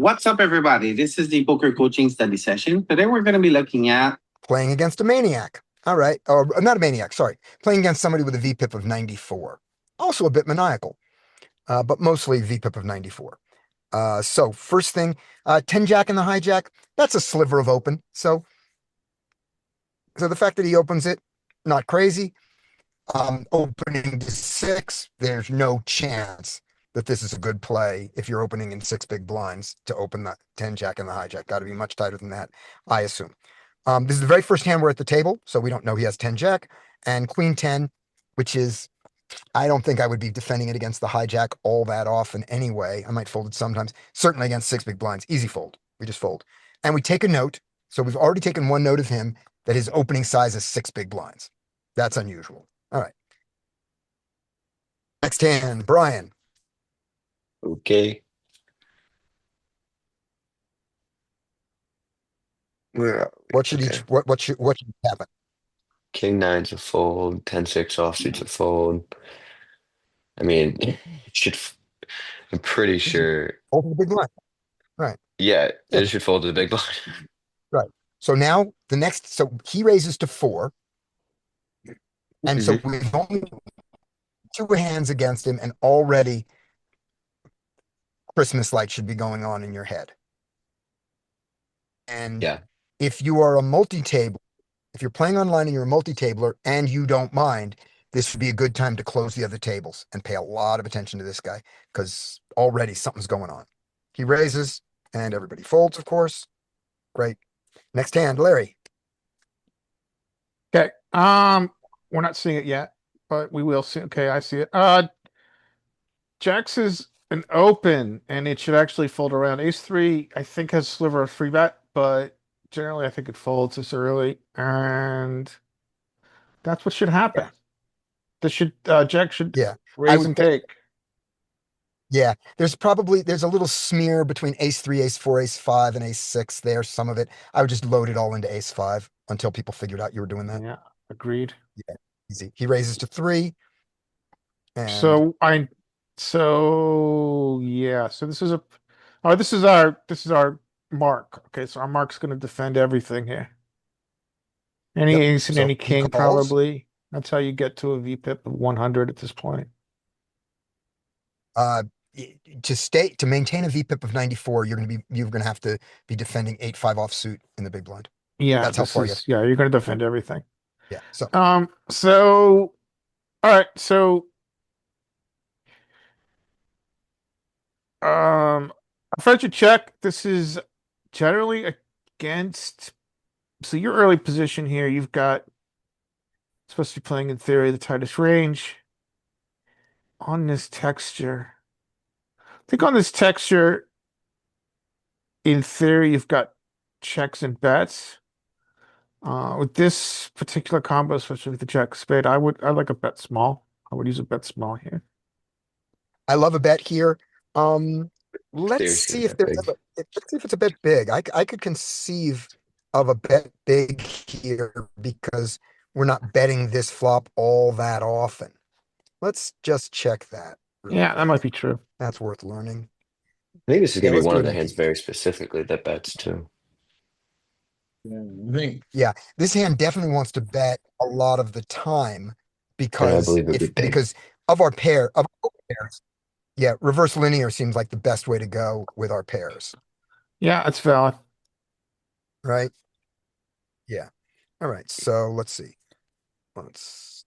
What's up, everybody? This is the poker coaching study session. Today, we're going to be looking at Playing against a maniac. All right. Or not a maniac, sorry. Playing against somebody with a VPIP of 94. Also a bit maniacal, but mostly VPIP of 94. So first thing, 10 jack in the hijack, that's a sliver of open. So the fact that he opens it, not crazy. Opening to six, there's no chance that this is a good play if you're opening in six big blinds to open the 10 jack in the hijack. Got to be much tighter than that, I assume. This is the very first hand we're at the table, so we don't know he has 10 jack and queen 10, which is, I don't think I would be defending it against the hijack all that often anyway. I might fold it sometimes, certainly against six big blinds. Easy fold. We just fold. And we take a note. So we've already taken one note of him that his opening size is six big blinds. That's unusual. All right. Next hand, Brian. Okay. What should Okay. what should happen? King nine's a fold. 10-6 offsuit's a fold. I mean, it should. I'm pretty sure. Open the big blind. Right. Yeah, Yeah. it should fold to the big blind. Right. So now so he raises to four. And so hmm we've only two hands against him, and already Christmas lights should be going on in your head. And Yeah. if you are a multi-table, if you're playing online and you're a multi-tabler and you don't mind, this would be a good time to close the other tables and pay a lot of attention to this guy because already something's going on. He raises and everybody folds, of course. Great. Next hand, Larry. Okay. We're not seeing it yet, but we will see. Okay, I see it. Jacks is an open, and it should actually fold around. Ace three, I think, has sliver of free bet, but generally, I think it folds this early, and that's what should happen. Jack should Yeah. I raise would and take. Yeah, there's a little smear between ace three, ace four, ace five, and ace six there. Some of it. I would just load it all into ace five until people figured out you were doing that. Yeah, agreed. Yeah, easy. He raises to three, and So I, so yeah. So oh, this is our mark. Okay, so our mark's going to defend everything here. Any yep. ace and So any he king, calls. probably. That's how you get to a VPIP of 100 at this point. Uh, to maintain a VPIP of 94, you're gonna have to be defending 8-5 offsuit in the big blind. Yeah, That's how far you have. yeah, you're going to defend everything. Yeah. So So, all right. So, I tried to check. This is generally against, so your early position here, you've got supposed to be playing in theory the tightest range on this texture. I think on this texture, in theory, you've got checks and bets. With this particular combo, especially with the jack spade, I like a bet small. I would use a bet small here. I love a bet here. Um, let's There's gonna see if bet there's big. let's see if it's a bet big. I could conceive of a bet big here because we're not betting this flop all that often. Let's just check that real Yeah, that might quick. be true. That's worth learning. I think this is Yeah, gonna be let's one do of an the hands MTE. very specifically that bets too. Yeah, I think Yeah, this hand definitely wants to bet a lot of the time And I because believe it'd be if big. because of our pairs, yeah, reverse linear seems like the best way to go with our pairs, Yeah, that's valid. right? Yeah. All right. So let's see. Let's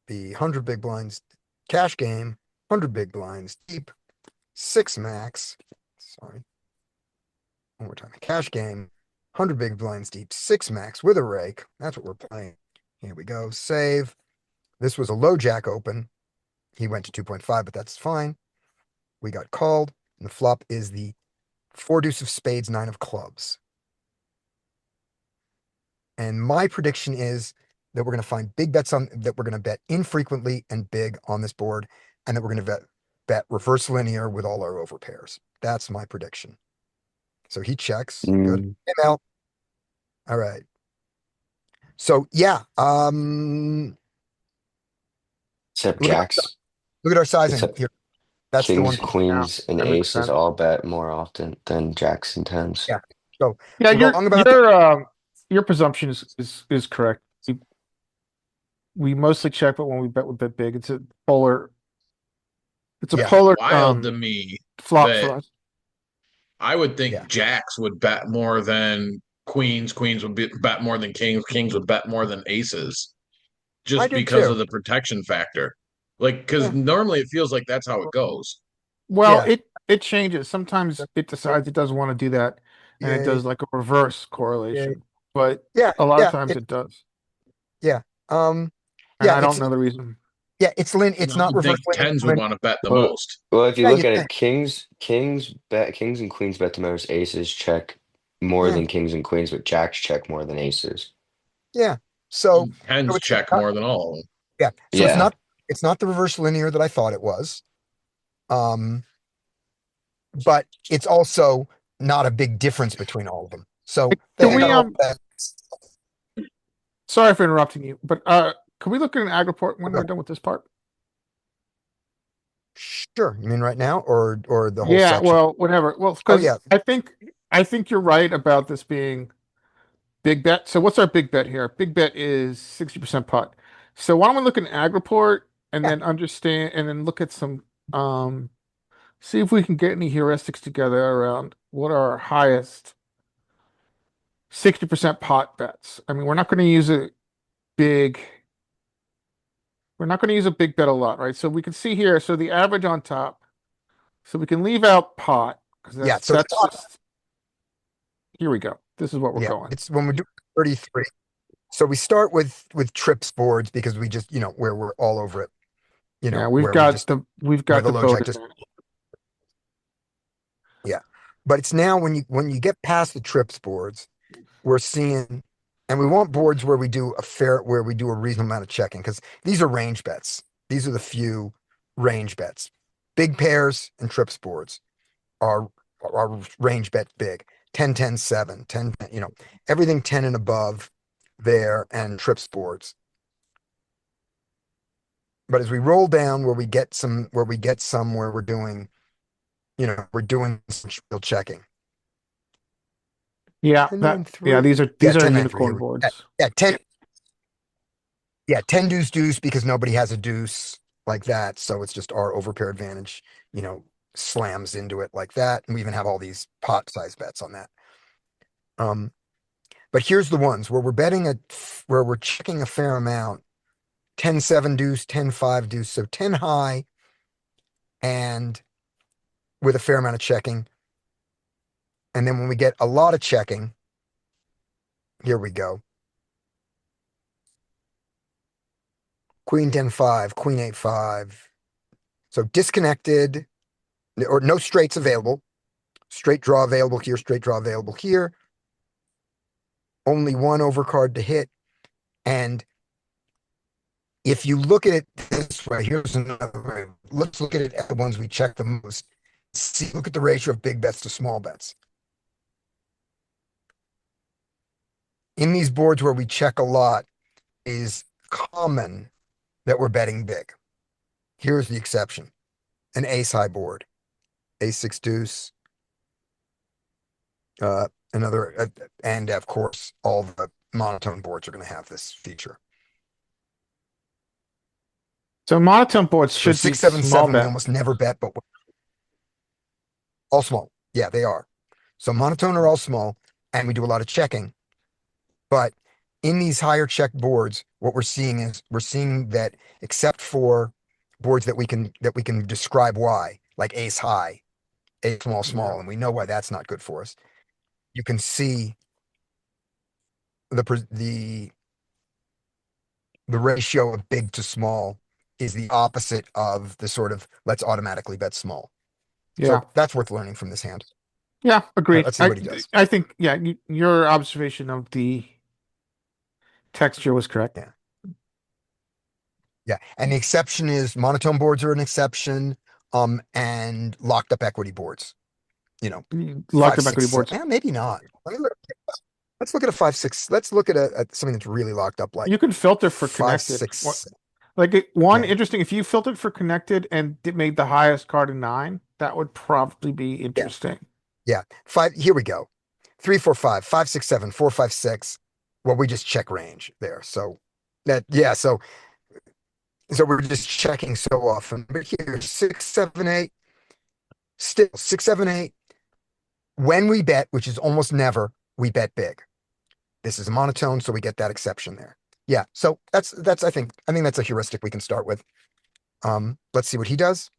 the 100 big blinds cash game, 100 big blinds deep, six max. Sorry. One more time. Cash game, 100 big blinds deep, six max with a rake. That's what we're playing. Here we go. Save. This was a low jack open. He went to 2.5, but that's fine. We got called, and the flop is the four deuce of spades, nine of clubs. And my prediction is that we're going to find big bets on that we're going to bet infrequently and big on this board, and that we're going to bet reverse linear with all our overpairs. That's my prediction. So he checks. Good. Mm, ML. All right. So yeah, except look at jacks. look at our sizing Except here. That's the one. Kings, queens, and that makes aces sense. all bet more often than jacks and tens. Yeah. So Yeah, wrong about your presumption is correct. We mostly check, but when we bet big, it's a polar. It's a Yeah. polar Wild to me flop that for us. I would think Yeah. jacks would bet more than queens. Queens would bet more than kings. Kings would bet more than aces, I just did because too. of the protection factor. Like, because Yeah. normally it feels like that's how it goes. Well, Yeah. it changes. Sometimes it decides it doesn't want to do that, and it Yeah. does like a reverse correlation. But Yeah. a lot of Yeah. times it does, Yeah. and Yeah. I don't know the reason. It's it's I not would think reverse linear. tens would want to bet the Well, most. well, if you Yeah, look you at think. it, kings and queens bet the most, aces check more Yeah. than kings and queens, but jacks check more than aces. Yeah. So Tens it's check not, more than all of them. yeah. So Yeah. it's not the reverse linear that I thought it was. But it's also not a big difference between all of them. So Can I we got all that. Sorry for interrupting you, but can we look at an ag report when Okay. we're done with this part? Sure. You mean right now or the whole Yeah, section? well, whatever. Well, Oh because yeah. I think you're right about this being big bet. So what's our big bet here? Big bet is 60% pot. So why don't we look at an ag report and Yeah. then understand and then look at some see if we can get any heuristics together around what are our highest 60% pot bets. I mean, big we're not going to use a big bet a lot, right? So we can see here, so the average on top. So we can leave out pot because Yeah. So that's just here we go. This is what we're yeah, going. it's when we do 33. So we start with trips boards because we just, where we're all over it. Yeah, Where we just we've where got the the low boat jack just advantage. yeah. But it's now when you get past the trips boards, we're seeing, and we want boards where we do a reasonable amount of checking because these are range bets. These are the few range bets. Big pairs and trips boards are range bet big. 10, 10, 7, 10, everything 10 and above there and trips boards. But as we roll down where we get some where we're doing, we're doing some real checking. Yeah, 10, 9, these 3. are Yeah, 10, 9, 3. unicorn Here we boards. yeah, 10. Yeah, 10 deuce deuce because nobody has a deuce like that. So it's just our overpair advantage, slams into it like that. And we even have all these pot size bets on that. But here's the ones where where we're checking a fair amount. 10, 7 deuce, 10, 5 deuce. So 10 high and with a fair amount of checking. And then when we get a lot of checking, here we go. Queen 10, 5, Queen 8, 5. So disconnected or no straights available. Straight draw available here, straight draw available here. Only one overcard to hit. And if you look at it this way, here's another way. Let's look at it at the ones we check the most. See, look at the ratio of big bets to small bets. In these boards where we check a lot is common that we're betting big. Here's the exception. An ace high board. Ace 6 deuce. And of course, all the monotone boards are going to have this feature. So monotone boards So should be 6, 7, small 7, we bet. almost never bet, but all small. Yeah, they are. So monotone are all small, and we do a lot of checking. But in these higher check boards, what we're seeing that except for boards that we can describe why, like ace high, ace small, small, Yeah. and we know why that's not good for us. You can see the ratio of big to small is the opposite of the sort of let's automatically bet small. Yeah. So that's worth learning from this hand. Yeah, agreed. Let's see what he does. I think, your observation of the texture was correct. Yeah. Yeah. And the exception is monotone boards are an exception. And locked up equity boards. Locked 5, up 6, equity 7. boards. Yeah, maybe not. Let's look at a 5, 6. Let's look at something that's really locked up like You can filter for 5, connected. 6. Like one Yeah. interesting, if you filtered for connected and made the highest card a 9, that would probably be interesting. Yeah. Five. Here we go. 3, 4, 5, 5, 6, 7, 4, 5, 6. Well, we just check range there. So that, yeah. So we're just checking so often. But here, 6, 7, 8. Still 6, 7, 8. When we bet, which is almost never, we bet big. This is a monotone, so we get that exception there. Yeah. So that's I think that's a heuristic we can start with. Let's see what he does.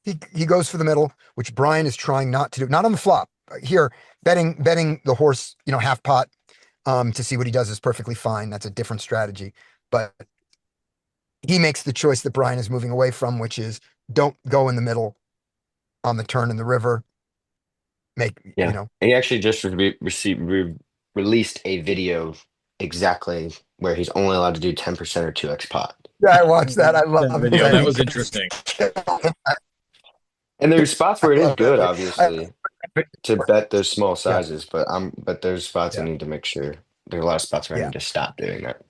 He goes for the middle, which Brian is trying not to do. Not on the flop. Here, betting the horse, half pot, to see what he does is perfectly fine. That's a different strategy. But he makes the choice that Brian is moving away from, which is don't go in the middle on the turn in the river. Yeah. He actually just released a video exactly where he's only allowed to do 10% or 2x pot. Yeah, I watched that. I love That video. That was it. interesting. And there's spots where it is good, I- obviously, to bet those small Yeah. sizes, but there's spots I Yeah. need to make sure. There are a lot of spots where I Yeah. need to stop doing that.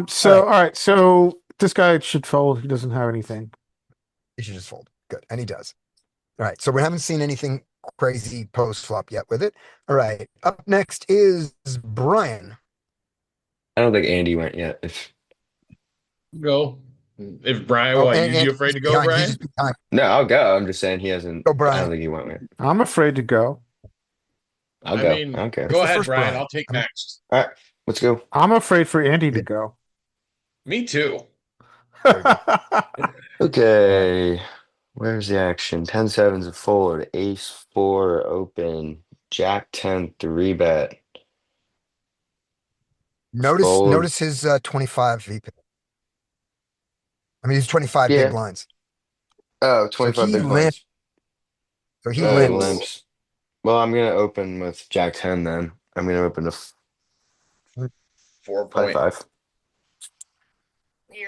So all right, so this guy should fold. He doesn't have anything. He should just fold. Good. And he does. All right. So we haven't seen anything crazy post flop yet with it. All right. Up next is Brian. I don't think Andy went yet. If Go. If Brian, Oh, what, and you afraid to go, behind, Brian? he's just behind. No, I'll go. I'm just saying he hasn't. Go, I Brian. don't think he went yet. I'm afraid to go. I'll I go. mean, I don't care. go the ahead, first Brian. Brian. I'll take next. All right, let's go. I'm afraid for Andy to Yeah. go. Me too. Okay, where's the action? 10-7's a fold. Ace 4 open. Jack 10 3-bet. Fold. Notice his 25 VP. I mean, he's 25 Yeah. big blinds. Oh, 25 he big blinds. So he Oh, limps. limps. Well, I'm gonna open with Jack 10 then. I'm gonna open to 4 5 point. 5.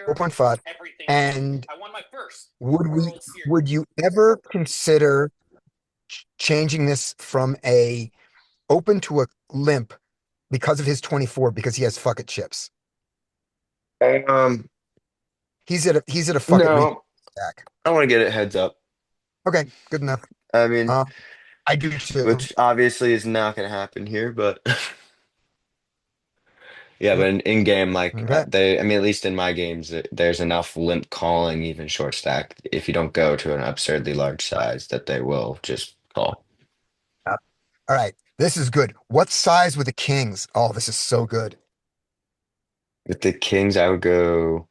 4.5. And I won my first. would you ever consider changing this from a open to a limp because of his 24, because he has fuck it chips? He's at a fuck it No, stack. I want to get it heads up. Okay, good enough. I mean, I do too. which obviously is not gonna happen here, but yeah, but in game, like Okay. I mean, at least in my games, there's enough limp calling, even short stack, if you don't go to an absurdly large size, that they will just call. All right, this is good. What size with the kings? Oh, this is so good. With the kings, I would go.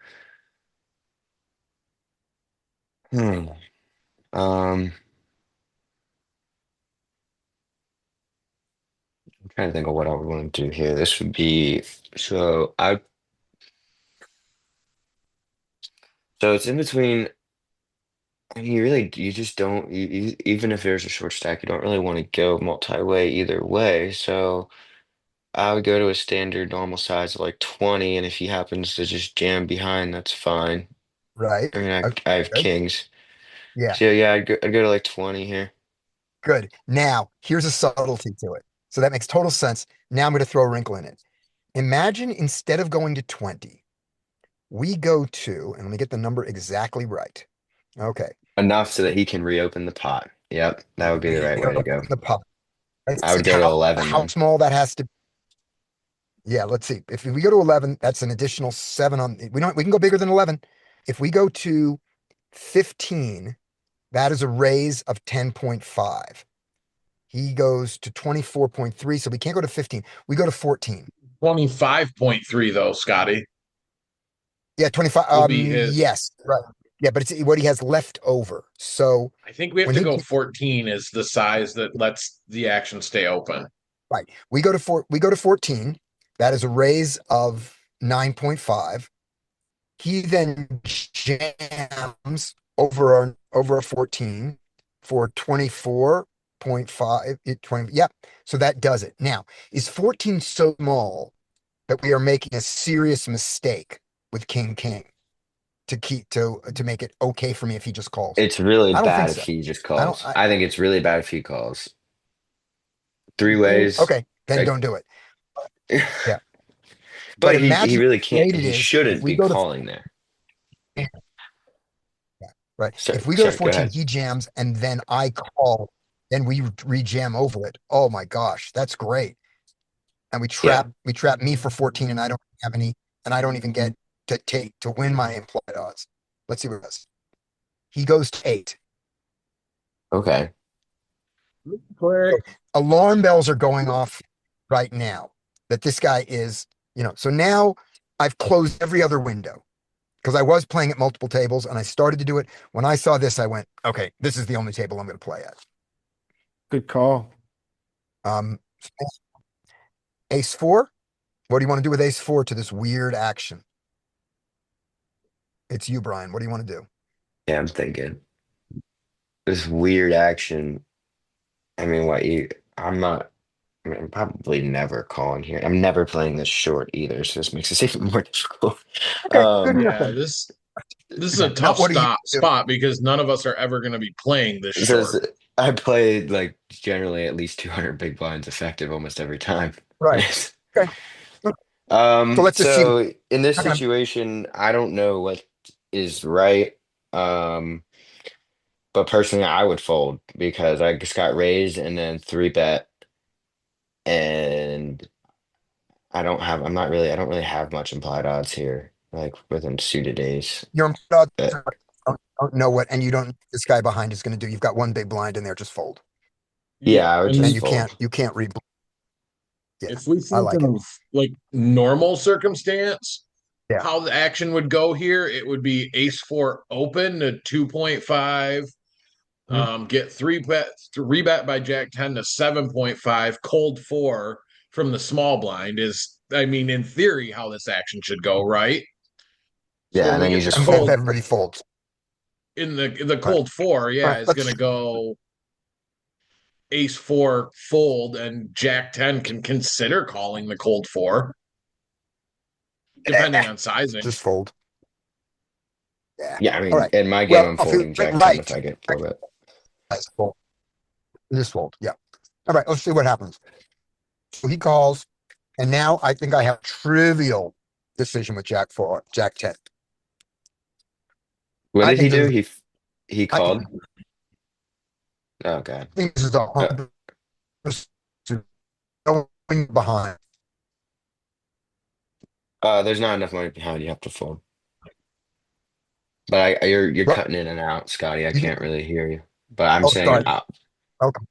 I'm trying to think of what I would want to do here. This would be so I. So it's in between. I mean, you just don't, even if there's a short stack, you don't really want to go multi-way either way. So I would go to a standard normal size of like 20, and if he happens to just jam behind, that's fine. Right. I mean, Okay, I have good. kings. Yeah, So yeah, I'd go to like 20 here. good. Now, here's a subtlety to it. So that makes total sense. Now I'm going to throw a wrinkle in it. Imagine instead of going to 20, we go to, and let me get the number exactly right. Okay. Enough so that he can reopen the pot. Yep, that would be the right way to go. The pot. Let's I would see go to 11 how then. small that has to. Yeah, let's see. If we go to 11, that's an additional 7 on. We can go bigger than 11. If we go to 15, that is a raise of 10.5. He goes to 24.3, so we can't go to 15. We go to 14. 25.3 though, Scotty. Yeah, 25. Will be his. Yes, right. Yeah, but it's what he has left over. So I think we have when to he go gets- 14 is the size that lets the action stay open. right, we go to 14. That is a raise of 9.5. He then jams over a 14 for 24.5. 20. Yeah, so that does it. Now, is 14 so small that we are making a serious mistake with King to make it okay for me if he just calls? It's really I don't bad think if so. he just calls. I- I think it's really bad if he calls. 3 ways. Okay, then Like- don't do it. Yeah. But he imagine really how can't. great it He is if shouldn't we be go to calling there. right. Sorry, If we go to sorry. Go 14, ahead. he jams, and then I call, then we re-jam over it. Oh my gosh, that's great. And Yeah. we trap me for 14, and I don't have any, and I don't even get to take to win my implied odds. Let's see what it does. He goes to 8. Okay. Quick. Alarm bells are going off right now that this guy is, so now I've closed every other window because I was playing at multiple tables and I started to do it. When I saw this, I went, okay, this is the only table I'm going to play at. Good call. Um, Ace 4. What do you want to do with Ace 4 to this weird action? It's you, Brian. What do you want to do? Yeah, I'm thinking this weird action. I mean, what you? I'm not. I mean, I'm probably never calling here. I'm never playing this short either, so this makes it even more difficult. Okay, good Um, enough. Yeah, this is a Now, tough what do you do? spot because none of us are ever going to be playing this because short. I played like generally at least 200 big blinds effective almost every time. Right. Okay. So let's just see. So in this Not gonna- situation, I don't know what is right. Um, but personally, I would fold because I just got raised and then three bet, and I don't really have much implied odds here, like within suited days. You're But don't know what, and you don't. This guy behind is going to do. You've got one big blind in there. Just fold, Yeah, yeah, I would and and just you fold. can't read. Yeah, if we I think like it. of like normal circumstance, Yeah. how the action would go here, it would be ace four open to 2.5, get three bet by jack 10 to 7.5, cold four from the small blind is, I mean, in theory, how this action should go, right? So Yeah, when and we then you get the just And both fold. cold everybody folds. in the Right. cold four, All yeah, right. it's Let's. gonna go ace four fold, and jack 10 can consider calling the cold four, depending on sizing. Just fold. Yeah. Yeah, I All mean, right. in my game, Well, I'm if you folding went Jack 10 if right, I get four bet. let's fold. Just fold. Yeah. All right. Let's see what happens. So he calls, and now I think I have trivial decision with Jack 4, Jack 10. What I did he think do? this. He I called. Oh God. think this is 100% going behind. There's not enough money behind. You have to fold. But you're Right. cutting in and out, Scotty. I You do- can't really hear you. But I'm Oh, saying sorry. Okay.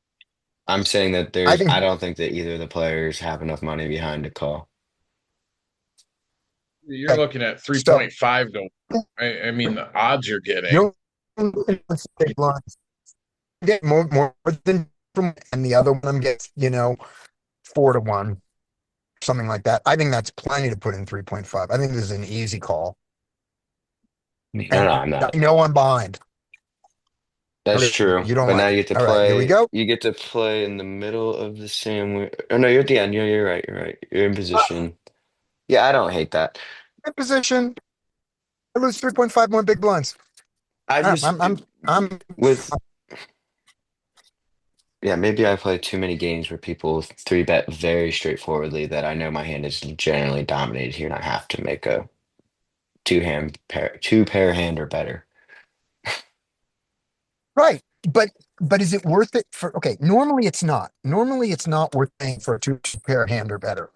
I'm saying that I there's think I don't think that either of the players have enough money behind to call. You're okay. looking at So 3.5 to, I mean, the odds you're getting. you don't big blinds. Get more than from, and the other one gets 4-1, something like that. I think that's plenty to put in 3.5. I think this is an easy call. No, And I'm not. I know I'm behind. That's Okay, true. you don't But now like you it. get to All right, here we play. go. You get to play in the middle of the sandwich. Oh no, you're at the end. You're right. You're right. You're in position. Yeah, I don't hate that. Good position. I lose 3.5 more big blinds. I just I'm with yeah, maybe I play too many games where people three bet very straightforwardly that I know my hand is generally dominated here and I have to make a two pair hand or better. right. But is it worth it for, okay, normally it's not. Normally it's not worth paying for a two pair hand or better.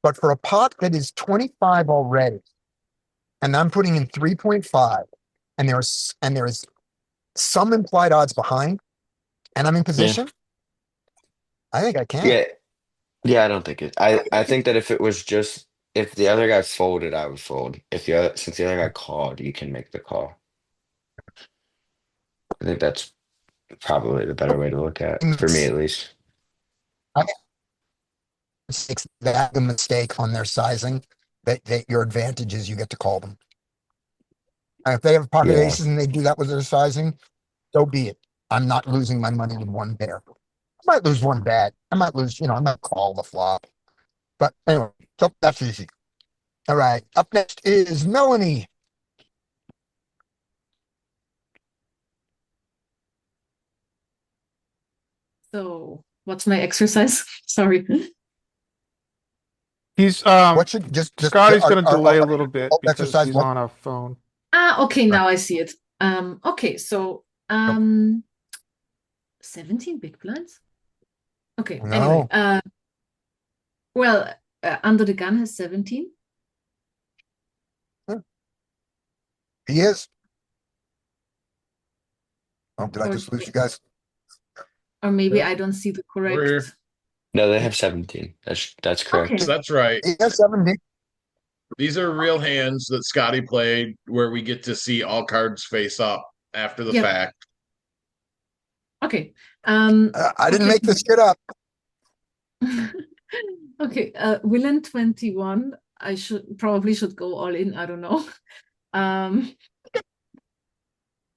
But for a pot that is 25 already, and I'm putting in 3.5, and there is some implied odds behind, and I'm in Yeah. position, I think I can. Yeah. Yeah, I don't think it. I think that if it was just if the other guy folded, I would fold. If the other since the other guy called, you can make the call. I think that's probably the better way to look at for me at least. I think that the mistake on their sizing, that your advantage is you get to call them. And if they have pocket Yeah. aces and they do that with their sizing, so be it. I'm not losing my money with one pair. I might lose one bet. I might lose, I might call the flop. But anyway, so that's easy. All right. Up next is Melanie. So, what's my exercise? Sorry. He's What should Scotty's gonna delay a are- little bit oh, because exercise he's what? on a phone. Okay, now I see it. Okay, so 17 big blinds. Okay, anyway, No. well, under the gun has 17. He is. Oh, did I Or- just lose you guys? Or maybe Yeah. I don't see the We're correct. here. No, they have 17. That's correct. Okay. That's right. He has 17. These are real hands that Scotty played where we get to see all cards face up after the Yep. fact. Okay. I didn't okay. make this shit up. Okay, villain 21. I probably should go all in. I don't know.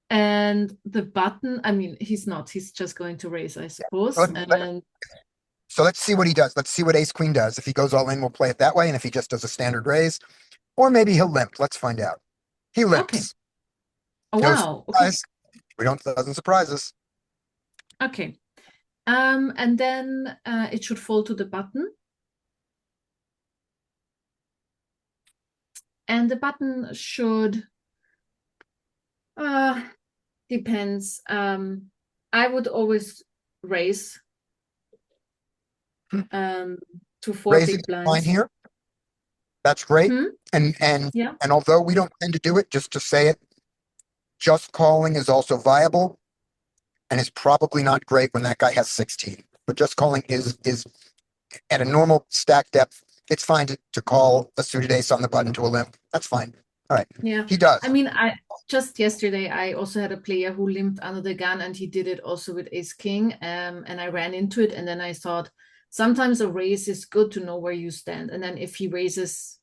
And the button, I mean, he's not. He's just going to raise, I suppose. So let's see what he does. Let's see what ace queen does. If he goes all in, we'll play it that way. And if he just does a standard raise, or maybe he'll limp. Let's find out. He limps. Oh, No wow. Okay. surprise. Doesn't surprise us. Okay. And then it should fall to the button. And the button should depends. I would always raise to 4 Raising big is fine blinds. here. That's great. Hmm? And Yeah. although we don't tend to do it, just to say it, just calling is also viable and is probably not great when that guy has 16. But just calling is at a normal stack depth. It's fine to call a suited ace on the button to a limp. That's fine. All right. Yeah. He does. I mean, I just yesterday I also had a player who limped under the gun and he did it also with ace king. And I ran into it and then I thought sometimes a raise is good to know where you stand. And then if he raises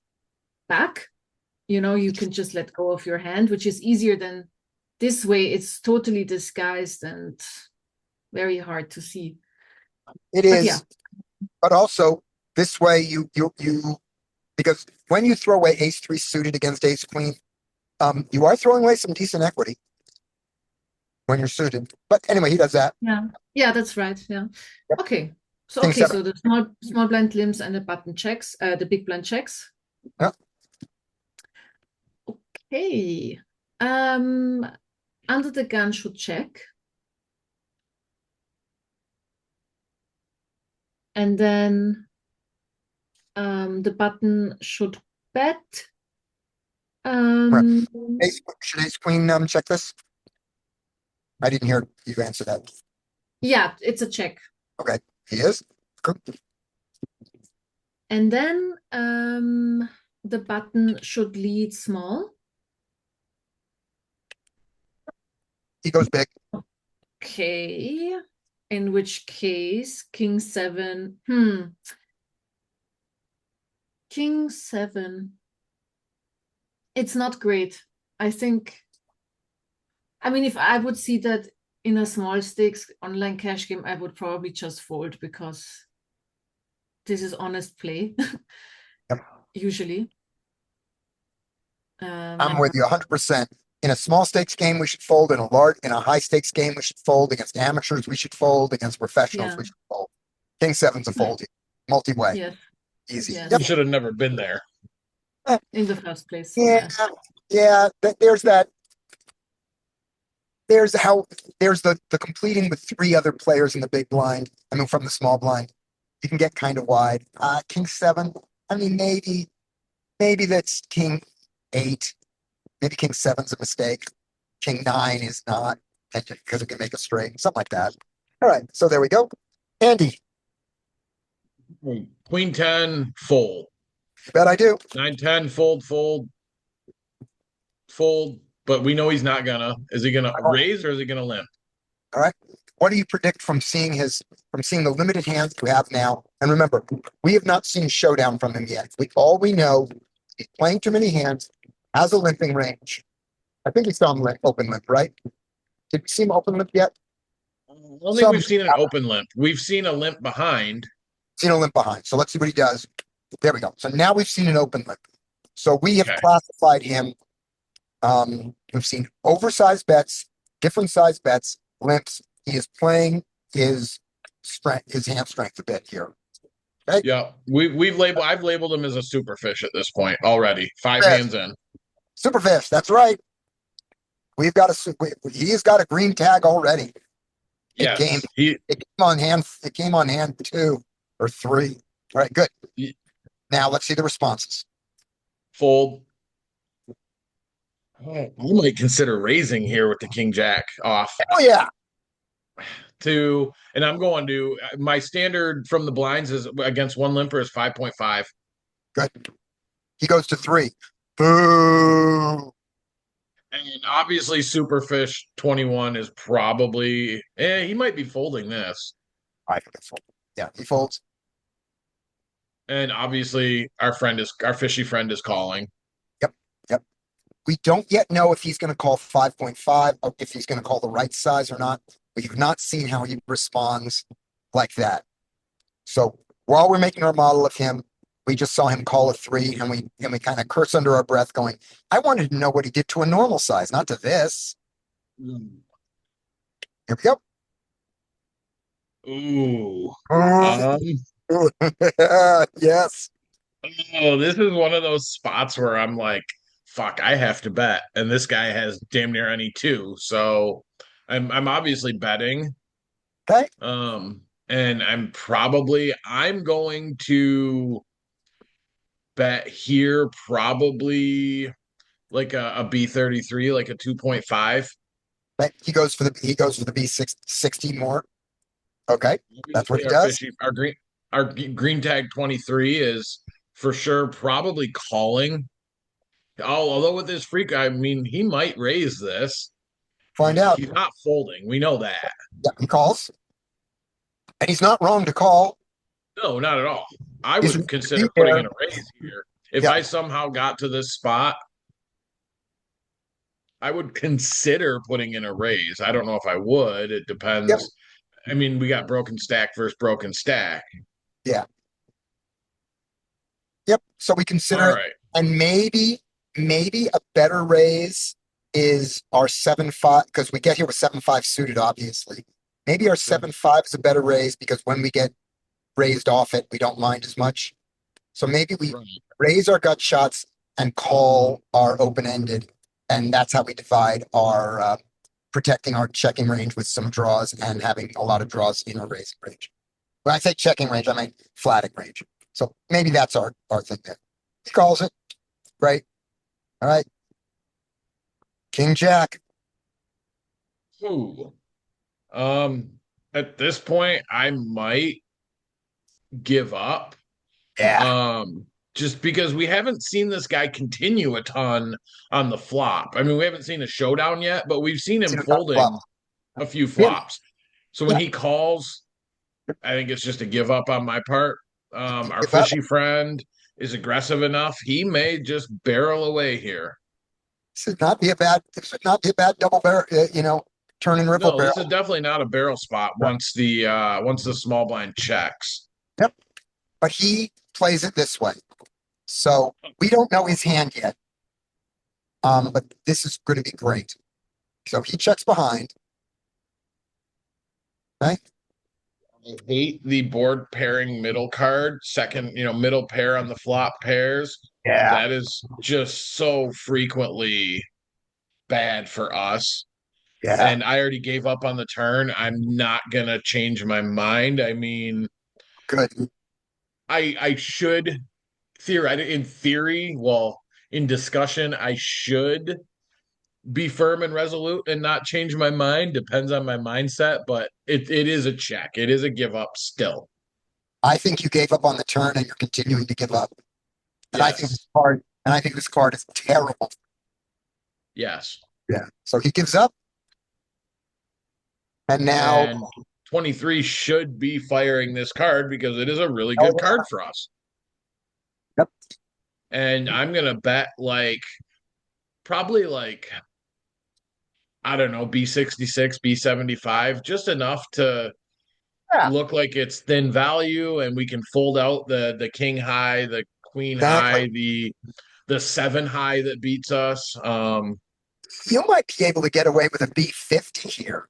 back, you can just let go of your hand, which is easier than this way. It's totally disguised and very hard to see. It is. yeah. But also this way you because when you throw away ace 3 suited against ace queen, you are throwing away some decent equity when you're suited. But anyway, he does that. Yeah, that's right. Yeah. Yep. Okay. So King okay, seven. so the small blind limps and the button checks, the big blind checks. Yep. Okay. Under the gun should check. And then the button should bet. Should ace queen check this? I didn't hear you answer that. Yeah, it's a check. Okay, he is. Good. And then the button should lead small. He goes big. Okay. In which case, king 7. King 7. It's not great. I mean, if I would see that in a small stakes online cash game, I would probably just fold because this is honest play. Yep. Usually. I'm with you 100%. In a small stakes game, we should fold. In a high stakes game, we should fold. Against amateurs, we should fold. Against professionals, Yeah. we should fold. King 7's a fold. Multi-way. Yes. Easy. Yes. Yep. You should have never been there. In the first place. Yeah. There's that. There's the completing with 3 other players in the big blind. I mean, from the small blind, you can get kind of wide. King 7. I mean, maybe that's king 8. Maybe king 7's a mistake. King 9 is not, because it can make a straight, something like that. All right, so there we go. Andy, Queen 10, fold. bet I do. 9, 10, fold. But we know he's not gonna. Is he gonna raise or is he gonna limp? All right. What do you predict from seeing the limited hands you have now? And remember, we have not seen showdown from him yet. All we know, he's playing too many hands, has a limping range. I think he's on open limp, right? Did we see him open limp yet? I don't think we've seen an open limp. We've seen a limp behind. Seen a limp behind. So let's see what he does. There we go. So now we've seen an open limp. So we have Okay. classified him. We've seen oversized bets, different size bets, limps. He is playing his hand strength a bit here. Yeah, I've labeled him as a super fish at this point already. Five Fish. hands in. Superfish, that's right. We've got he's got a green tag already. It came, Yes, he. it came on hand, it came on hand 2 or 3. All right, good. Ye- Now let's see the responses. Fold. Oh, I might consider raising here with the king jack off Oh yeah, and I'm going to my standard from the blinds is against one limper is 5.5. good. He goes to 3. Boo. And obviously Superfish 21 is probably he might be folding this. I think it's fold. Yeah, he folds. And obviously our fishy friend is calling. Yep, yep. We don't yet know if he's going to call 5.5 or if he's going to call the right size or not. We've not seen how he responds like that. So while we're making our model of him, we just saw him call a 3 and we kind of curse under our breath going, I wanted to know what he did to a normal size, not to this. Here we go. Ooh. Yes. Oh, this is one of those spots where I'm like, fuck, I have to bet. And this guy has damn near any two. So I'm obviously betting. Okay. And I'm going to bet here probably like a B33, like a 2.5. But he goes for the B60 more. Okay. That's what he does. Our green tag 23 is for sure probably calling. Although with this freak, I mean, he might raise this. Find out. He's not folding. We know that. Yeah, he calls. And he's not wrong to call. No, not at all. I He's would consider here. putting in a raise here. If Yeah. I somehow got to this spot, I would consider putting in a raise. I don't know if I would. It depends. Yep. I mean, we got broken stack versus broken stack. Yeah. Yep. So we consider All it. right. And maybe a better raise is our 7-5, because we get here with 7-5 suited, obviously. Maybe our 7-5 is a better raise because when we get raised off it, we don't mind as much. So maybe we raise our gut shots and call our open-ended. And that's how we divide our protecting our checking range with some draws and having a lot of draws in our raising range. When I say checking range, I mean flatting range. So maybe that's our thing there. He calls it. Great. All right. King Jack. Ooh. At this point, I might give up. Yeah. Just because we haven't seen this guy continue a ton on the flop. I mean, we haven't seen a showdown yet, but we've seen him folding a few flops. So when he calls, I think it's just a give up on my part. Our fishy friend is aggressive enough. He may just barrel away here. This would not be a bad double barrel, turn and ripple No, barrel. this is definitely not a barrel spot once the small blind checks. Yep. But he plays it this way. So we don't know his hand yet. But this is going to be great. So he checks behind. Okay. I hate the board pairing middle card, second, middle pair on the flop pairs. Yeah. That is just so frequently bad for us. Yeah. And I already gave up on the turn. I'm not gonna change my mind. I mean, Good. I should theoretically, in theory, well, in discussion, I should be firm and resolute and not change my mind. Depends on my mindset, but it is a check. It is a give up still. I think you gave up on the turn and you're continuing to give up. And Yes. I think this card is terrible. Yes. Yeah. So he gives up. And now And 23 should be firing this card because it is a really good card for us. Yep. And I'm gonna bet probably I don't know, B66, B75, just enough to look like it's thin value, and we can fold out the king high, the queen high, the 7 high that beats us. You might be able to get away with a B50 here.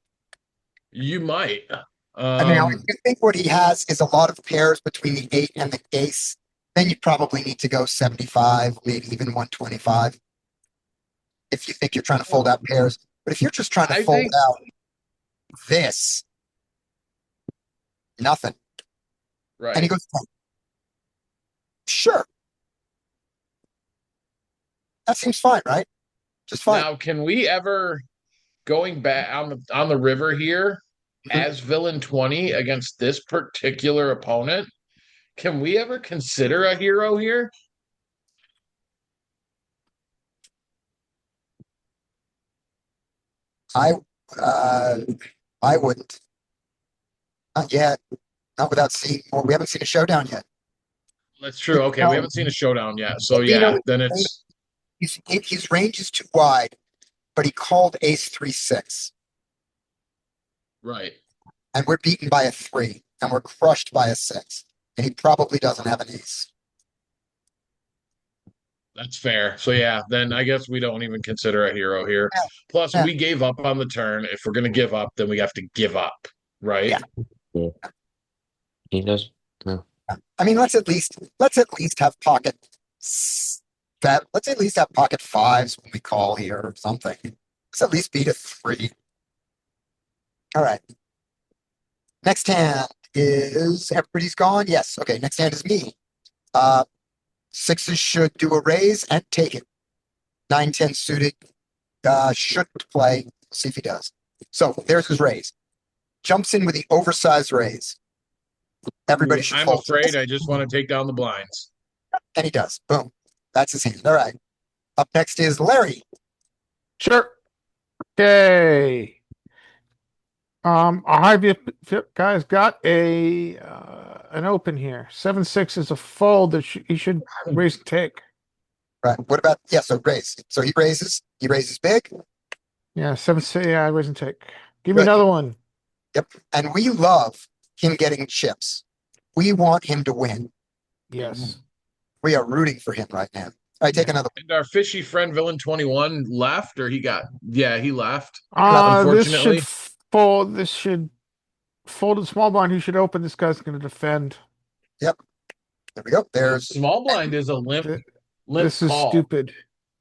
You might. I mean, if you think what he has is a lot of pairs between the 8 and the ace, then you probably need to go 75, maybe even 125. If you think you're trying to fold out pairs. But if you're just trying to I fold think- out this, nothing. right. And he goes, "Oh, sure. That seems fine, right? Just fine. Now, can we ever going back on the river here Mhm. as villain 20 against this particular opponent? Can we ever consider a hero here? I I wouldn't. Not yet. Not without seeing more. We haven't seen a showdown yet. That's true. Okay, we haven't seen a showdown yet. So You yeah, know, then it's his range is too wide, but he called ace 3-6. right. And we're beaten by a 3, and we're crushed by a 6. And he probably doesn't have an ace. That's fair. So yeah, then I guess we don't even consider a hero here. Yeah. Plus, Yeah. we gave up on the turn. If we're gonna give up, then we have to give up, right? Yeah. He does. No. I mean, let's at least have pocket that. Let's at least have pocket 5s when we call here or something. Let's at least beat a 3. All right. Next hand is everybody's gone. Yes. Okay. Next hand is me. Sixes should do a raise and take it. 9-10 suited should play. See if he does. So there's his raise. Jumps in with the oversized raise. Everybody should I'm fold. afraid I just want to take down the blinds. And he does. Boom. That's his hand. All right. Up next is Larry. Sure. Okay. Our high VIP guy's got an open here. 7-6 is a fold that he should raise and take. Right. What about so raise. So he raises. He raises big. Yeah, 7-6. Yeah, raise and take. Give me Good. another one. Yep. And we love him getting chips. We want him to win. Yes. We are rooting for him right now. All right, take another one. And our fishy friend villain 21 left, or he left. This Unfortunately. should fold. This should fold a small blind. Who should open? This guy's going to defend. There we go. There's Small blind is a limp This is call. stupid.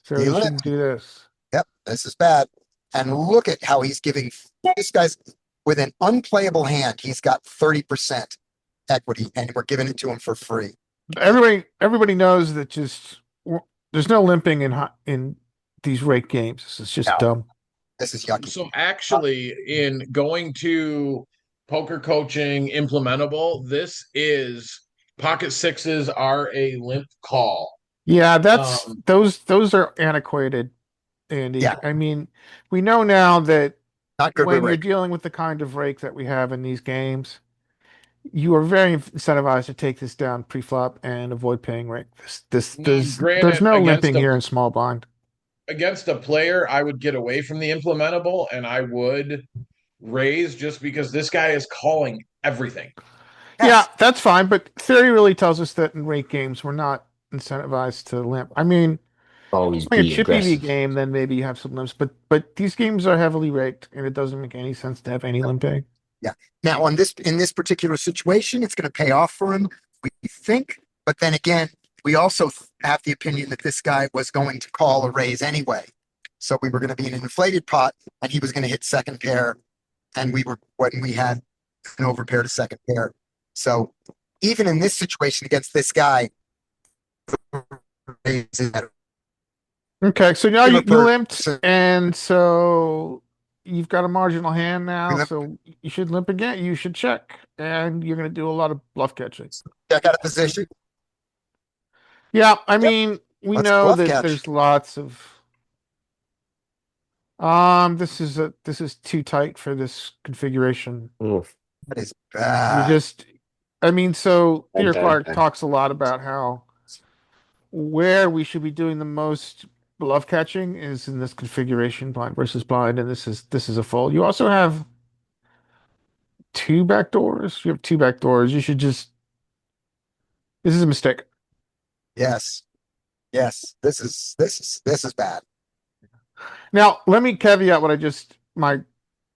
So He we limped. shouldn't do this. Yep, this is bad. And look at how he's giving this guy's with an unplayable hand. He's got 30% equity, and we're giving it to him for free. Everybody knows that there's no limping in these rake games. This is just No. dumb. This is yucky. So actually, in going to poker coaching implementable, this is pocket sixes are a limp call. Yeah, that's Um, those are antiquated, Andy. Yeah. I mean, we know now that Not good when with you're rake. dealing with the kind of rake that we have in these games, you are very incentivized to take this down pre-flop and avoid paying rake. There's Granted, no against limping a- here in small blind. Against a player, I would get away from the implementable and I would raise just because this guy is calling everything. Yes. Yeah, that's fine, but theory really tells us that in rake games we're not incentivized to limp. I mean, Always playing a be chippy V aggressive. game, then maybe you have some limps, but these games are heavily raked, and it doesn't make any sense to have any limping. Now, in this particular situation, it's going to pay off for him, we think. But then again, we also have the opinion that this guy was going to call a raise anyway. So we were going to be in an inflated pot, and he was going to hit second pair, and we had an overpair to second pair. So even in this situation against this guy, the raise is better. Okay, so now you Liver- limped, and so you've got a marginal hand now, limp. so you should limp again. You should check, and you're going to do a lot of bluff catching. Check out a position. Yeah, I Yep. mean, we Let's know bluff that catch. there's lots of. This is too tight for this configuration. Oof. That is You bad. just, I mean, so Bad, Peter bad, Clark bad. talks a lot about how where we should be doing the most bluff catching is in this configuration, blind versus blind, and this is a fold. You also have two back doors. You have two back doors. You should just. This is a mistake. Yes. Yes. This is bad. Now, let me caveat what my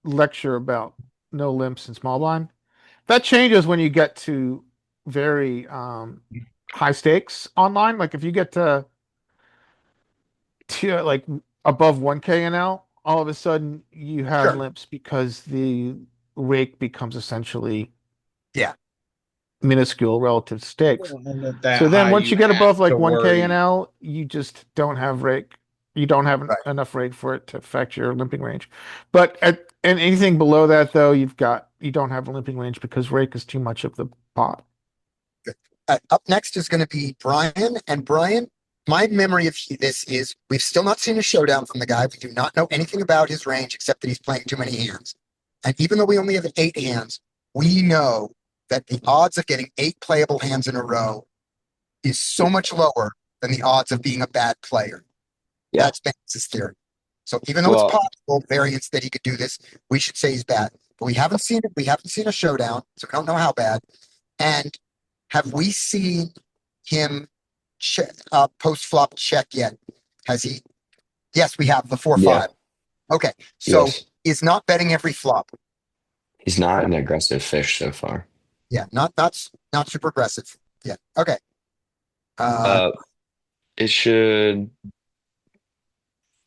lecture about no limps in small blind. That changes when you get to very high stakes online. Like if you get to like above 1K NL, all of a sudden you have Sure. limps because the rake becomes essentially Yeah. minuscule relative to stakes. And at that So then high, once you get have above like to 1K worry. NL, you just don't have rake. You don't have Right. enough rake for it to affect your limping range. But and anything below that though, you don't have a limping range because rake is too much of the pot. Up next is going to be Brian. And Brian, my memory of this is we've still not seen a showdown from the guy. We do not know anything about his range except that he's playing too many hands. And even though we only have 8 hands, we know that the odds of getting 8 playable hands in a row is so much lower than the odds of being a bad player. Yeah. That's Banks' theory. So even though Well- it's possible variance that he could do this, we should say he's bad. But we haven't seen it. We haven't seen a showdown, so we don't know how bad. And have we seen him post flop check yet? Has he? Yes, we have the 4-5. Yeah. Okay, so Yes. is not betting every flop. He's not an aggressive fish so far. Yeah, not super aggressive. Yeah. Okay. It should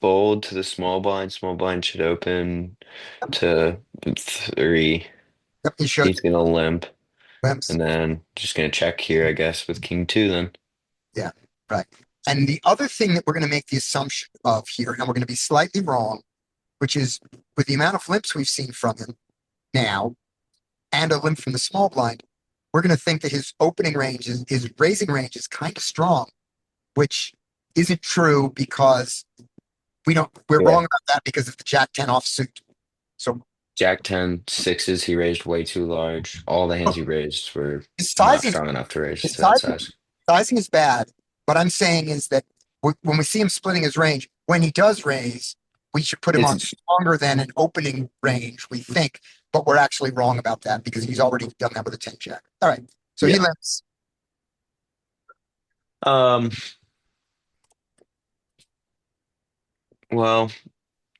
fold to the small blind. Small blind should open to 3. Yep, he should. He's gonna limp, Limps. and then just gonna check here, I guess, with king 2 then. Yeah, right. And the other thing that we're going to make the assumption of here, and we're going to be slightly wrong, which is with the amount of limps we've seen from him now, and a limp from the small blind, we're going to think that his opening range, his raising range is kind of strong, which isn't true because we're Yeah. wrong about that because of the Jack 10 offsuit. So Jack 10 sixes, he raised way too large. All the hands he raised were his not sizing, strong enough to raise his to that sizing, size. sizing is bad. What I'm saying is that when we see him splitting his range, when he does raise, we should put him on stronger than an opening range, we think, but we're actually wrong about that because he's already done that with a 10 jack. All right. So he Yeah. limps. Well,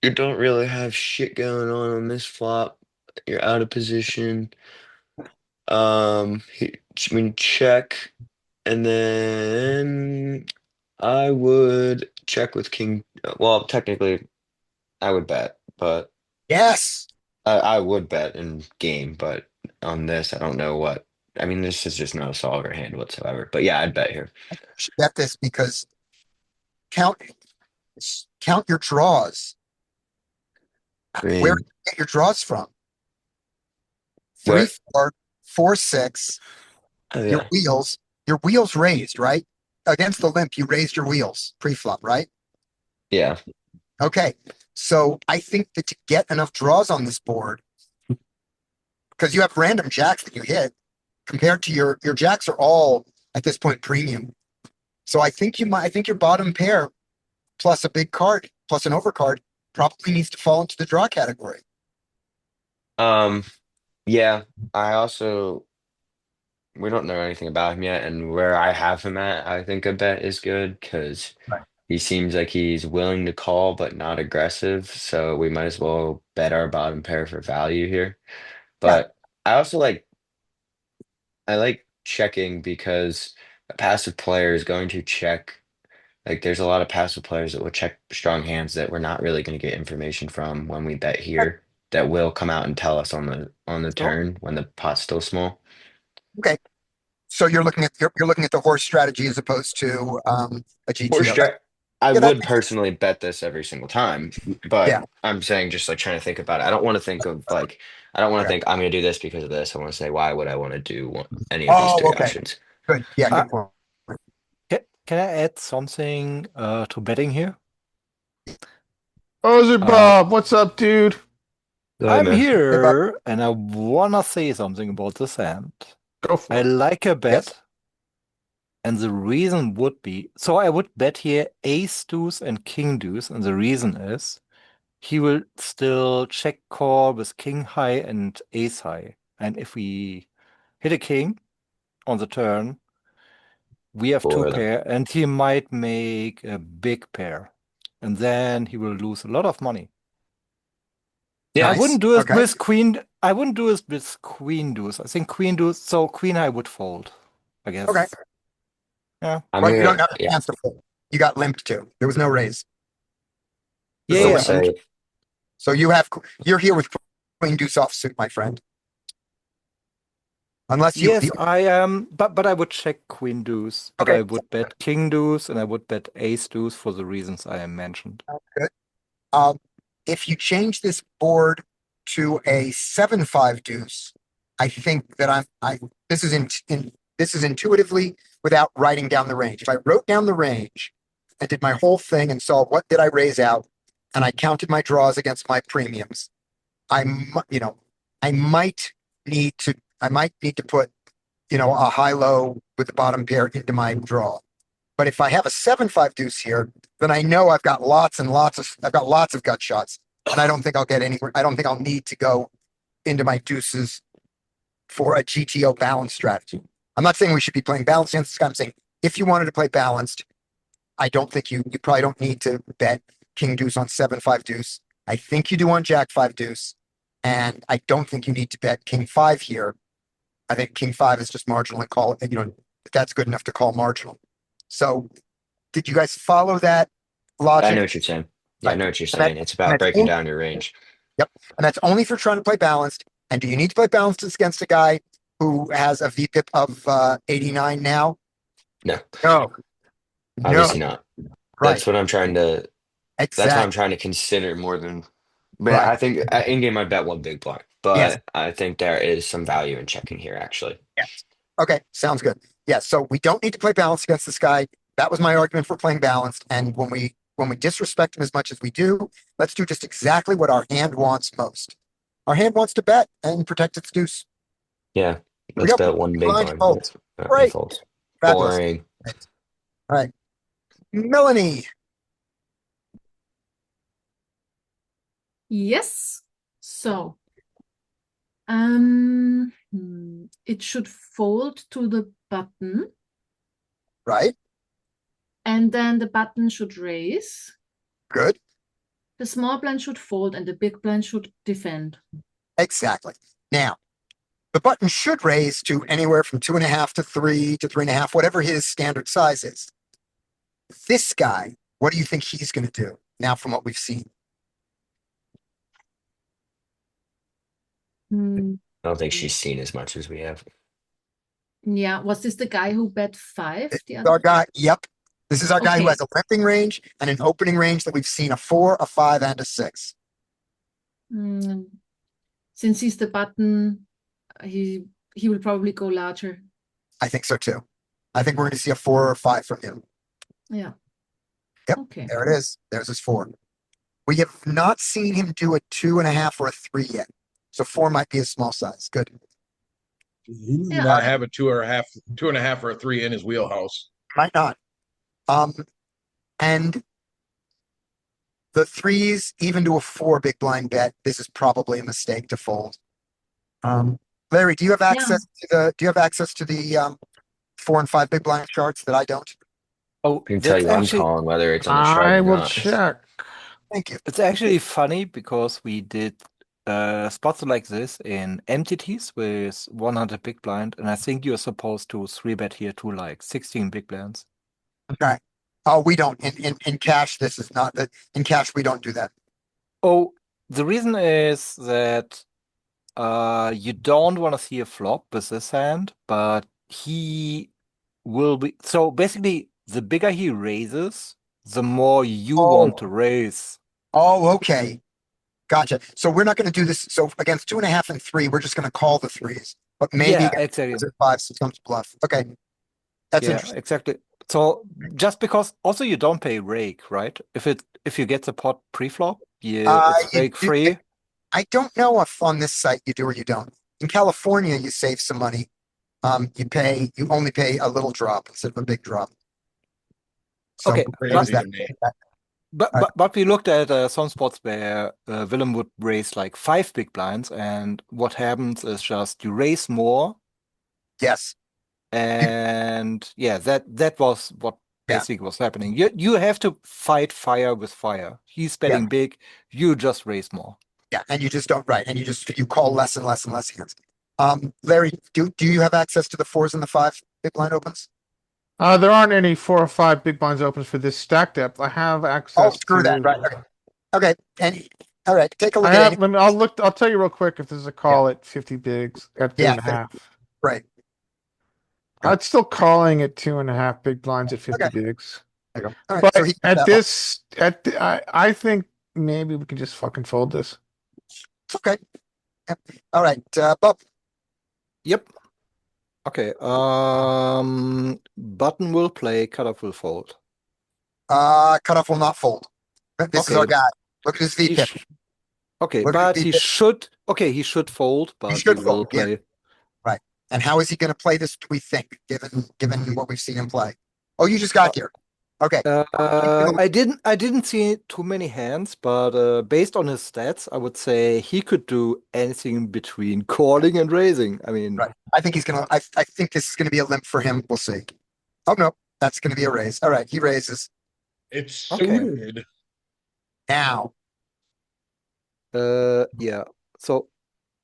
you don't really have shit going on this flop. You're out of position. When you check, and then I would check with king. Well, technically, I would bet, but Yes. I would bet in game, but on this, I don't know what. I mean, this is just not a solver hand whatsoever. But yeah, I'd bet here. You should bet this because count your draws. I mean, Where do you get your draws from? 3, Where- 4, 4, 6. oh, Your yeah. wheels raised, right? Against the limp, you raised your wheels pre-flop, right? Yeah. Okay. So I think that to get enough draws on this board, because you have random jacks that you hit, compared to your jacks are all at this point premium. So I think your bottom pair plus a big card plus an overcard probably needs to fall into the draw category. Yeah. We don't know anything about him yet, and where I have him at, I think a bet is good because Right. he seems like he's willing to call but not aggressive. So we might as well bet our bottom pair for value here. But I also I like checking because a passive player is going to check. Like there's a lot of passive players that will check strong hands that we're not really going to get information from when we bet here that will come out and tell us on the turn when the pot's still small. Okay. So you're looking at the horse strategy as opposed to a GTO. I Yeah, would personally bet this every single time, but Yeah. I'm saying just trying to think about it. I don't want to think of I don't want to think I'm going to do this because of this. I want to say why would I want to do any of these 3 okay. options? Good. Yeah, good point. Can I add something to betting here? Oh, is it Bob? What's up, dude? Go ahead, I'm man. here and I wanna say something about this hand. Go for I it. like a bet, Yes. and the reason would be so I would bet here ace deuce and king deuce, and the reason is he will still check call with king high and ace high. And if we hit a king on the turn, we have 2 Four of them. pair, and he might make a big pair. And then he will lose a lot of money. Yeah. I Nice. wouldn't do it Okay. with queen. I wouldn't do it with queen deuce. I think queen deuce. So queen high would fold. I guess. Okay. Yeah. I'm But you don't gonna, have a yeah, chance to fold. You got limped to. There was no raise. This Yeah. is a I'll Yeah. limp. say, So you're here with queen deuce offsuit, my friend. Unless you Yes, I am. But I would check queen deuce. But okay. I would bet king deuce, and I would bet ace deuce for the reasons I mentioned. Good. Um, if you change this board to a 7-5 deuce, I think that this is this is intuitively without writing down the range. If I wrote down the range and did my whole thing and saw what did I raise out, and I counted my draws against my premiums, I might need to put, a high-low with the bottom pair into my draw. But if I have a 7-5 deuce here, then I know I've got lots of gut shots, and I don't think I'll get anywhere. I don't think I'll need to go into my deuces for a GTO balance strategy. I'm not saying we should be playing balanced against this guy. I'm saying if you wanted to play balanced, I don't think you probably don't need to bet king deuce on 7-5 deuce. I think you do on jack 5 deuce, and I don't think you need to bet king 5 here. I think king 5 is just marginal and call it. That's good enough to call marginal. So, did you guys follow that logic? I know what you're saying. Yeah, I know Right. what you're saying. It's about that's breaking only- down your range. Yep. And that's only for trying to play balanced. And do you need to play balanced against a guy who has a VPIP of 89 now? No, No. obviously No. not. Right. That's what I'm trying to, that's what I'm Exactly. trying to consider more than, but Right. I think in game I bet one big blind, Yes. but I think there is some value in checking here actually. Yes. Okay. Sounds good. Yes. So we don't need to play balanced against this guy. That was my argument for playing balanced. And when we disrespect him as much as we do, let's do just exactly what our hand wants most. Our hand wants to bet and protect its deuce. Yeah, we let's go. bet one big Blind blind. folds. He Great. folds. Fabulous. Boring. All right. Melanie. Yes. So, it should fold to the button, Right. and then the button should raise. Good. The small blind should fold, and the big blind should defend. Exactly. Now, the button should raise to anywhere from 2.5 to 3 to 3.5, whatever his standard size is. This guy, what do you think he's going to do now from what we've seen? Hmm. I don't think she's seen as much as we have. Yeah, was this the guy who bet 5? This The is other? our guy. Yep. This is our guy who Okay. has a limping range and an opening range that we've seen a 4, a 5, and a 6. Since he's the button, he will probably go larger. I think so too. I think we're going to see a 4 or 5 from him. Yeah. Yep. Okay. There it is. There's his 4. We have not seen him do a 2.5 or a 3 yet. So 4 might be a small size. Good. He may Yeah. not have a 2.5, or a 3 in his wheelhouse. Might not. And the 3s, even to a 4 big blind bet, this is probably a mistake to fold. Larry, do you have access to the 4 and 5 big blind charts that I don't? Oh, I can tell that's you I'm actually calling whether it's on the chart I or will not. check. Thank you. it's actually funny because we did spots like this in MTTs with 100 big blind, and I think you're supposed to 3-bet here to like 16 big blinds. Okay. Oh, we don't. In cash, this is not that. In cash, we don't do that. Oh, the reason is that you don't want to see a flop with this hand, but he will be. So basically, the bigger he raises, the more you want to raise. Oh, okay. Gotcha. So we're not going to do this. So against 2.5 and 3, we're just going to call the 3s. But maybe Yeah, against exactly. 5, 6 comes bluff. Okay. That's Yeah, interesting. exactly. So just because also you don't pay rake, right? If you get the pot pre-flop, it's You rake do- free. I don't know if on this site you do or you don't. In California, you save some money. You only pay a little drop instead of a big drop. So Okay, Crazy to me. But we looked at some spots where Willem would raise like 5 big blinds, and what happens is just you raise more, yes. and yeah, that was what Yeah. basically was happening. You have to fight fire with fire. He's betting big, you just raise more. Yeah, and you just don't, right, and you call less and less and less hands. Larry, do you have access to the 4s and the 5 big blind opens? There aren't any 4 or 5 big blinds opens for this stack depth. I have Oh, access screw that, to. right, okay, and, all right, take a look I at have. any, Let me. I'll look. I'll tell you real quick if there's a call at 50 bigs at two Yeah, and a half. right, I'd still calling at 2.5 big blinds at 50 Okay. bigs. there you go. All right, But so he, at this, I think maybe we can just fucking fold this. okay. Yep. All right, Bob, Yep. Okay. Button will play, cutoff will fold. cutoff will not fold. This is our Okay. guy. Look at his He VPIP. sh- okay, Look at but the he VPIP. should. Okay, he should fold, but he should will fold, yeah. play. Right. And how is he going to play this, do we think, given what we've seen him play? Oh, you just got here. Okay. I didn't see too many hands, but based on his stats, I would say he could do anything between calling and raising. I mean, Right. I think I think this is gonna be a limp for him. We'll see. Oh no, that's gonna be a raise. All right, he raises. It's Okay. suited. Now. yeah. So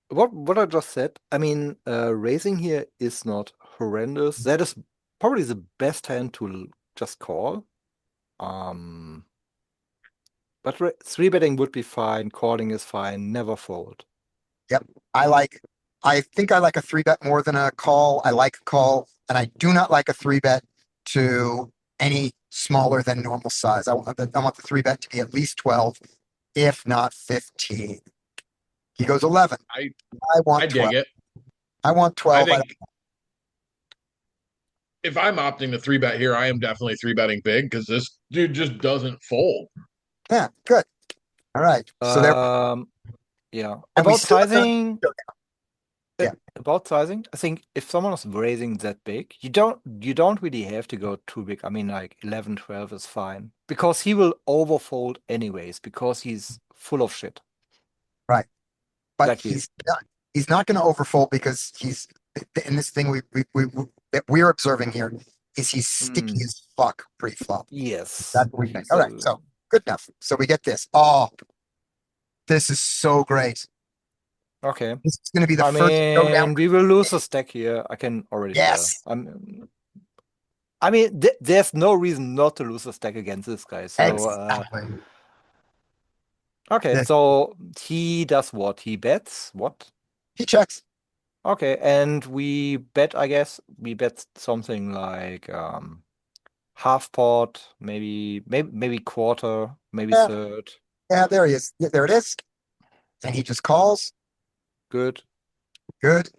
what I just said, I mean, raising here is not horrendous. That is probably the best hand to just call. But three betting would be fine. Calling is fine. Never fold. I think I like a 3-bet more than a call. I like a call, and I do not like a 3-bet to any smaller than normal size. I want the 3-bet to be at least 12, if not 15. He goes 11. I want I 12. dig it. I want I 12. think if I'm opting to 3-bet here, I am definitely 3-betting big because this dude just doesn't fold. Yeah, good. All right. So there. Yeah. And we About still have sizing. Yeah. About sizing, I think if someone is raising that big, you don't really have to go too big. I mean, like 11, 12 is fine because he will overfold anyways because he's full of shit. Right. But Like he's not going to overfold because he's in this thing that we're observing here is he's sticky as fuck pre-flop. Yes. That's what we think. All right. So good enough. So we get this. Oh, this is so great. Okay. This is going to be the I first showdown. mean, we will lose a stack here. I can already Yes. tell. I mean, there's no reason not to lose a stack against this guy. So, Exactly. okay. Yeah. So he does what? He bets what? He checks. Okay, and we bet, I guess, we bet something like half pot, maybe quarter, maybe Yeah. third. Yeah, there he is. Yeah, there it is. And he just calls. Good. Good.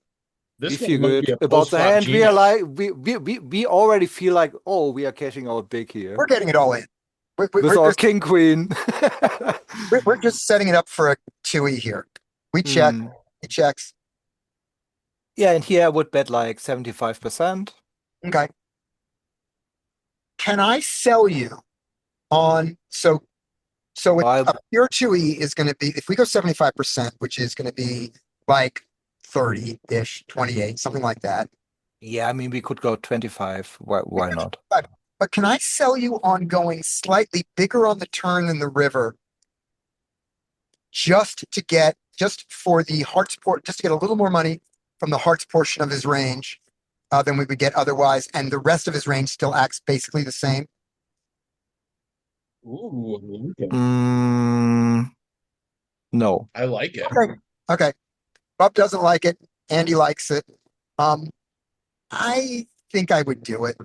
This We one feel might good be a about the post-flop hand. We are genius. like we already feel like, oh, we are cashing out big here We're getting it all in. with our king queen. We're just setting it up for a 2E here. We check. He checks. Yeah, and here I would bet like 75%. Okay. Can I sell you on so a pure 2E is going to be if we go 75%, which is going to be like 30-ish, 28, something like that. Yeah, I mean we could go 25. Why not? But can I sell you on going slightly bigger on the turn than the river just for the hearts port, just to get a little more money from the hearts portion of his range than we would get otherwise, and the rest of his range still acts basically the same? Ooh, No. I like it. Okay. Bob doesn't like it. Andy likes it. I think I would do it.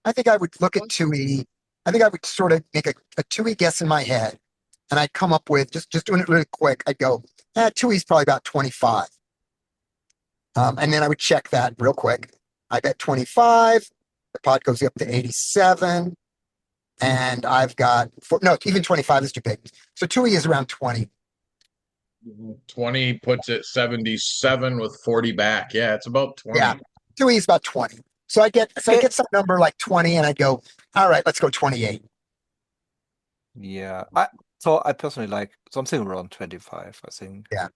I think I would look at 2E. I think I would sort of make a 2E guess in my head. And I'd come up with, just doing it really quick, I'd go, 2E is probably about 25. And then I would check that real quick. I bet 25. The pot goes up to 87. And I've got, even 25 is too big. So 2E is around 20. 20 puts it 77 with 40 back. Yeah, it's about 20. Yeah. 2E is about 20. So I get some number like 20 and I go, all right, let's go 28. Yeah. I personally like something around 25, I think. Yeah.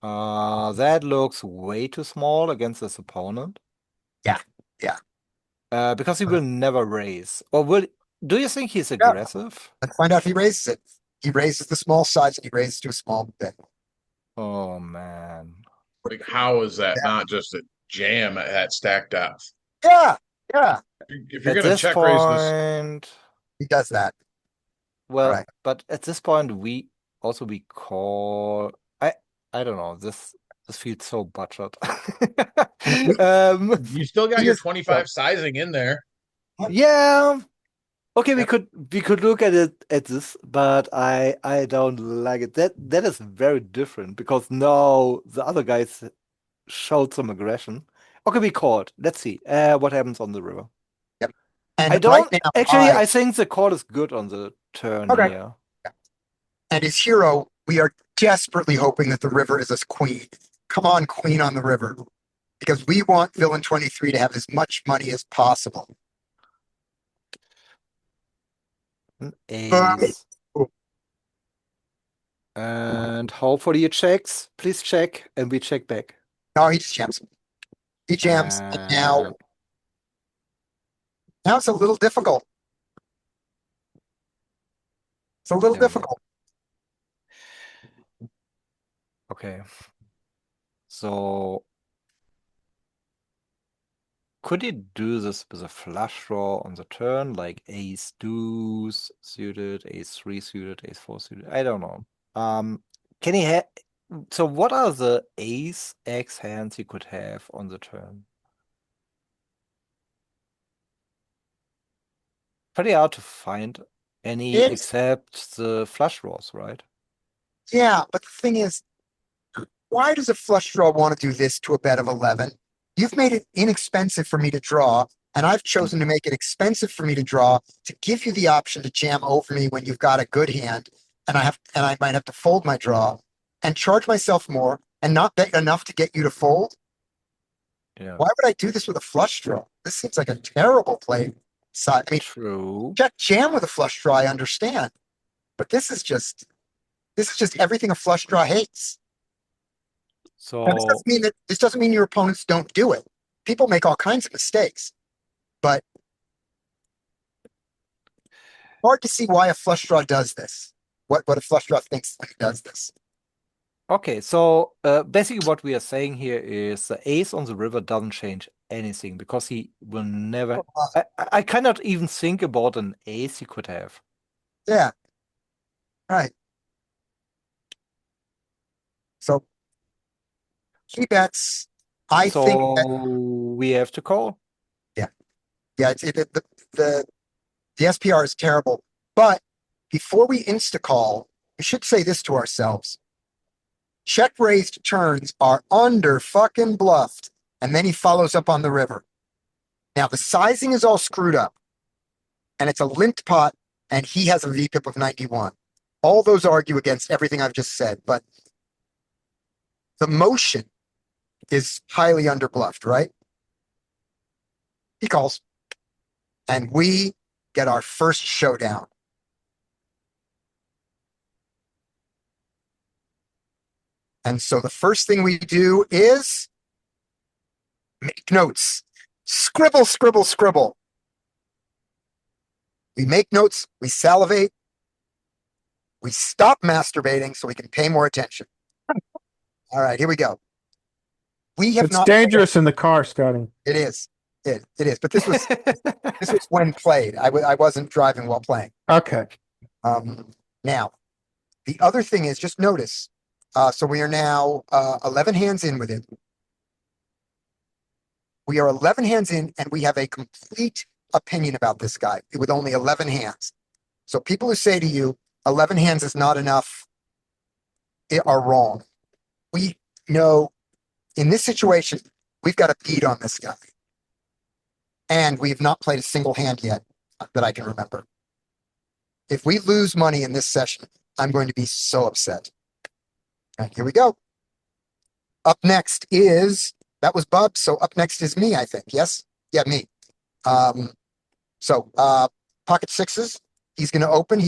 That looks way too small against this opponent. Yeah. Because he will never raise. Or do you think he's aggressive? Let's find out if he raises it. He raises the small size and he raises to a small bet. Oh man. Like, how is that Yeah. not just a jam at stack depth? Yeah, yeah, If you're At gonna this check raise this, point, he does that. well, Right. but at this point we call. I don't know. This feels so budget. you still got He your is- 25 sizing in there. Yeah. Okay, we Yep. could look at it at this, but I don't like it. That is very different because now the other guys showed some aggression. Okay, we called. Let's see. What happens on the river? And I right don't now, actually. I think the call is good on the turn Okay. here. and his hero, we are desperately hoping that the river is a queen. Come on, queen on the river. Because we want villain 23 to have as much money as possible. An ace. Oh. And hopefully he checks. Please check, and we check back. No, he just jams. He jams. And now it's a little difficult. It's a little Yeah. difficult. Okay. So could he do this with a flush draw on the turn, like ace deuce suited, ace three suited, ace four suited? I don't know. Can he have? So what are the ace X hands he could have on the turn? Pretty hard to find any It's- except the flush draws, right? Yeah, but the thing is, why does a flush draw want to do this to a bet of 11? You've made it inexpensive for me to draw, and I've chosen to make it expensive for me to draw to give you the option to jam over me when you've got a good hand, and I might have to fold my draw and charge myself more and not bet enough to get you to fold. Yeah. Why would I do this with a flush draw? This seems like a terrible play. I mean, True. check jam with a flush draw, I understand, but this is just everything a flush draw hates. So Now, this doesn't mean your opponents don't do it. People make all kinds of mistakes, but hard to see why a flush draw does this. What a flush draw thinks when it does this. okay, so basically what we are saying here is the ace on the river doesn't change anything because he will never. I cannot even think about an ace he could have. Yeah. Right. So he bets. I So think that, we have to call. yeah, the SPR is terrible. But before we insta call, we should say this to ourselves. Check raised turns are under fucking bluffed. And then he follows up on the river. Now the sizing is all screwed up. And it's a limped pot, and he has a VPIP of 91. All those argue against everything I've just said, but the motion is highly underbluffed, right? He calls. And we get our first showdown. And so the first thing we do is make notes. Scribble, scribble, scribble. We make notes, we salivate, we stop masturbating so we can pay more attention. All right, here we go. We have It's not. dangerous in the car, Scotty. It is. It is. But this was when played. I wasn't driving while playing. Okay. Now, the other thing is just notice. So we are now 11 hands in with it. We are 11 hands in, and we have a complete opinion about this guy with only 11 hands. So people who say to you, 11 hands is not enough, are wrong. We know in this situation, we've got a beat on this guy. And we have not played a single hand yet that I can remember. If we lose money in this session, I'm going to be so upset. All right, here we go. Up next is, that was Bub, so up next is me, I think. Yes? Yeah, me. So pocket sixes, he's going to open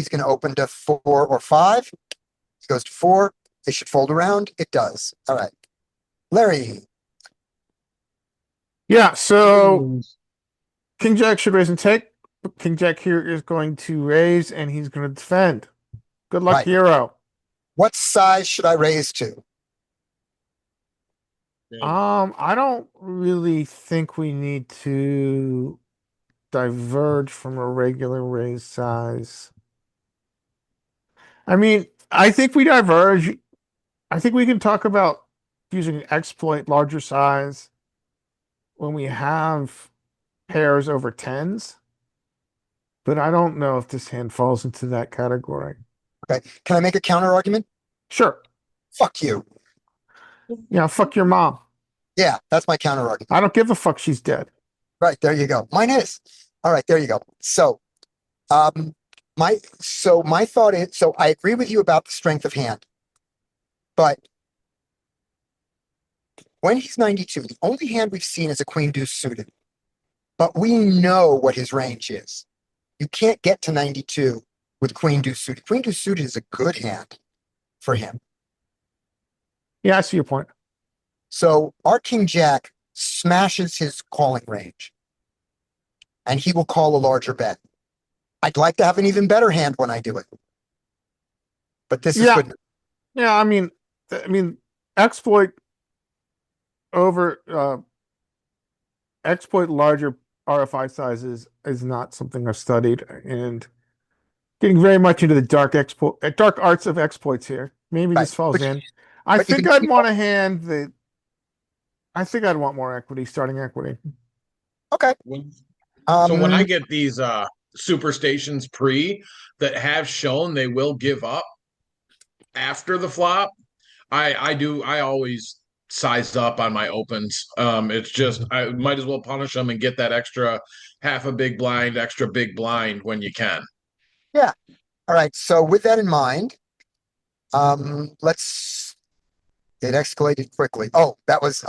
to 4 or 5. He goes to 4. They should fold around. It does. All right. Larry. Yeah, so King Jack should raise and take. But King Jack here is going to raise and he's going to defend. Good luck, Right. hero. What size should I raise to? I don't really think we need to diverge from a regular raise size. I mean, I think we diverge. I think we can talk about using an exploit larger size when we have pairs over tens, but I don't know if this hand falls into that category. Okay. Can I make a counter argument? Sure. Fuck you. Yeah, fuck your mom. Yeah, that's my counter argument. I don't give a fuck, she's dead. Right, there you go. Mine is. All right, there you go. So, my thought is, so I agree with you about the strength of hand, but when he's 92, the only hand we've seen is a queen deuce suited, but we know what his range is. You can't get to 92 with queen deuce suited. Queen deuce suited is a good hand for him. Yeah, I see your point. So our king jack smashes his calling range, and he will call a larger bet. I'd like to have an even better hand when I do it, but this is Yeah. good. Yeah, I mean, exploit exploit larger RFI sizes is not something I've studied, and getting very much into the dark arts of exploits here. Maybe Right, this falls but- in. I but you think can- I'd want a hand that I think I'd want more equity, starting equity. Okay. So when I Um, get these superstations pre that have shown they will give up after the flop, I always size up on my opens. It's just I might as well punish them and get that extra half a big blind, extra big blind when you can. all right. So with that in mind, it escalated quickly. Oh, that was,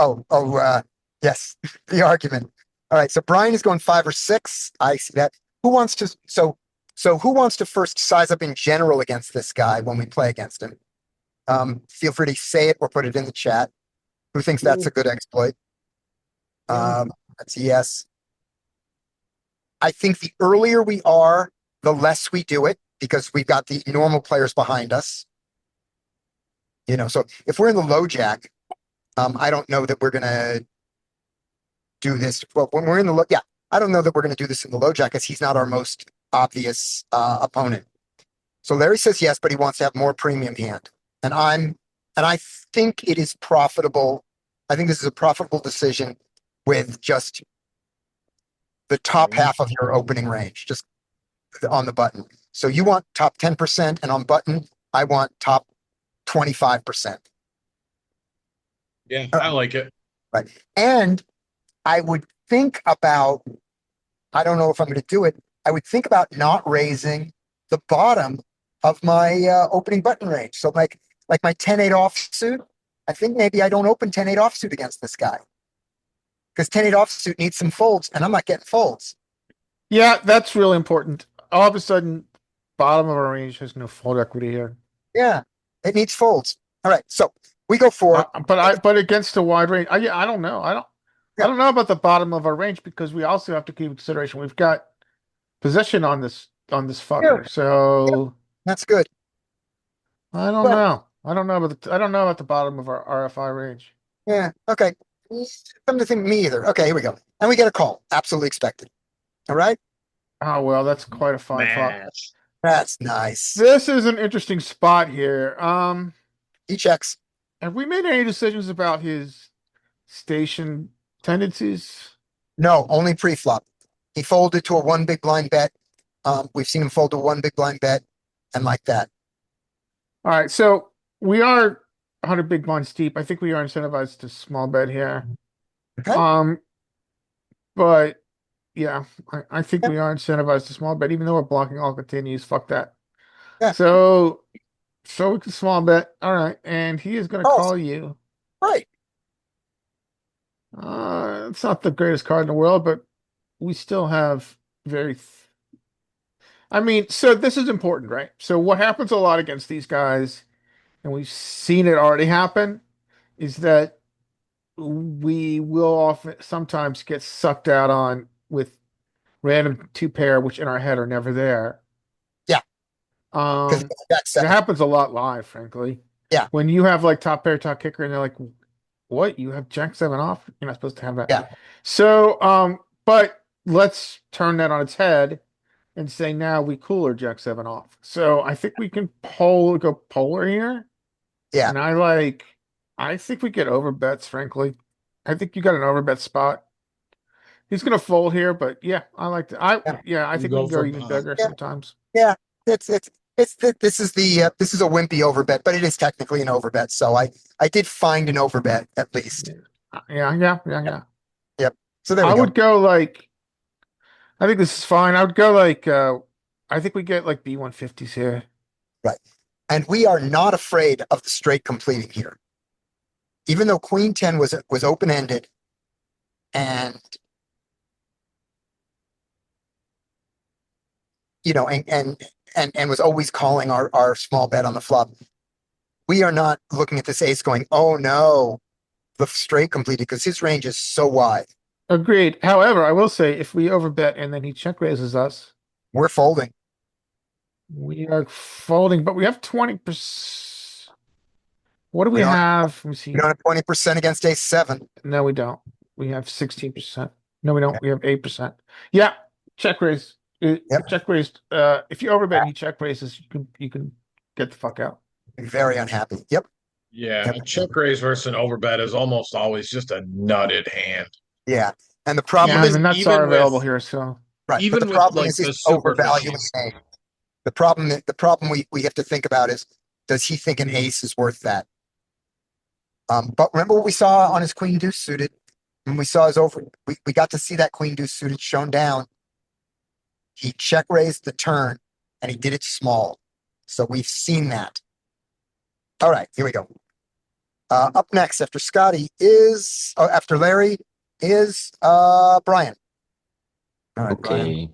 yes, the argument. All right. So Brian is going 5 or 6. I see that. Who wants to, who wants to first size up in general against this guy when we play against him? Feel free to say it or put it in the chat. Who thinks that's a good exploit? That's a yes. I think the earlier we are, the less we do it because we've got the normal players behind us. So if we're in the low jack, I don't know that we're gonna do this. Well, when we're in the low, yeah, I don't know that we're gonna do this in the low jack because he's not our most obvious opponent. So Larry says yes, but he wants to have more premium hand, and I think it is profitable. I think this is a profitable decision with just the top half of your opening range, just on the button. So you want top 10%, and on button, I want top 25%. Yeah, I like it. Right. And I would think about, I don't know if I'm going to do it. I would think about not raising the bottom of my opening button range. So like my 10-8 offsuit, I think maybe I don't open 10-8 offsuit against this guy. Because 10-8 offsuit needs some folds, and I'm not getting folds. Yeah, that's really important. All of a sudden, bottom of our range has no fold equity here. Yeah, it needs folds. All right, so we go for but against a wide range, I don't know. I don't know about the bottom of our range because we also have to keep in consideration we've got position on this fucker. Yeah. So that's good. I don't know. I don't know about the bottom of our RFI range. Yeah, okay. Come to think me either. Okay, here we go. And we get a call. Absolutely expected. All right. Oh well, that's quite a fine flop. Match. That's nice. This is an interesting spot here. He checks. Have we made any decisions about his station tendencies? No, only pre-flop. He folded to a 1 big blind bet. We've seen him fold to 1 big blind bet and like that. All right, so we are 100 big blinds deep. I think we are incentivized to small bet here. Okay. But yeah, I think we are incentivized to small bet, even though we're blocking all continues. Fuck that. Yeah. So we can small bet. All right, and he is going to call you. Right. It's not the greatest card in the world, but we still have I mean, so this is important, right? So what happens a lot against these guys, and we've seen it already happen, is that we will often sometimes get sucked out on with random 2 pair, which in our head are never there. Yeah. Because It Jack seven. happens a lot live, frankly. Yeah. When you have like top pair, top kicker, and they're like, what? You have Jack 7 off? You're not supposed to have that. Yeah. So, but let's turn that on its head and say now we cooler Jack 7 off. So I think we can go polar here. Yeah. And I think we get over bets, frankly. I think you got an over bet spot. He's gonna fold here, but yeah, I like to. I You think go we can go for even pot. bigger Yeah. sometimes. Yeah. This is this is a wimpy overbet, but it is technically an overbet. So I did find an overbet at least. Yeah. So there we I go. would go like. I think this is fine. I would go like. I think we get like B150s here. And we are not afraid of the straight completing here. Even though Queen 10 was open-ended and you know and was always calling our small bet on the flop. We are not looking at this ace going, oh no, the straight completed, because his range is so wide. Agreed. However, I will say if we overbet and then he check raises us, We're folding. we are folding, but we have 20%. What do we We don't- have? Let me We see. don't have 20% against ace 7. No, we don't. We have 16%. No, we don't. We have 8%. Yeah, check raise. Yep. Check raised. If you overbet and he check raises, you can get the fuck out. Very unhappy. Yep. Yeah, Yep. a check raise versus an overbet is almost always just a nutted hand. Yeah. And the problem Yeah, is, and nuts even are available with- here, so right. even But the with, problem like, is the he's super overvaluing fishies. an ace. The problem we have to think about is, does he think an ace is worth that? But remember what we saw on his queen deuce suited when we saw his we got to see that queen deuce suited shown down. He check raised the turn and he did it small. So we've seen that. All right, here we go. Up next after Scotty is, after Larry is Brian. All right, Brian. Okay.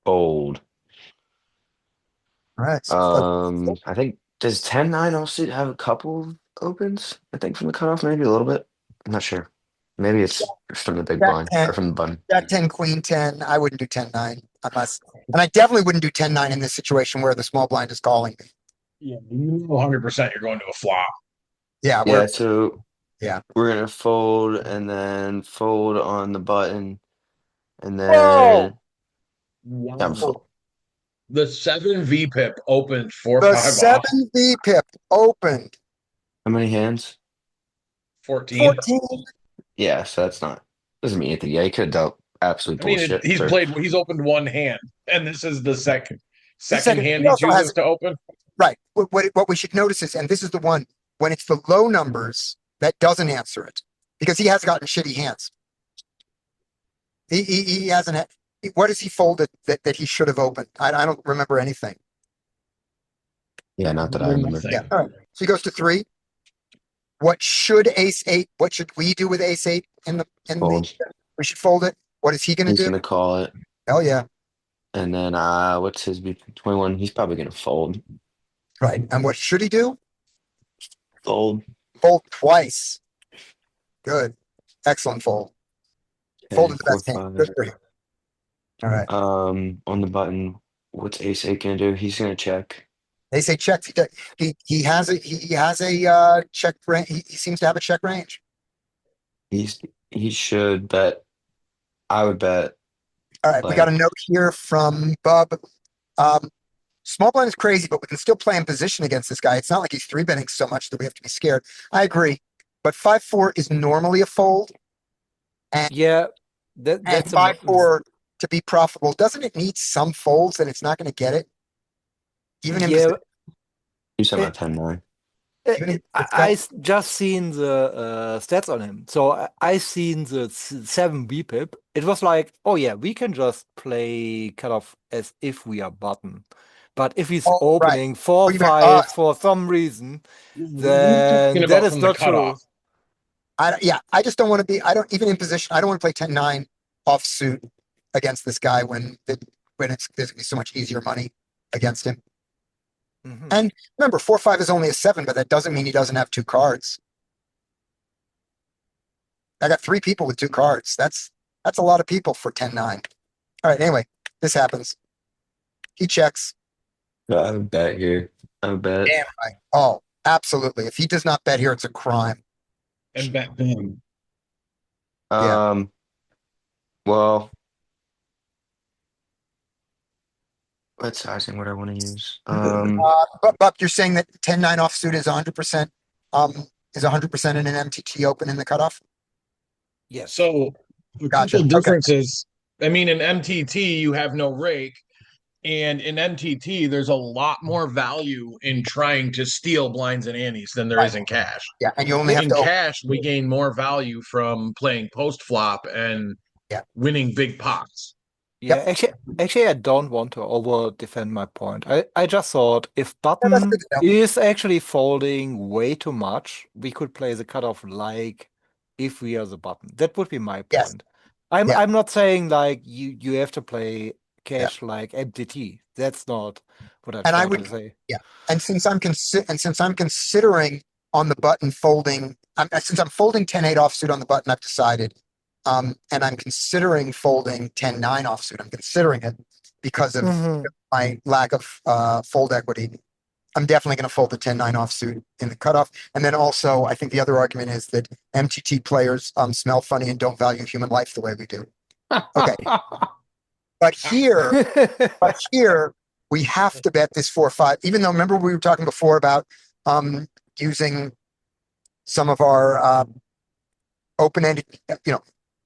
Fold. All right. I think does 10-9 also have a couple opens? I think from the cutoff, maybe a little bit. I'm not sure. Maybe it's from the big Jack blind 10. or from the button. Jack 10, Queen 10. I wouldn't do 10-9 unless, and I definitely wouldn't do 10-9 in this situation where the small blind is calling me. Yeah, you know 100% you're going to a flop. Yeah, Yeah, so yeah. we're gonna fold and then fold on the button, and Whoa! then I'm fold. The 7 VPIP opened 4-5 The off 7 VPIP opened How many hands? 14. 14. Yeah, so that's not doesn't mean anything. Yeah, he could have dealt absolute I mean, bullshit. he's opened one hand, and this is the second second- hand he he also has- chooses to open. Right. What we should notice is, and this is the one, when it's the low numbers that doesn't answer it, because he has gotten shitty hands. He hasn't had, what has he folded that he should have opened? I don't remember anything. Yeah, not that I remember. Nothing. Yeah. All right. So he goes to 3. What should ace 8? What should we do with ace 8 Fold. we should fold it. What is he going to He's do? gonna call it, Hell yeah. and then what's his BP21? He's probably gonna fold. Right. And what should he do? Fold. Fold twice. Good. Excellent fold. Folded the best hand. Good for him. All right. On the button, what's ace 8 gonna do? He's gonna check. They say checks. He has a check range. He seems to have a check range. He should bet. I would bet. All right. We got a Like- note here from Bub. Small blind is crazy, but we can still play in position against this guy. It's not like he's 3-betting so much that we have to be scared. I agree. But 5-4 is normally a fold. Yeah, And that's a 5-4 to be profitable, doesn't it need some folds and it's not going to get it? Even in yeah. position. You said about 10-9. Even if it's got- Just seen the stats on him. So I seen the 7 BPIP. It was like, oh yeah, we can just play cutoff as if we are button. But if he's Oh, right. opening 4 Or even 5 us. for some reason, We're then talking that about is from the not true. cutoff. I just don't want to be, even in position, I don't want to play 10-9 offsuit against this guy when there's going to be so much easier money against him. Mhm. And remember, 4-5 is only a 7, but that doesn't mean he doesn't have 2 cards. I got 3 people with 2 cards. That's a lot of people for 10-9. All right, anyway, this happens. He checks. I would bet here. I would bet. Damn right. Oh, absolutely. If he does not bet here, it's a crime. And bet big. Yeah. Well, what sizing would I want to use? But you're saying that 10-9 offsuit is 100%, is 100% in an MTT open in the cutoff? Yes. So a Gotcha. couple Okay. differences. I mean, in MTT, you have no rake. And in MTT, there's a lot more value in trying to steal blinds and antes than there is in cash. Yeah, and you only have In to open. cash, we gain more value from playing post flop and Yeah. winning big pots. Yeah, actually, I don't want to over defend my point. I just thought if that's button good to know. is actually folding way too much, we could play the cutoff like if we are the button. That would be my Yes. point. Yeah. I'm not saying like you have to play cash like MTT. That's not what I'm And I trying to would, say. yeah. And since I'm considering on the button folding, since I'm folding 10-8 offsuit on the button, I've decided, and I'm considering folding 10-9 offsuit. I'm considering it because of Mhm. my lack of fold equity. I'm definitely going to fold the 10-9 offsuit in the cutoff. And then also, I think the other argument is that MTT players smell funny and don't value human life the way we do. Okay. But here we have to bet this 4-5, even though remember we were talking before about using some of our open-ended,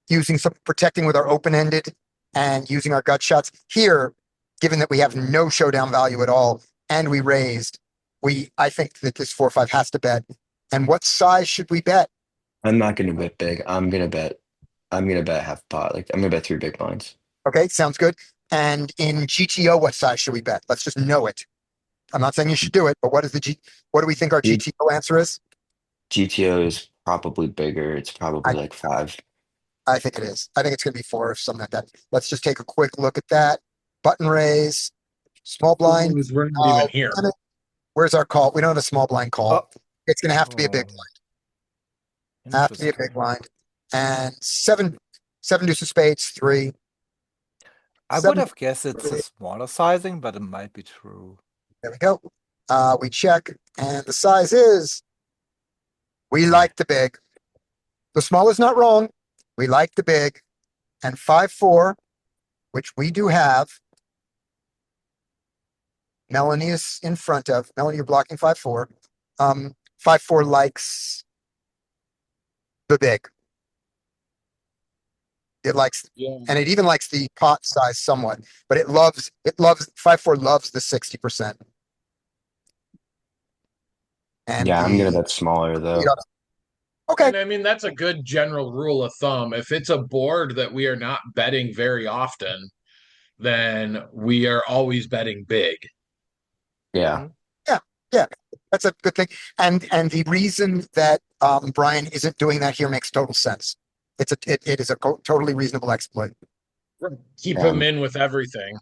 using some protecting with our open-ended and using our gut shots. Here, given that we have no showdown value at all and we raised, I think that this 4-5 has to bet. And what size should we bet? I'm not gonna bet big. I'm gonna bet half pot. Like I'm gonna bet 3 big blinds. Okay, sounds good. And in GTO, what size should we bet? Let's just know it. I'm not saying you should do it, but what do we think our G- GTO answer is? GTO is probably bigger. It's probably like 5. I think it is. I think it's going to be 4 or something like that. Let's just take a quick look at that. Button raise, small blind. We're not even here. Where's our call? We don't have a small blind call. It's going to have to be a big Oh, blind. Have to be a big interesting. blind. And seven deuce of spades, 3. I would Seven, have guessed it's a smaller sizing, but it might be true. there we go. We check, and the size is, we like the big. The small is not wrong. We like the big. And 5-4, which we do have. Melanie is in front of. Melanie, you're blocking 5-4. 5-4 likes the big. It likes, Yeah. and it even likes the pot size somewhat, but it loves 5-4 loves the 60%. And Yeah, I'm gonna the, bet smaller though. okay, And I mean, that's a good general rule of thumb. If it's a board that we are not betting very often, then we are always betting big. Yeah. yeah, that's a good thing. And the reason that Brian isn't doing that here makes total sense. It is a totally reasonable exploit. Keep Yeah. him in with everything.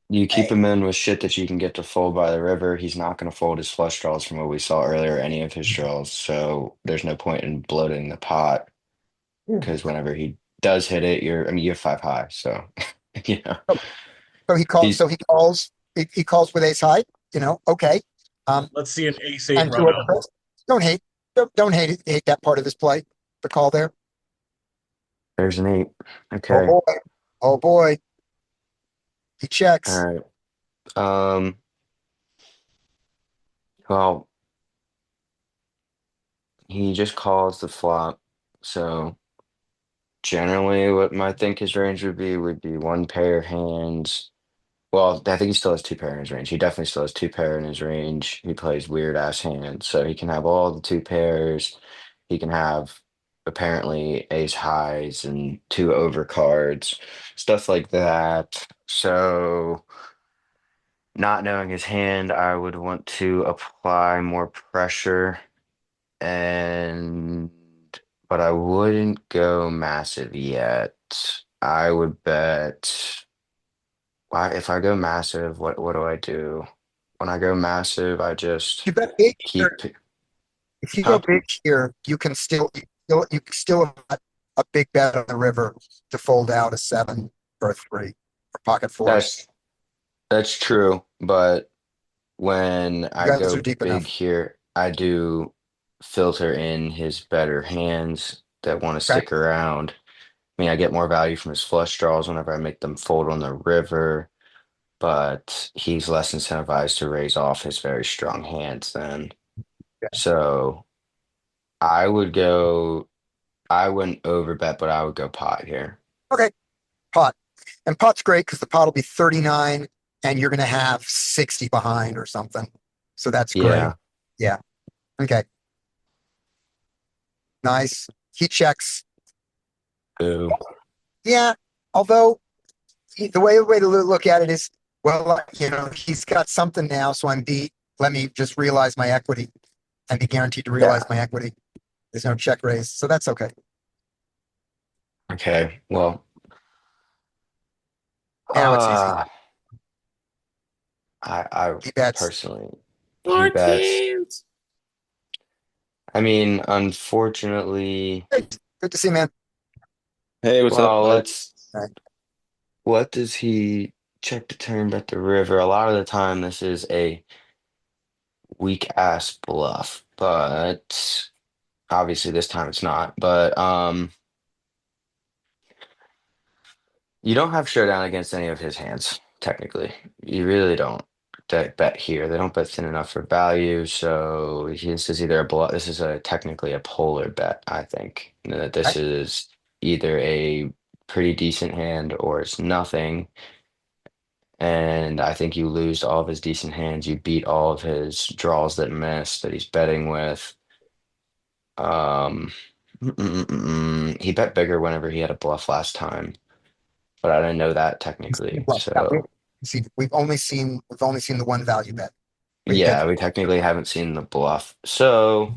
You keep him in with shit that you can get to fold by the river. He's not going to fold his flush draws from what we saw earlier, any of his draws. So there's no point in bloating the pot because whenever he does hit it, you have 5 high. So, you know, So he calls. he's, So he calls. He calls with ace high. Okay. Let's see an ace 8 And run out. don't hate that part of his play. The call there. there's an 8. Oh Okay. boy. Oh boy. He checks. All right. Well, he just calls the flop. So generally what I think his range would be 1 pair hands. Well, I think he still has 2 pair in his range. He definitely still has 2 pair in his range. He plays weird ass hands, so he can have all the 2 pairs. He can have apparently ace highs and 2 overcards, stuff like that. So, not knowing his hand, I would want to apply more pressure, and but I wouldn't go massive yet. I would bet. If I go massive, what do I do? When I go massive, I just You bet big keep. here. If you Huh? go big here, you can still have a big bet on the river to fold out a 7 or a 3 or pocket 4. That's That's true, but when You I guys are go deep big enough. here, I do filter in his better hands that want to Okay. stick around. I mean, I get more value from his flush draws whenever I make them fold on the river, but he's less incentivized to raise off his very strong hands then. Yeah. So I would go, I wouldn't overbet, but I would go pot here. Okay. Pot. And pot's great because the pot will be 39 and you're going to have 60 behind or something. So that's great. Yeah. Yeah. Okay. Nice. He checks. Boo. Yeah. Although the way to look at it is, well, he's got something now, so I'm beat. Let me just realize my equity and be guaranteed to realize Yeah. my equity. There's no check raise, so that's okay. Okay. Well, Now it's easy. I He bets. personally, he bets. I mean, unfortunately, Hey, good to see you, man. Hey, what's up? well, let's, Right. what does he check the turn bet the river? A lot of the time, this is a weak ass bluff, but obviously this time it's not. But you don't have showdown against any of his hands, technically. You really don't bet here. They don't bet thin enough for value, so this is either a bluff. This is a technically a polar bet, I think. That this Right. is either a pretty decent hand or it's nothing. And I think you lose all of his decent hands. You beat all of his draws that miss that he's betting with. Um, he bet bigger whenever he had a bluff last time, but I didn't know that technically. Well, yeah, So see, we've only seen the one value bet. We did. yeah, we technically haven't seen the bluff. So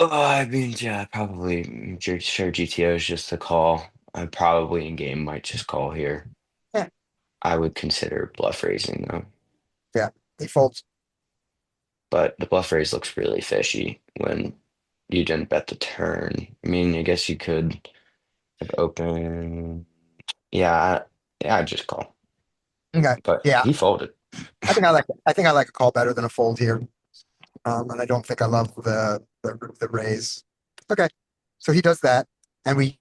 I mean, yeah, probably sure GTO is just a call. I probably in game might just call here. Yeah. I would consider bluff raising though, Yeah, he folds. but the bluff raise looks really fishy when you didn't bet the turn. I mean, I guess you could have open. Yeah, yeah, I'd just call. Okay. But Yeah, he folded. I think I like a call better than a fold here. And I don't think I love the raise. Okay, so he does that, and we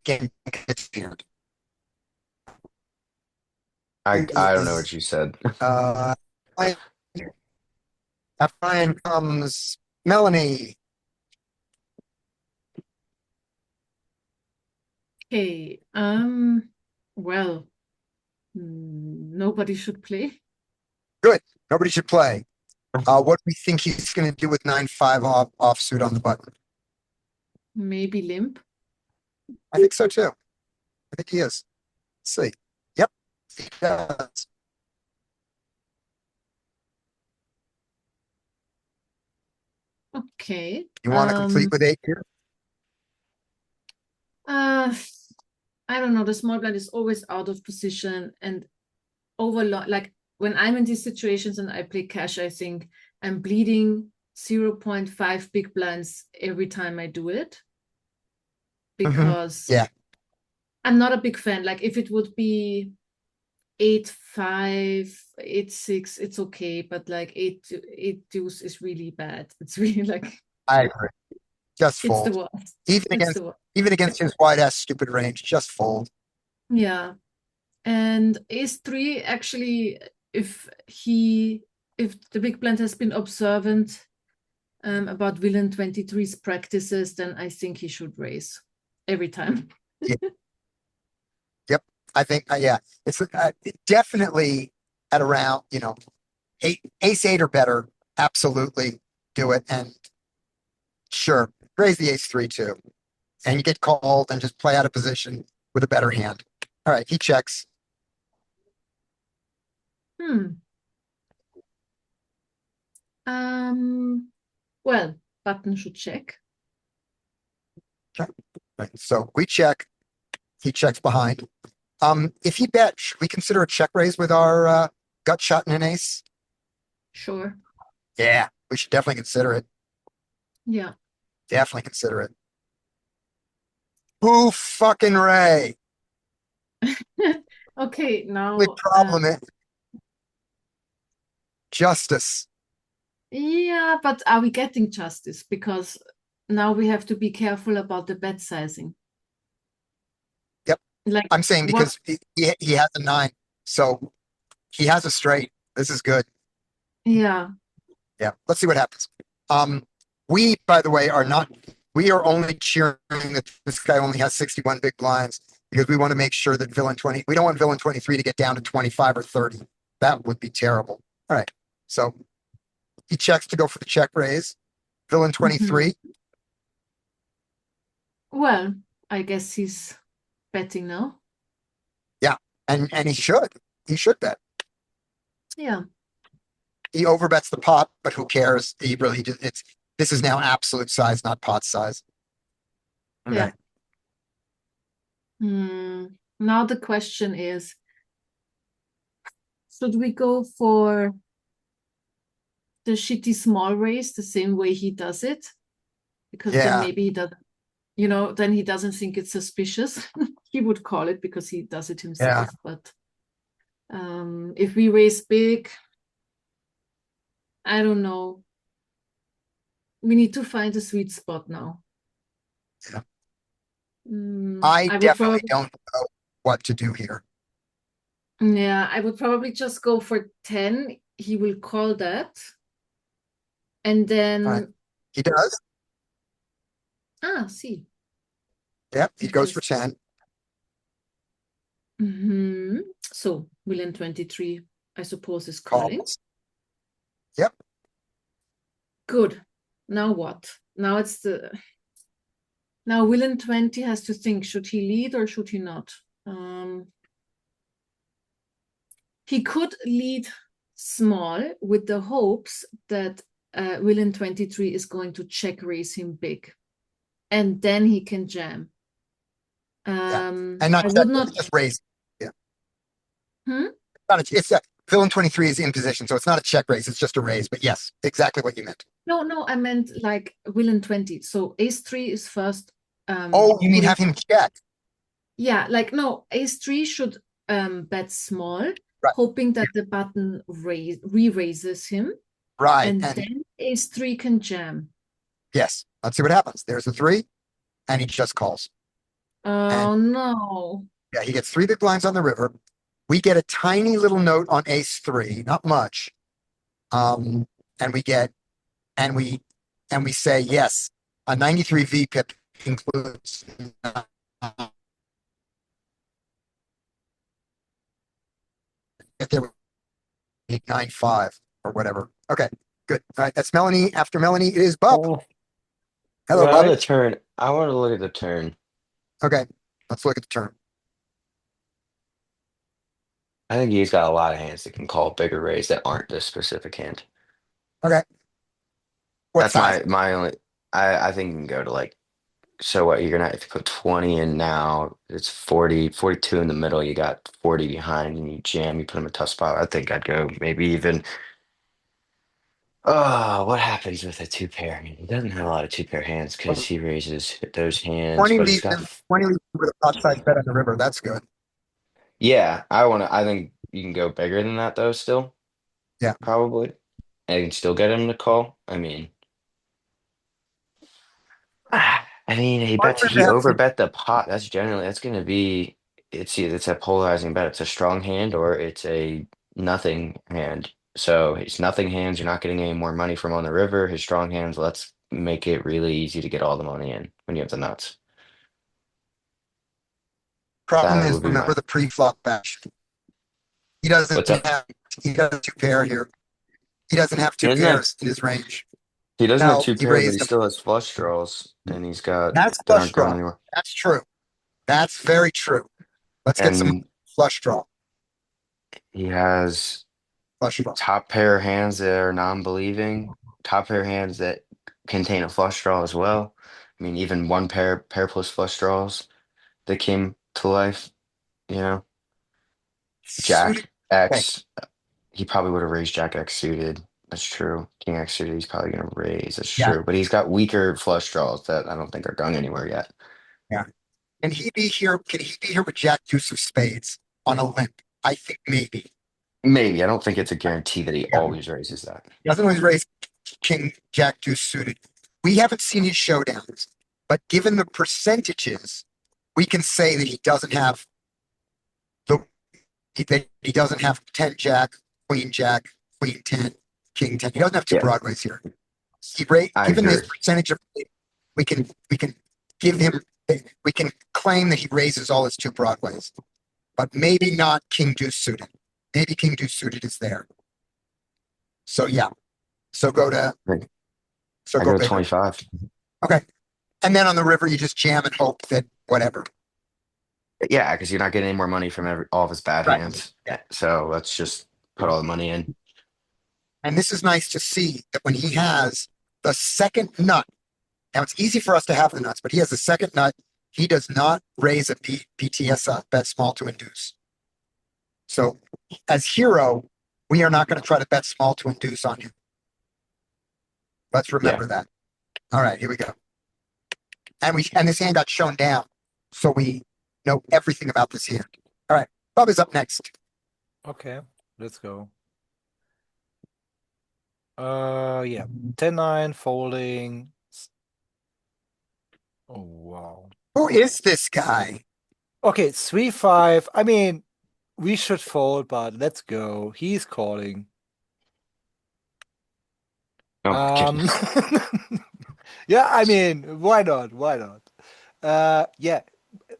game here. I don't know what you said. Uh, I- After Ryan comes Melanie. Okay. Well, nobody should play. Nobody should play. What do we think he's going to do with 9-5 offsuit on the button? Maybe limp. I think so too. I think he is. Let's see. Yep, he does. Okay. You want to complete with 8 here? I don't know. The small blind is always out of position and overlong. Like when I'm in these situations and I play cash, I think I'm bleeding 0.5 big blinds every time I do it because Yeah. I'm not a big fan. Like if it would be 8-5, 8-6, it's okay, but like 8 deuce is really bad. It's really like I agree. Just it's the fold. worst. Even It's against the worst. even against his wide ass stupid range, just fold. Yeah. And ace-3 actually, if the big blind has been observant about villain 23's practices, then I think he should raise every time. Yep. I think yeah, it's definitely at around, ace 8 or better. Absolutely do it. And sure, raise the ace 3 too. And you get called and just play out of position with a better hand. All right, he checks. Well, button should check. Right, so we check. He checks behind. If he bet, should we consider a check raise with our gut shot and an ace? Sure. Yeah, we should definitely consider it. Yeah. Definitely consider it. Who fucking Ray? Okay, The now problem is justice. yeah, but are we getting justice? Because now we have to be careful about the bet sizing. Yep. Like I'm saying what? because he has a 9, so he has a straight. This is good. Yeah. Yeah. Let's see what happens. We, by the way, we are only cheering that this guy only has 61 big blinds because we want to make sure that we don't want villain 23 to get down to 25 or 30. That would be terrible. All right. So he checks to go for the check raise. Villain 23. Well, I guess he's betting now. Yeah. And he should. He should bet. Yeah. He overbets the pot, but who cares? He really just, this is now absolute size, not pot size. Okay. Yeah. Now the question is, should we go for the shitty small raise the same way he does it? Because then Yeah. maybe he doesn't, then he doesn't think it's suspicious. He would call it because he does it himself. But if we raise big, I don't know. We need to find a sweet spot now. Yeah. I I would definitely probably, don't know what to do here. yeah, I would probably just go for 10. He will call that. And then, All right. He does. see. Yep. He goes for 10. So William 23, I suppose, is calling. Calls. Yep. Good. Now what? Now William 20 has to think, should he lead or should he not? He could lead small with the hopes that William 23 is going to check raise him big. And then he can jam. And not I check, would not. just raise. Yeah. Hmm? It's villain 23 is in position, so it's not a check raise, it's just a raise. But yes, exactly what you meant. No, I meant like William 20. So ace 3 is first. Oh, you mean have him check? Yeah, like no, ace 3 should bet small, Right. hoping that the button re-raises him. Right. And then ace 3 can jam. Yes. Let's see what happens. There's a 3, and he just calls. Oh no. Yeah, he gets 3 big blinds on the river. We get a tiny little note on ace 3, not much. And we say yes, a 93 VPIP includes if there were 895 or whatever. Okay, good. All right, that's Melanie. After Melanie, it is Bob. Oh, Hello, well, Bob. the turn. I want to look at the turn. Okay, let's look at the turn. I think he's got a lot of hands that can call bigger raise that aren't this specific hand. Okay. What That's size? my only. I think you can go to like. So what? You're gonna have to put 20 in now. It's 40, 42 in the middle. You got 40 behind, and you jam. You put him in a tough spot. I think I'd go maybe even. Oh, what happens with a two pair? I mean, he doesn't have a lot of two pair hands because he raises those hands, 20 but he's leads got. him, 20 leads him with a pot size bet on the river. That's good. Yeah, I think you can go bigger than that though. Still, Yeah. probably, and you can still get him to call. I mean. He overbet the pot. That's gonna be it's a polarizing bet. It's a strong hand or it's a nothing hand. So his nothing hands, you're not getting any more money from on the river. His strong hands, let's make it really easy to get all the money in when you have the nuts. Problem That is, would be remember my the pre-flop batch. He what's up? he does two pair here. He doesn't have He two doesn't have pairs in his range. he doesn't have No, two he pair, but he raised them. still has flush draws and he's got That's that flush aren't going draw. anywhere. That's true. That's very true. Let's get some And flush draw. he has Flush draw. top pair hands that are non-believing, top pair hands that contain a flush draw as well. I mean, even one pair plus flush draws that came to life, you know. Suited. Jack X, he probably would have raised Jack X suited. That's true. King X suited, he's probably gonna raise. That's Yeah. true. But he's got weaker flush draws that I don't think are going anywhere yet. Yeah. Can he be here? Can he be here with Jack Deuce of Spades on a limp? I think maybe. Maybe. I don't think it's a guarantee that he Yeah. always raises that. He doesn't always raise King Jack Deuce suited. We haven't seen his showdowns, but given the percentages, we can say that he doesn't have that he doesn't have 10 Jack, Queen 10, King 10. He doesn't have two Yeah. broadways here. I Given this agree. percentage of, we can give him, we can claim that he raises all his two broadways, but maybe not King Deuce suited. Maybe King Deuce suited is there. So yeah. So go to. Right. So I go go bigger. 25. Okay. And then on the river, you just jam and hope that whatever. Yeah, because you're not getting any more money from all of his bad Right. hands. Yeah. So let's just put all the money in. And this is nice to see that when he has the second nut. Now it's easy for us to have the nuts, but he has the second nut. He does not raise a PTS bet small to induce. So as hero, we are not going to try to bet small to induce on him. Let's remember that. All right, here we go. And this hand got shown down. So we know everything about this hand. All right, Bob is up next. Okay, let's go. Yeah, 10-9 folding. Oh wow. Who is this guy? Okay, 3-5. I mean, we should fold, but let's go. He's calling. Oh, my goodness. Yeah, I mean, why not? Why not? Yeah,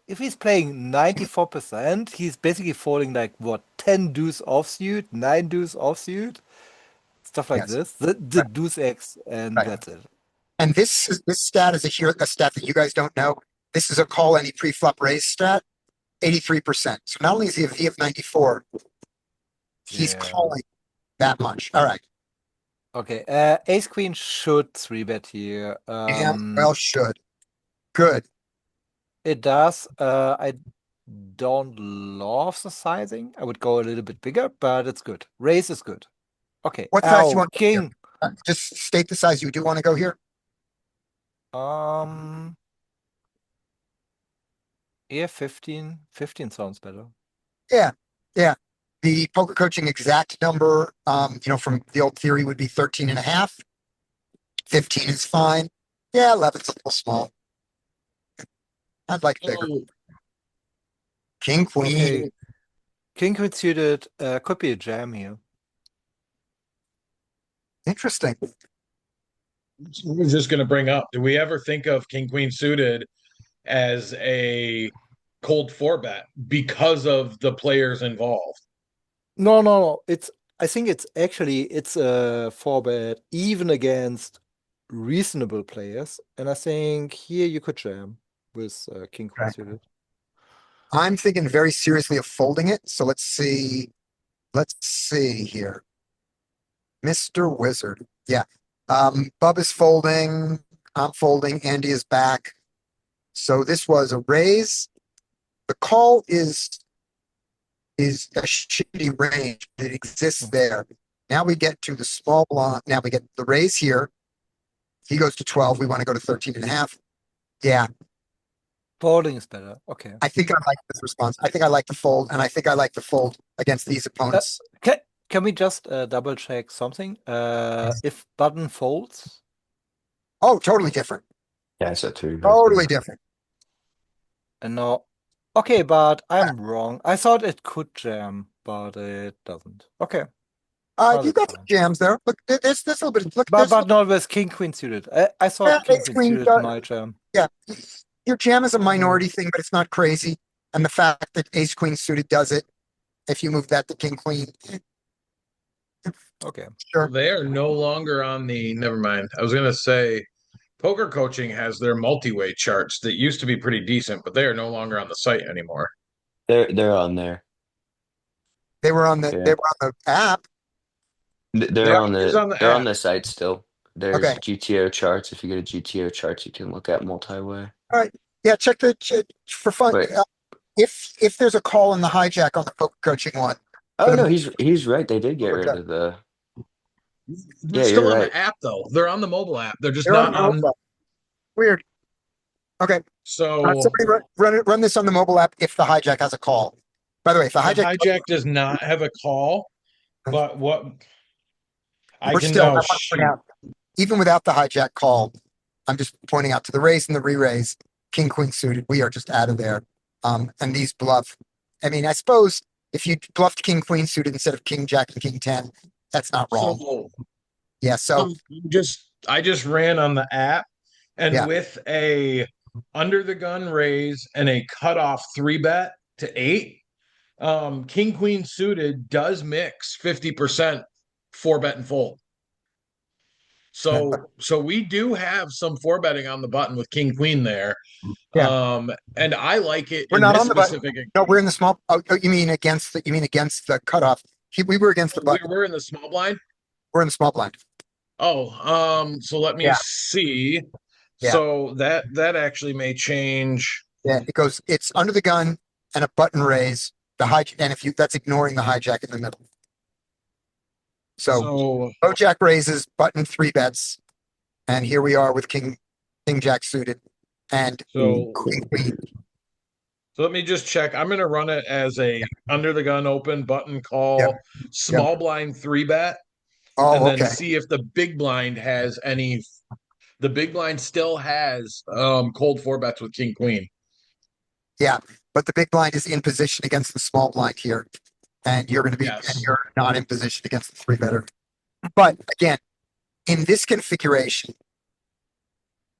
if he's playing 94%, he's basically folding like what, 10 deuce offsuit, 9 deuce offsuit, stuff like Yes. this. The deuce X, and Right. that's it. And this stat is a stat that you guys don't know. This is a call any pre-flop raise stat, 83%. So not only is he a V of 94, he's Yeah. calling that much. All right. Okay, ace queen should 3-bet here. Yeah, well, should. Good. It does. I don't love the sizing. I would go a little bit bigger, but it's good. Raise is good. Okay. What size do you Ow, want to go here? king. Just state the size you do want to go here. Yeah, 15. 15 sounds better. Yeah. The poker coaching exact number, from the old theory would be 13 and a half. 15 is fine. Yeah, 11's a little small. I'd like bigger. Oh, King, queen. Okay. King queen suited, could be a jam here. Interesting. I was just going to bring up, do we ever think of King Queen suited as a cold 4-bet because of the players involved? No. I think it's a 4-bet even against reasonable players. And I think here you could jam with king queen Right. suited. I'm thinking very seriously of folding it. So let's see. Let's see here. Mr. Wizard. Yeah. Bub is folding. I'm folding. Andy is back. So this was a raise. The call is a shitty range that exists there. Now we get to the small blind. Now we get the raise here. He goes to 12. We want to go to 13 and a half. Yeah. Folding is better. Okay. I think I like this response. I think I like the fold, and I think I like the fold against these opponents. Can we just double check something? If button folds, Oh, totally different. Yeah, so too. Totally different. and no. Okay, but I'm wrong. I thought it could jam, but it doesn't. Okay. You got some jams there. Look, there's a little bit. Look, But not with king queen suited. I thought king ace queen queen suited might jam. Yeah, your jam is a minority thing, but it's not crazy. And the fact that ace queen suited does it, if you move that to king queen, Okay. sure. They are no longer on the, never mind. I was going to say, poker coaching has their multi-way charts that used to be pretty decent, but they are no longer on the site anymore. They're on there. They were on the Yeah. they were on the app. They're on it's the on the they're on app. the site still. There's Okay. GTO charts. If you go to GTO charts, you can look at multi-way. All right. Yeah, check for fun. Wait. If there's a call in the hijack on the poker coaching one. Oh no, he's right. They did get rid Okay. of the. They're Yeah, still you're on right. the app though. They're on the mobile app. They're just They're not on on. mobile. Weird. Okay. So Somebody run this on the mobile app if the hijack has a call. By the way, if the the hijack, hijack does not have a call, but what I we're can still, I now want to point out, even without the hijack call, I'm just pointing out to the raise and the re-raise, king, queen suited, we are just out of there. And these bluff. I mean, I suppose if you bluffed king, queen suited instead of king, jack, and king 10, that's not wrong. So Yeah. So I just ran on the app, and Yeah. with a under the gun raise and a cutoff 3-bet to 8, king queen suited does mix 50% 4-bet and fold. So we do have some 4-betting on the button with king queen there. Yeah. And I like it we're in not this on the button. specific. No, we're in the small. Oh, you mean against the cutoff? We were against the We button. were in the small blind. We're in the small blind. Oh, so let me Yeah. see. Yeah. So that actually may change. Yeah, it's under the gun and a button raise. The hijack, and if you that's ignoring the hijack in the middle. So low jack raises, button 3-bets, and here we are with king jack suited, and So queen. So let me just check. I'm going to run it as a under the gun open button call, Yep. small blind 3-bet, Oh, and then okay. see if the big blind has any. The big blind still has cold 4-bets with king queen. Yeah, but the big blind is in position against the small blind here, and you're going to be, Yes. and you're not in position against the 3-better. But again, in this configuration,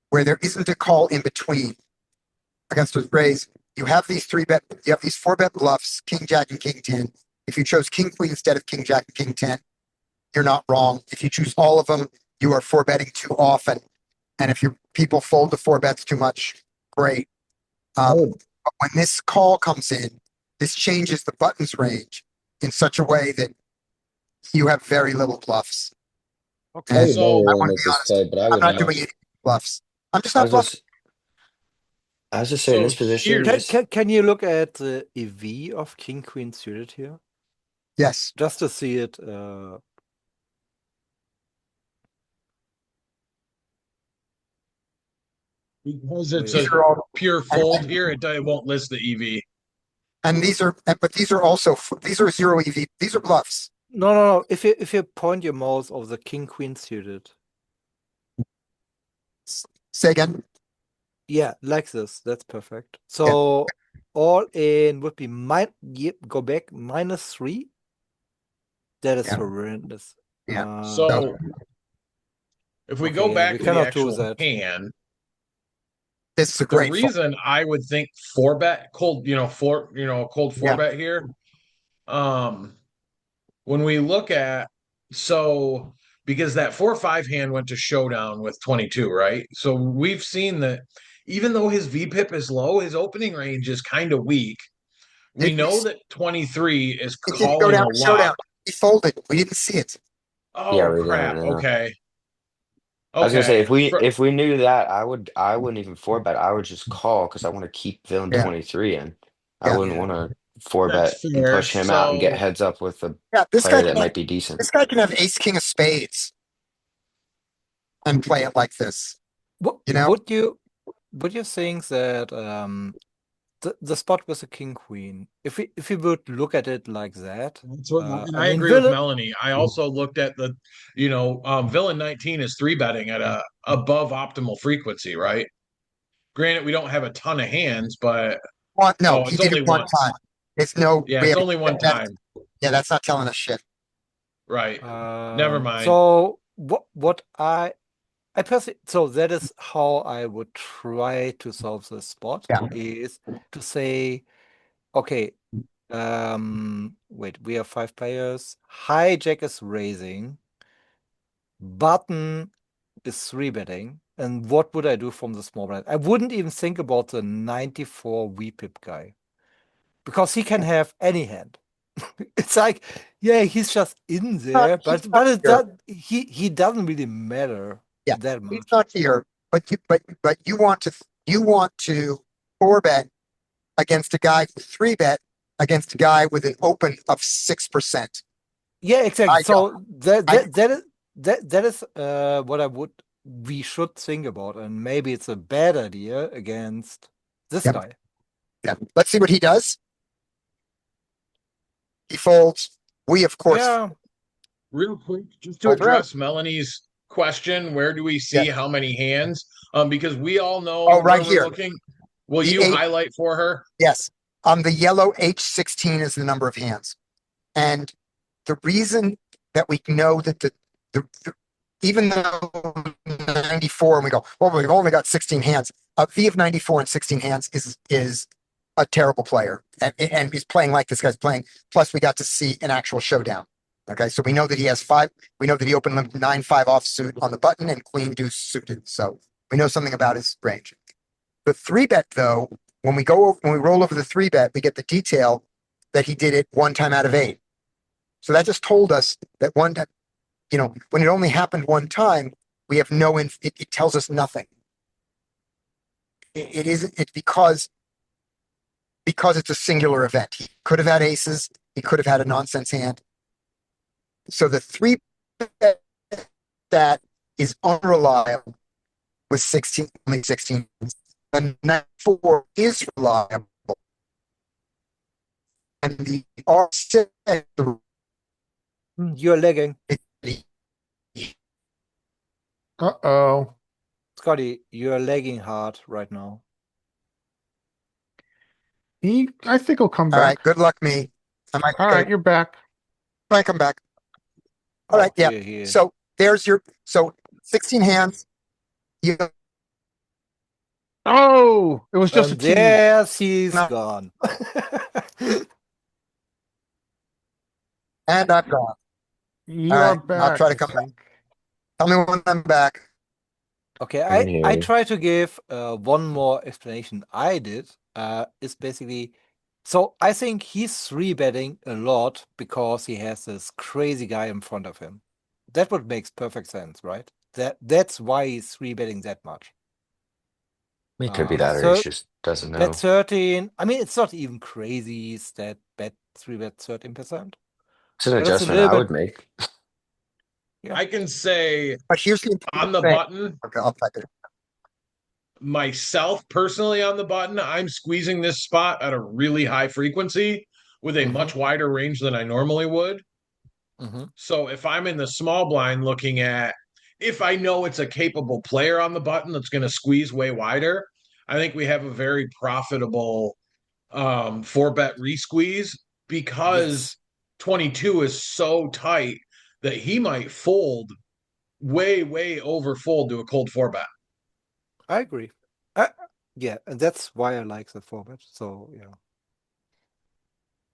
where there isn't a call in between against a raise, you have these 4-bet bluffs, king jack and king 10. If you chose king queen instead of king jack and king 10, you're not wrong. If you choose all of them, you are 4-betting too often. And if your people fold the 4-bets too much, great. But when this call comes in, this changes the buttons range in such a way that you have very little bluffs. I And would So never I run want to this be honest, play, but I I'm would not not. doing any bluffs. I'm just I not was bluffing. just, I was just saying, So this position, here- Can you look at the EV of king queen suited here? Yes. Just to see it. because it's Wait. These a are all, pure fold here, it won't list the EV. and these are also, these are 0 EV. These are bluffs. No. If you point your mouse over the king queen suited. Say again. Yeah, like this. That's perfect. So all in would be go back -3. That is Yeah. horrendous. Yeah. So if we okay, go yeah, back we to the cannot do actual that. hand, This is a the great fold. reason I would think 4-bet cold, cold 4-bet here. When we look at because that 4-5 hand went to showdown with 22, right? So we've seen that even though his VPIP is low, his opening range is kind of weak. We know that 23 is It didn't go calling down a to showdown. lot. He folded. We didn't see it. Oh we crap. didn't, no. Okay. I was gonna say Okay. if we knew that, I wouldn't even 4-bet. I would just call because I want to keep villain Yeah. 23 in. I Yeah. wouldn't want to 4-bet That's and fair. push him out and get So heads up with a Yeah, this player guy that can might be decent. this guy can have ace king of spades and play it like this. What You know? would you think that the spot with the king queen, if we would look at it like that, that's what and I mean, agree with Melanie. I also looked at the, villain 19 is 3-betting at a above optimal frequency, right? Granted, we don't have a ton of hands, but No, it's he did only it one once. time. It's no. Yeah, we it's have- only one that's- time. Yeah, that's not telling us shit. Right. Never mind. So what I personally, so that is how I would try to solve this spot, is to say, okay, wait, we have 5 players. Hijack is raising. Button is 3-betting. And what would I do from the small blind? I wouldn't even think about the 94 VPIP guy, because he can have any hand. It's like, yeah, he's just in there, but it does, he doesn't really matter that much. He's not here, but you want to 4-bet against a guy with 3-bet against a guy with an open of 6%. Yeah, exactly. I So that is what I we should think about, and maybe it's a bad idea against this Yep. guy. Yeah. Let's see what he does. He folds. We, of course, Yeah, Real quick, just to Hold her out. address Melanie's question, where do we see Yeah. how many hands? Because we all know Oh, right where here. we're looking. Will The you eight- highlight for her? Yes. The yellow H16 is the number of hands. And the reason that we know that the even though 94 and we go, well, we've only got 16 hands. A V of 94 and 16 hands is a terrible player. And he's playing like this guy's playing. Plus, we got to see an actual showdown. Okay, so we know that he has 5. We know that he opened 9-5 offsuit on the button and queen deuce suited. So we know something about his range. The 3-bet, though, when we roll over the 3-bet, we get the detail that he did it 1 time out of 8. So that just told us that when it only happened 1 time, we have it tells us nothing. It's because it's a singular event. He could have had aces. He could have had a nonsense hand. So the 3-bet that is unreliable with only 16. The 94 is reliable. And the R6, you're lagging. Uh-oh. Scotty, you're lagging hard right now. I think he'll come all right, back. good luck me. All right, you're back. Might come back. All right, yeah. Here. So there's 16 hands. You Oh, it was just a tease. Yes, he's No. gone. and I'm gone. You All are right, back. I'll try to I come back. think. Tell me when I'm back. Okay, I can hear I you. try to give one more explanation I did. Is basically, so I think he's 3-betting a lot because he has this crazy guy in front of him. That would makes perfect sense, right? That's why he's 3-betting that much. It could be that, or he So just doesn't know. bet 13. I mean, it's not even crazy. It's that bet 3-bet 13%. It's an But it's a adjustment little I bit. would make. I can say But here's the on the thing. button, Okay, I'll type it. myself personally on the button, I'm squeezing this spot at a really high frequency with a much wider range than I normally would. So if I'm in the small blind looking at, if I know it's a capable player on the button that's going to squeeze way wider, I think we have a very profitable 4-bet resqueeze because 22 is so tight that he might fold way over fold to a cold 4-bet. I agree. Yeah, and that's why I like the 4-bet. So yeah.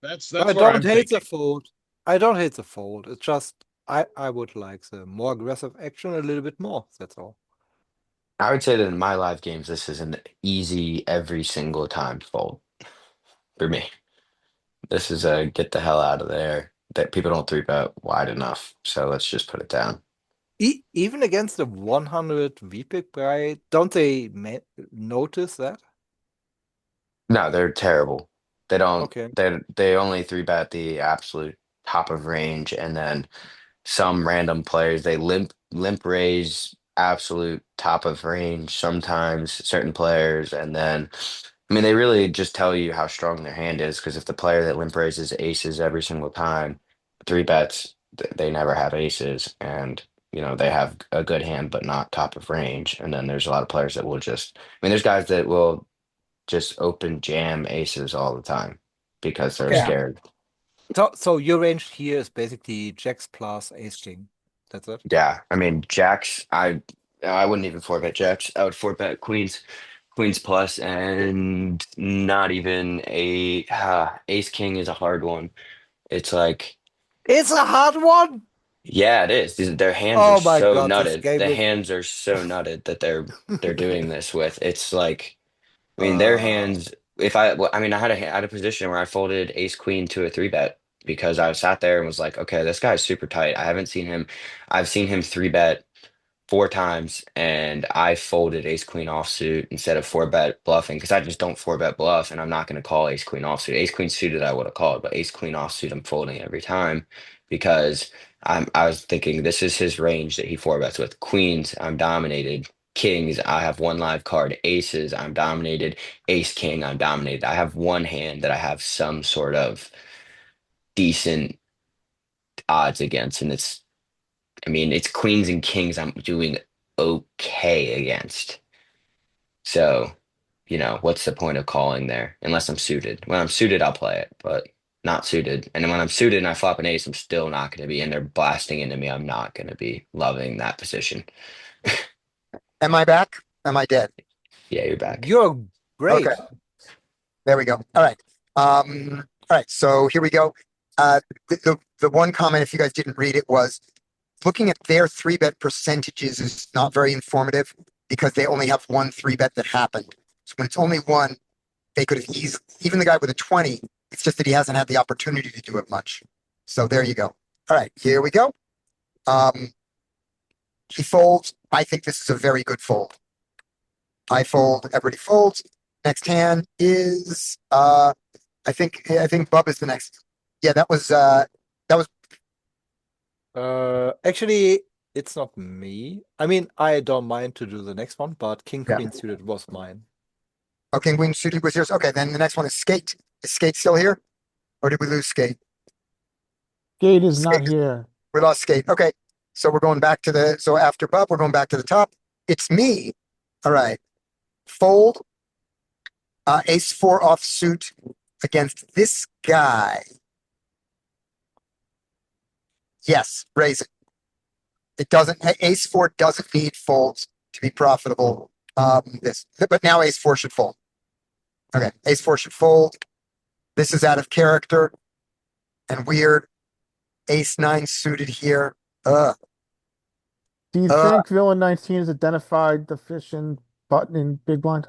That's I where don't I'm hate thinking. the fold. I don't hate the fold. It's just I would like the more aggressive action a little bit more. That's all. I would say that in my live games, this is an easy every single time fold for me. This is a get the hell out of there. That people don't 3-bet wide enough, so let's just put it down. Even against the 100 VPIP guy, don't they notice that? No, they're terrible. They don't. Okay. They only 3-bet the absolute top of range, and then some random players they limp raise absolute top of range sometimes certain players, and then I mean they really just tell you how strong their hand is because if the player that limp raises aces every single time 3-bets they never have aces, and they have a good hand but not top of range, and then there's a lot of players that will just there's guys that will just open jam aces all the time because they're Okay. scared. So your range here is basically jacks plus ace king. That's it. Yeah, I mean jacks. I wouldn't even 4-bet jacks. I would 4-bet queens, plus, and not even ace king is a hard one. It's like It's a hard one. yeah, it is. Their hands are Oh my so god, this nutted. game The is hands are so nutted that they're doing this with. It's like I mean their hands. If I mean I had a position where I folded ace queen to a 3-bet because I sat there and was like, okay, this guy's super tight. I haven't seen him. I've seen him 3-bet 4 times, and I folded ace queen offsuit instead of 4-bet bluffing because I just don't 4-bet bluff, and I'm not going to call ace queen offsuit. Ace queen suited I would have called, but ace queen offsuit I'm folding every time because I was thinking this is his range that he four bets with. Queens, I'm dominated. Kings, I have one live card. Aces, I'm dominated. Ace king, I'm dominated. I have one hand that I have some sort of decent odds against, and it's queens and kings I'm doing okay against. So, what's the point of calling there? Unless I'm suited. When I'm suited, I'll play it, but not suited. And then when I'm suited and I flop an ace, I'm still not going to be in there blasting into me. I'm not going to be loving that position. Am I back? Am I dead? Yeah, you're back. You're great. Okay. There we go. All right. All right. So here we go. The one comment, if you guys didn't read it, was looking at their 3-bet percentages is not very informative because they only have one 3-bet that happened. So when it's only one, they could have easily, even the guy with a 20, it's just that he hasn't had the opportunity to do it much. So there you go. All right, here we go. He folds. I think this is a very good fold. I fold, everybody folds. Next hand is I think Bub is the next. Yeah, that was Actually, it's not me. I mean, I don't mind to do the next one, but King Yeah. Queen suited was mine. okay. Queen suited was yours. Okay, then the next one is Skate. Is Skate still here? Or did we lose Skate? Gate is not Skate. here. We lost Skate. Okay. So we're going back to so after Bub, we're going back to the top. It's me. All right. Fold. Ace 4 offsuit against this guy. Yes, raise it. It doesn't, Ace 4 doesn't need folds to be profitable. But now Ace 4 should fold. Okay, Ace 4 should fold. This is out of character and weird. Ace 9 suited here. Do you Uh, think villain 19 has identified the fish and button in big blind?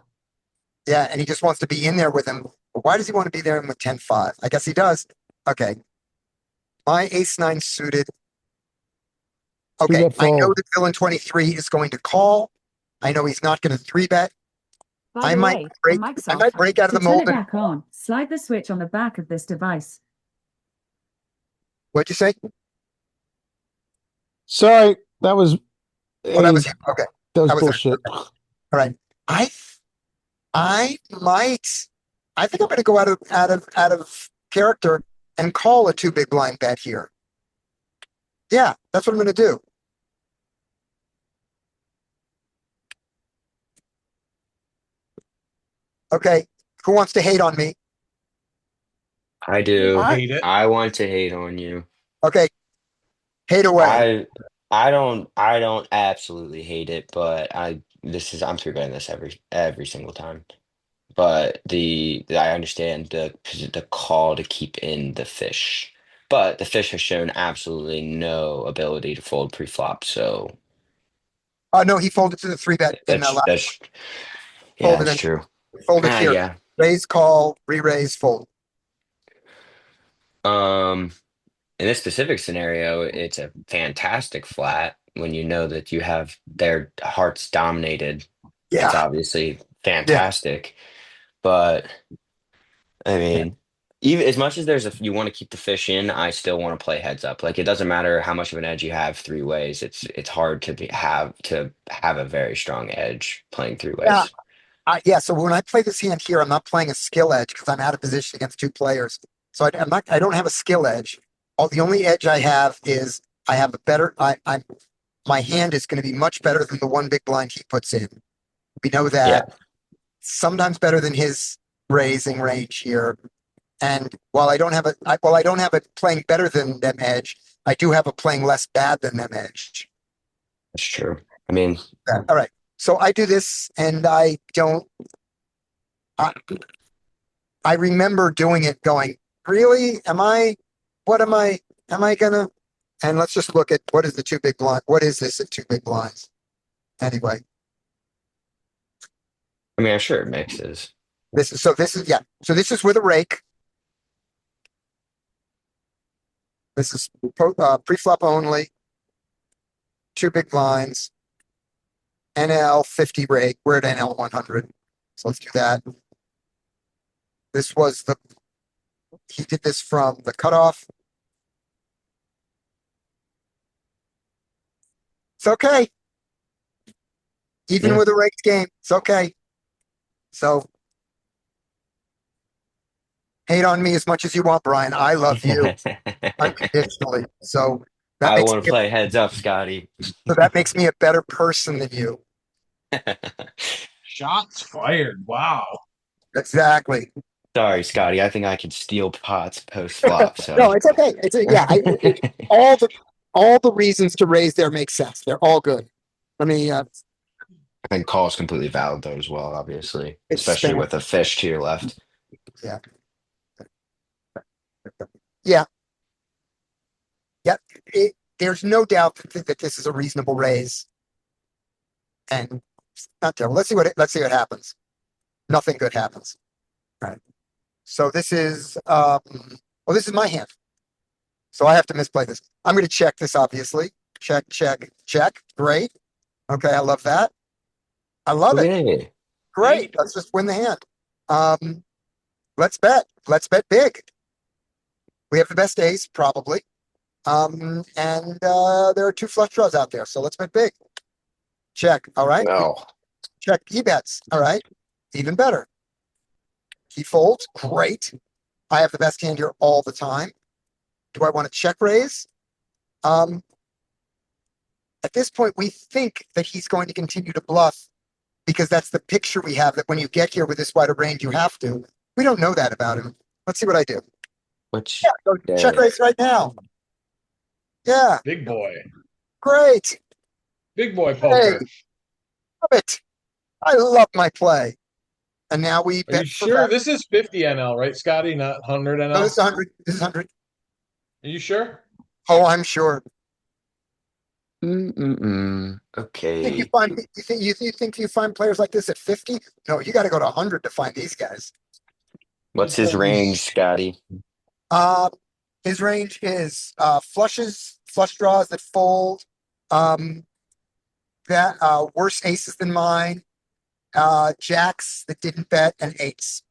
Yeah, and he just wants to be in there with him. But why does he want to be there with 10-5? I guess he does. Okay. My Ace 9 suited. Okay, bet I know fold. that villain 23 is going to call. I know he's not going to 3-bet. By I the might way, break. the mic's I off. might break out of To the turn mold. it back on, slide the switch on the back of this device. What'd you say? Sorry, that was Oh, that was you. Okay. that was that was it. bullshit. All right. I might. I think I'm going to go out of character and call a 2 big blind bet here. Yeah, that's what I'm going to do. Okay. Who wants to hate on me? I do. I- Hate it. I want to hate on you. Okay. Hate away. I don't absolutely hate it, but I'm three betting this every single time. But I understand the call to keep in the fish. But the fish has shown absolutely no ability to fold pre-flop, so Oh, no, he folded to the 3-bet in the last. that's yeah, Folded that's in. true. Folded here. Yeah. Raise, call, re-raise, fold. In this specific scenario, it's a fantastic flat when you know that you have their hearts dominated. It's Yeah. obviously fantastic, but I mean, even as much as you want to keep the fish in, I still want to play heads up. Like it doesn't matter how much of an edge you have three ways. It's hard to have a very strong edge playing three Yeah. ways. Yeah. So when I play this hand here, I'm not playing a skill edge because I'm out of position against 2 players. So I don't have a skill edge. The only edge I have is I have a better, my hand is going to be much better than the 1 big blind he puts in. We know that. Sometimes better than his raising range here. And while I don't have a playing better than them edge, I do have a playing less bad than them edge. That's true. I mean, All right. So I do this and I don't, I remember doing it going, really? Am I gonna? And let's just look at what is the 2 big blind. What is this at 2 big blinds? Anyway, I'm sure it mixes. this is So this is with a rake. This is pre-flop only. 2 big blinds. NL 50 rake. We're at NL 100. So let's do that. He did this from the cutoff. It's okay. Even Yeah. with a ranked game, it's okay. So hate on me as much as you want, Brian. I love you unconditionally. So that I makes want to me, play heads up, Scotty. so that makes me a better person than you. Shots fired. Wow. Exactly. Sorry, Scotty. I think I could steal pots post flop. No, So it's okay. All the reasons to raise there make sense. They're all good. Let me I think call is completely valid though as well, obviously, especially expand. with a fish to your left. Yeah. Yeah. Yeah. There's no doubt that this is a reasonable raise. And not terrible. Let's see what happens. Nothing good happens. All right. So this is well, this is my hand. So I have to misplay this. I'm gonna check this, obviously. Check, check, check. Great. Okay, I love that. I love it. Okay. Great. Let's just win the hand. Let's bet. Let's bet big. We have the best ace, probably. And there are 2 flush draws out there, so let's bet big. Check. All right. No. Check. He bets. All right. Even better. He folds. Great. I have the best hand here all the time. Do I want to check raise? At this point, we think that he's going to continue to bluff because that's the picture we have, that when you get here with this wide a range, you have to. We don't know that about him. Let's see what I do. Which Yeah, go check raise right now. Yeah, Big boy. great. Big boy Hey, poker. love it. I love my play. And now we Are you bet for sure that. this is 50 NL, right, Scotty? Not 100 No, NL? this is 100. This is 100. Are you sure? Oh, I'm sure. Think you Okay. find you think you find players like this at 50? No, you got to go to 100 to find these guys. What's his range, Scotty? Uh, his range is flushes, flush draws that fold, that worse aces than mine, jacks that didn't bet, and eights.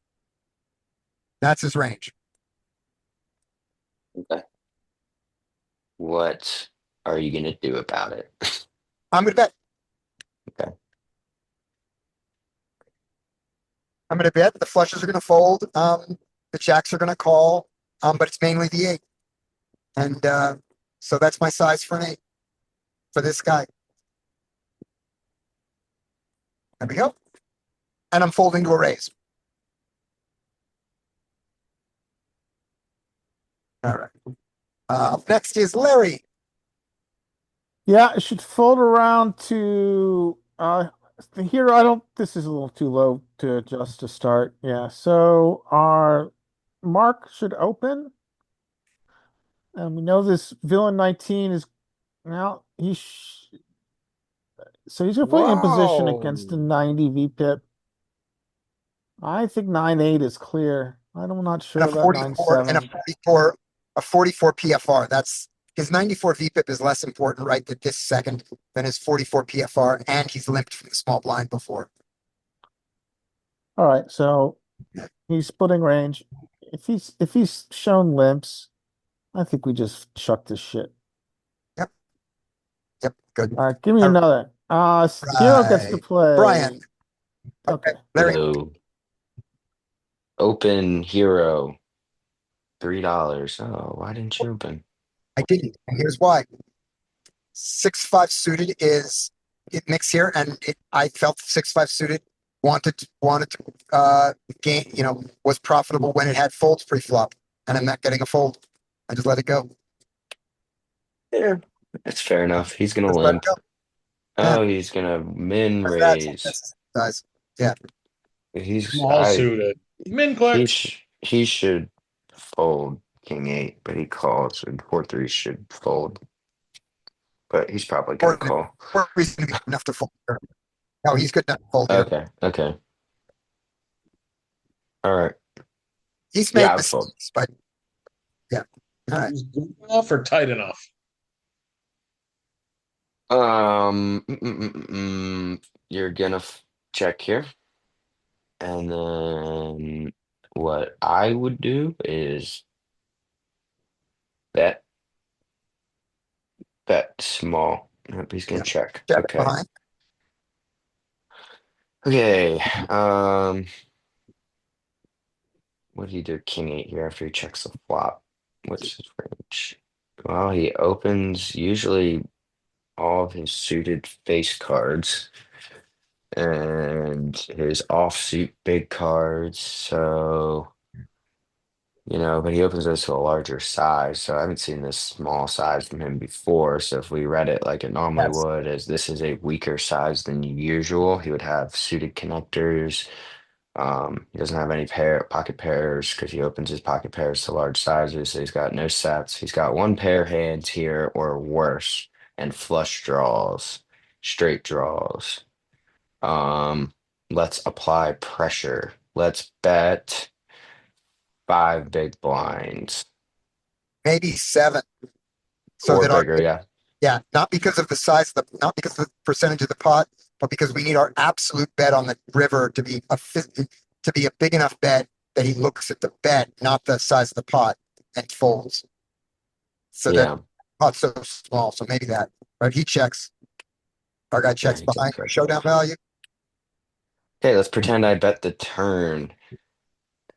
That's his range. Okay. What are you gonna do about it? I'm gonna bet. Okay. I'm gonna bet the flushes are gonna fold. The jacks are gonna call. But it's mainly the eight. And so that's my size for an eight for this guy. There we go. And I'm folding to a raise. All right. Up next is Larry. Yeah, it should fold around to the hero. I don't, this is a little too low to adjust to start. Yeah, so our mark should open. And we know this villain 19 is now so he's gonna put in position against the 90 VPIP. I think 9-8 is clear. I'm not sure And a about 44 and 9-7. a 44 PFR. That's his 94 VPIP is less important right at this second than his 44 PFR, and he's limped from the small blind before. All right, so he's splitting range. If he's shown limps, I think we just chuck this shit. Yep, good. All right, give me All another. Hero gets to right. play. Brian. Okay. Larry, Hello. Open hero. $3. Oh, why didn't you open? I didn't. And here's why. 6-5 suited is it mix here, and I felt 6-5 suited wanted to gain, was profitable when it had folds pre-flop, and I'm not getting a fold. I just let it go. Yeah, that's fair enough. He's gonna Just let it limp. go. Oh, he's gonna min That's raise. size. Yeah. He's Small suited. Min click. he should fold king 8, but he calls, and 4-3 should fold. But he's probably gonna call. Or he's going to be good enough to fold. No, he's good enough to fold here. Okay. All right. He's Yeah, made I would fold. mistakes, but yeah. All right. Is good enough or tight enough? You're gonna check here, and then what I would do is bet small. Nope, he's gonna Yeah. check. Check Okay. behind. Okay. What do you do? King 8 here after he checks the flop. What's his range? Well, he opens usually all of his suited face cards and his offsuit big cards. So, but he opens those to a larger size. So I haven't seen this small size from him before. So if we read it like it normally Yes. would, as this is a weaker size than usual, he would have suited connectors. He doesn't have any pocket pairs because he opens his pocket pairs to large sizes. So he's got no sets. He's got one pair hands here or worse, and flush draws, straight draws. Let's apply pressure. Let's bet 5 big blinds Maybe 7. So or that our bigger. Yeah. Yeah, not because of the size of the, not because of the percentage of the pot, but because we need our absolute bet on the river to be a big enough bet that he looks at the bet, not the size of the pot, and folds. So that Yeah. pot's so small. So maybe that. Right? He checks. Our guy checks He got behind pressure. showdown value. Okay, let's pretend I bet the turn.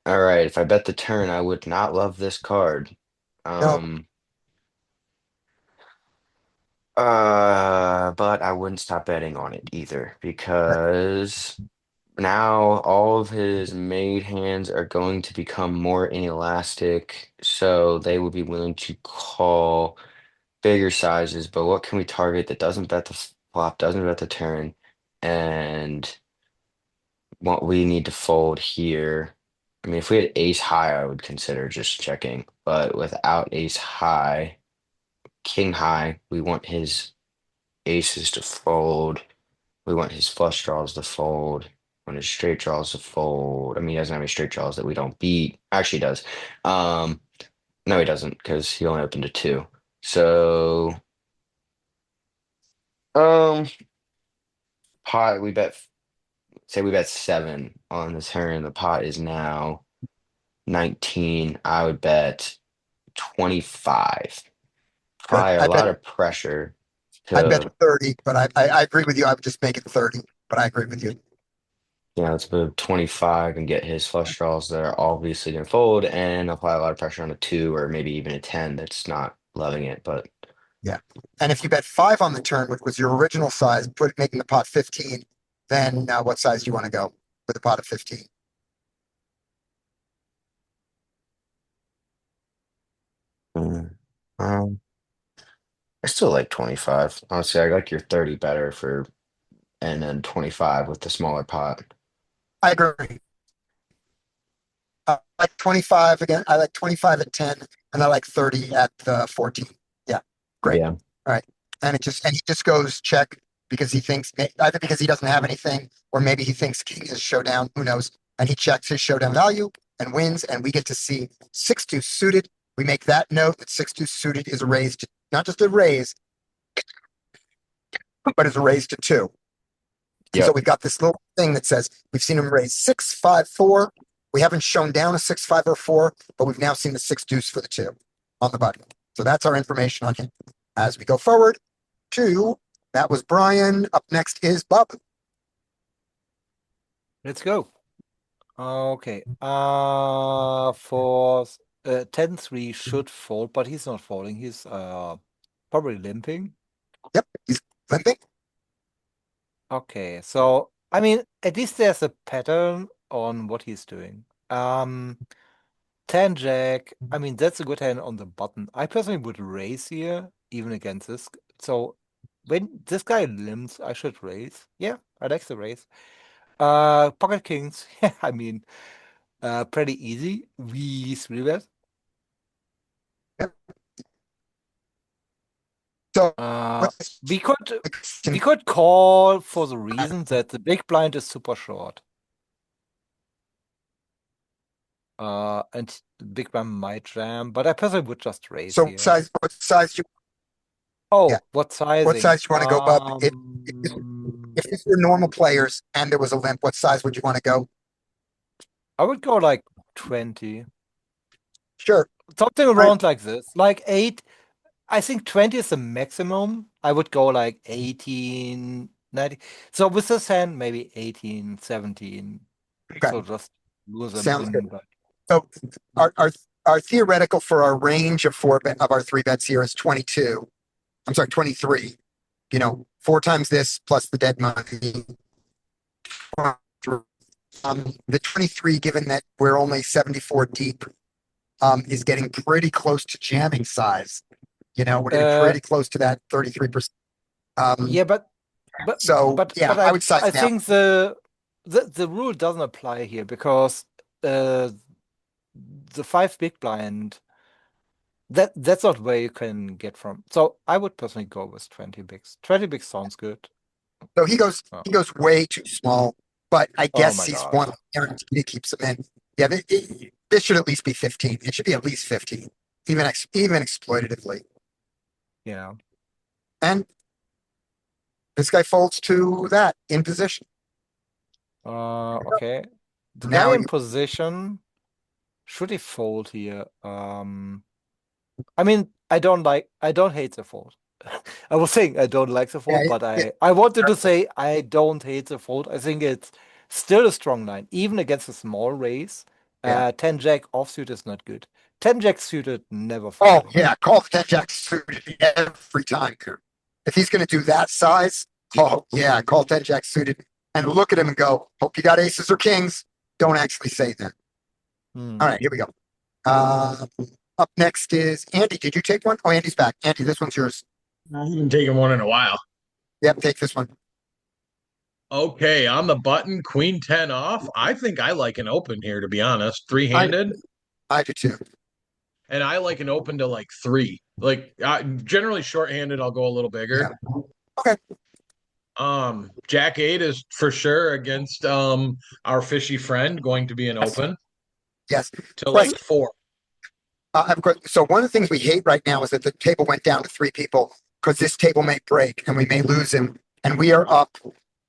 All right, if I bet the turn, I would not love this card. No, But I wouldn't stop betting on it either because now all of his made hands are going to become more inelastic, so they would be willing to call bigger sizes. But what can we target that doesn't bet the flop, doesn't bet the turn, and what we need to fold here? I mean, if we had ace high, I would consider just checking, but without ace high, king high, we want his aces to fold. We want his flush draws to fold. We want his straight draws to fold. I mean, he doesn't have any straight draws that we don't beat. Actually, he does. Um, no, he doesn't because he only opened to 2. So, um, pot. Say we bet 7 on the turn. The pot is now 19. I would bet 25. good. Probably a lot of pressure I bet to 30, but I agree with you. I would just make it 30, but I agree with you. let's move 25 and get his flush draws that are obviously going to fold and apply a lot of pressure on a 2 or maybe even a 10 that's not loving it. But Yeah. And if you bet 5 on the turn, which was your original size, making the pot 15, then what size do you want to go with a pot of 15? mm, um, I still like 25. Honestly, I like your 30 better and then 25 with the smaller pot. I agree. I like 25 again. I like 25 at 10, and I like 30 at 14. Yeah, great. Yeah. All right. And he just goes check because he thinks either because he doesn't have anything, or maybe he thinks king is showdown. Who knows? And he checks his showdown value and wins, and we get to see 6-2 suited. We make that note that 6-2 suited is a raise to not just a raise, but is a raise to 2. And so Yep. we've got this little thing that says we've seen him raise 6, 5, 4. We haven't shown down a 6, 5, or 4, but we've now seen the 6 deuce for the 2 on the button. So that's our information on him. As we go forward that was Brian. Up next is Bob. Let's go. Okay. For 10-3 should fold, but he's not folding. He's probably limping. Yep, he's limping. Okay, so I mean, at least there's a pattern on what he's doing. 10 jack. I mean, that's a good hand on the button. I personally would raise here, even against this. So when this guy limps, I should raise. Yeah, I like the raise. Pocket kings. Yeah, I mean, pretty easy. We 3-bet. So We could call for the reason that the big blind is super short. And the big blind might jam, but I personally would just raise so here. what size you Oh, yeah. what sizing? What size you want to go, Bob? If this were normal players and there was a limp, what size would you want to go? I would go like 20. Sure. Something around like this. Like 8. I think 20 is the maximum. I would go like 18, 19. So with this hand, maybe 18, 17. Okay. So just lose them Sounds in. good. But So our theoretical for our range of of our 3 bets here is 22. I'm sorry, 23. 4 times this plus the dead money. The 23, given that we're only 74 deep, is getting pretty close to jamming size. We're getting pretty close to that 33%. yeah, but yeah, I would size I now. think the rule doesn't apply here because the 5 big blind, that's not where you can get from. So I would personally go with 20 bigs. 20 bigs sounds good. So he goes way too small, but I Oh guess my he's God. one guarantee he keeps him in. Yeah, this should at least be 15. It should be at least 15, even exploitatively. Yeah. And this guy folds to that in position. Okay. The Now guy in you- position, should he fold here? I mean, I don't hate the fold. I was saying I don't like the fold, Yeah, but yeah. I wanted to say I don't hate the fold. I think it's still a strong line, even against a small raise. Yeah. 10 jack offsuit is not good. 10 jack suited never Oh fold. yeah, call 10 jack suited every time. If he's going to do that size, oh yeah, call 10 jack suited and look at him and go, hope you got aces or kings. Don't actually say that. Hmm. All right, here we go. Up next is Andy. Did you take one? Oh, Andy's back. Andy, this one's yours. I haven't taken one in a while. Yep, take this one. Okay, on the button, queen 10 off. I think I like an open here, to be honest. Three-handed. I do too. And I like an open to like 3. Like generally short-handed, I'll go a little bigger. Yeah. Okay. Jack 8 is for sure against our fishy friend going to be an open Yes. to like 4. Of course. So one of the things we hate right now is that the table went down to 3 people because this table may break and we may lose him. And we are up.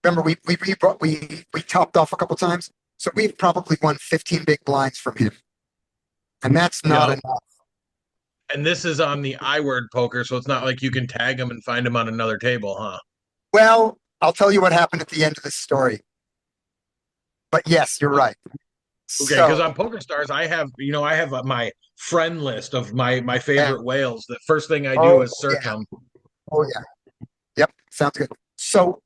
Remember, we topped off a couple times, so we've probably won 15 big blinds from him, and that's not enough. And this is on the I-word poker, so it's not like you can tag him and find him on another table, huh? Well, I'll tell you what happened at the end of this story. But yes, you're right. Okay, because on PokerStars, I have my friend list of my favorite whales. The first thing I do is search them. Oh yeah. Yep, sounds good. So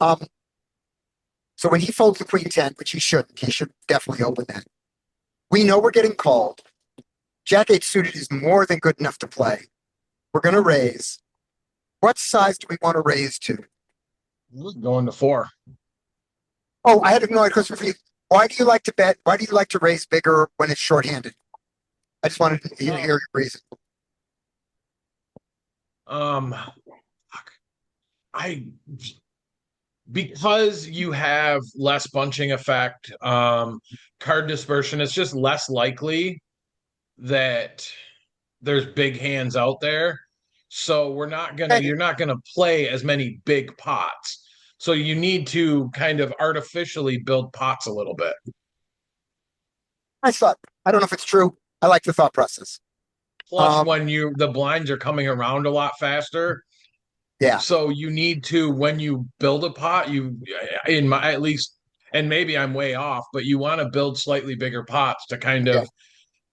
so when he folds the queen 10, which he should definitely open that. We know we're getting called. Jack 8 suited is more than good enough to play. We're going to raise. What size do we want to raise to? Going to 4. Oh, I had no question for you. Why do you like to bet? Why do you like to raise bigger when it's shorthanded? I just wanted to hear your reason. Because you have less bunching effect, card dispersion, it's just less likely that there's big hands out there. So you're not gonna play as many big pots. So you need to kind of artificially build pots a little bit. Nice thought. I don't know if it's true. I like the thought process. Plus, when the blinds are coming around a lot faster. Yeah. So you need to, when you build a pot, at least, and maybe I'm way off, but you want to build slightly bigger pots to kind of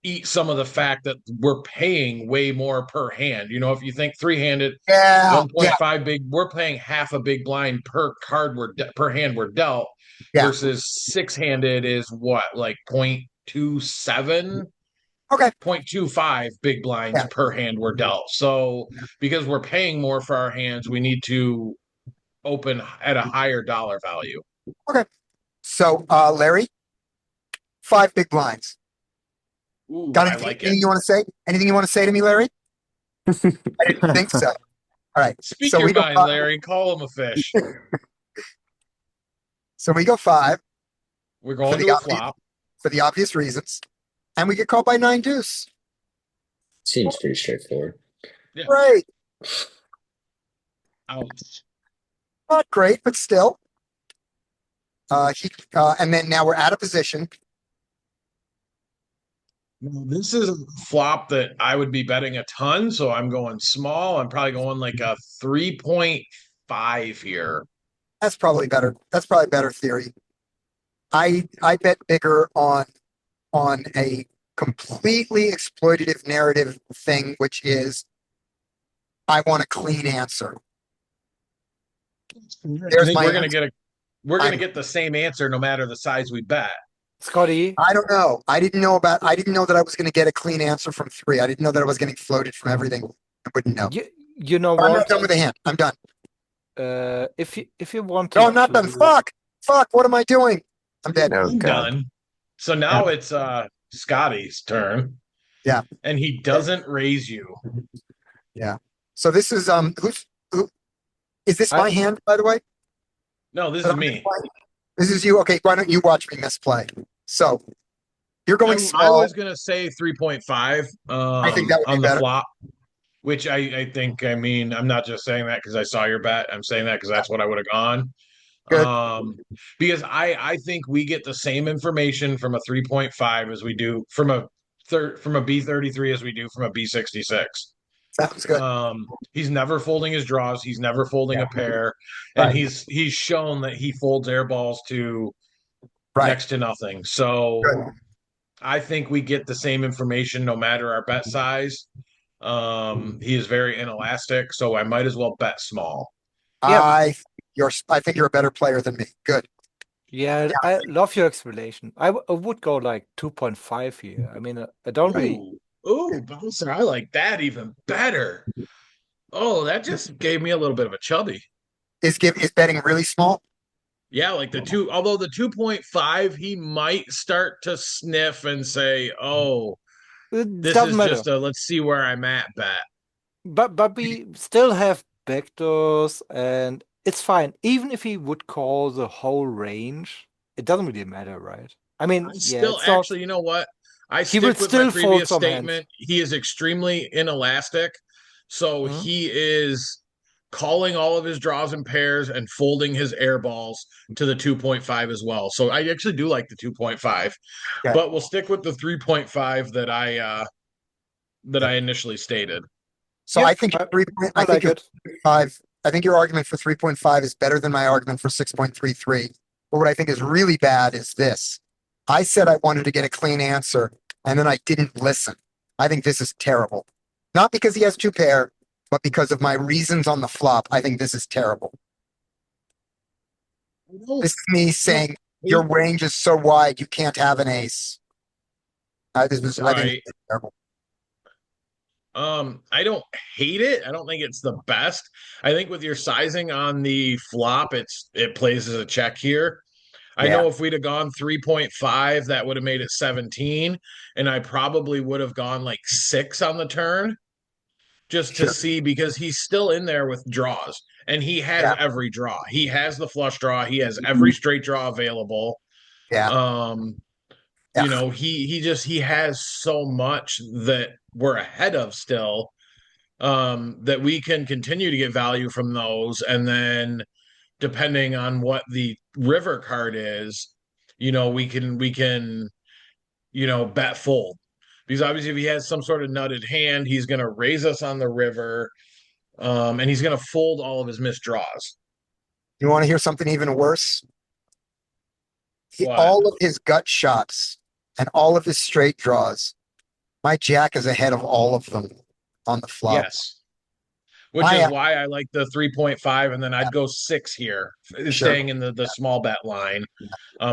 eat some of the fact that we're paying way more per hand. If you think 3-handed, 1.5 big, we're paying half a big blind per card per hand we're dealt versus 6-handed is what, like 0.27? Okay. 0.25 big blinds per hand we're dealt. So because we're paying more for our hands, we need to open at a higher dollar value. Okay. So Larry, 5 big blinds. Ooh, Got I anything, like anything it. you want to say? Anything you want to say to me, Larry? I didn't think so. All right. Speak so your we go mind, Larry. Call him a fish. So we go 5. We're going to a flop. For the obvious reasons. And we get called by 9 deuce. Seems pretty straightforward. Yeah. Right. Ouch. Not great, but still. And then now we're out of position. This is a flop that I would be betting a ton, so I'm going small. I'm probably going like a 3.5 here. That's probably better. That's probably better theory. I bet bigger on a completely exploitative narrative thing, which is I want a clean answer. I There's think my we're gonna answer. get the same answer no matter the size we bet. Scotty, I don't know. I didn't know that I was going to get a clean answer from three. I didn't know that I was getting floated from everything. I wouldn't know. you know But I'm not what? done with the hand. I'm done. If you want No, I'm not done. Fuck. What am I doing? I'm dead. Oh I'm God. done. So now it's Scotty's turn. Yeah. And he doesn't raise you. Yeah. So this is who is this my hand, by the way? No, this That is I'm me. misplaying? This is you. Okay, why don't you watch me misplay? So you're going I small. was gonna say 3.5 I think that would be on the better. flop, which I think, I mean, I'm not just saying that because I saw your bet. I'm saying that because that's what I would have gone. Good. Because I think we get the same information from a 3.5 as we do from a B33 as we do from a B66. Sounds good. He's never folding his draws. He's never folding Yeah. a pair, and Right. he's shown that he folds air balls to Right. next to nothing. So Good. I think we get the same information no matter our bet size. He is very inelastic, so I might as well bet small. Yeah. I think you're a better player than me. Good. Yeah, I love your explanation. I would go like 2.5 here. I mean, I don't really. Ooh, Bouncer, I like that even better. Oh, that just gave me a little bit of a chubby. Is betting really small? Yeah, like although the 2.5, he might start to sniff and say, oh, It this doesn't is matter. just a let's see where I'm at bet. But we still have backdoors, and it's fine. Even if he would call the whole range, it doesn't really matter, right? I mean, I yeah, still it's not. actually, you know what? I He will stick with my still fold previous some statement. hands. He is extremely inelastic. So Mhm. he is calling all of his draws and pairs and folding his air balls to the 2.5 as well. So I actually do like the 2.5, Okay. but we'll stick with the 3.5 that I initially stated. So Yep, I think I like it. 5. I think your argument for 3.5 is better than my argument for 6.33. But what I think is really bad is this. I said I wanted to get a clean answer, and then I didn't listen. I think this is terrible. Not because he has two pair, but because of my reasons on the flop. I think this is terrible. This is me saying your range is so wide you can't have an ace. I think it's terrible. I don't hate it. I don't think it's the best. I think with your sizing on the flop, it plays as a check here. I Yeah. know if we'd have gone 3.5, that would have made it 17, and I probably would have gone like 6 on the turn just to Sure. see, because he's still in there with draws and he has every draw. He has the flush draw, he has every straight draw available. Yeah. You know, he has so much that we're ahead of still, that we can continue to get value from those. And then depending on what the river card is, you know, we can, you know, bet fold. Because obviously if he has some sort of nutted hand, he's gonna raise us on the river, and he's gonna fold all of his missed draws. You want to hear something even worse? What? All of his gut shots and all of his straight draws, my jack is ahead of all of them on the flop. Yes. Which is why I like the 3.5, and then I'd go 6 here, staying in the small bet line.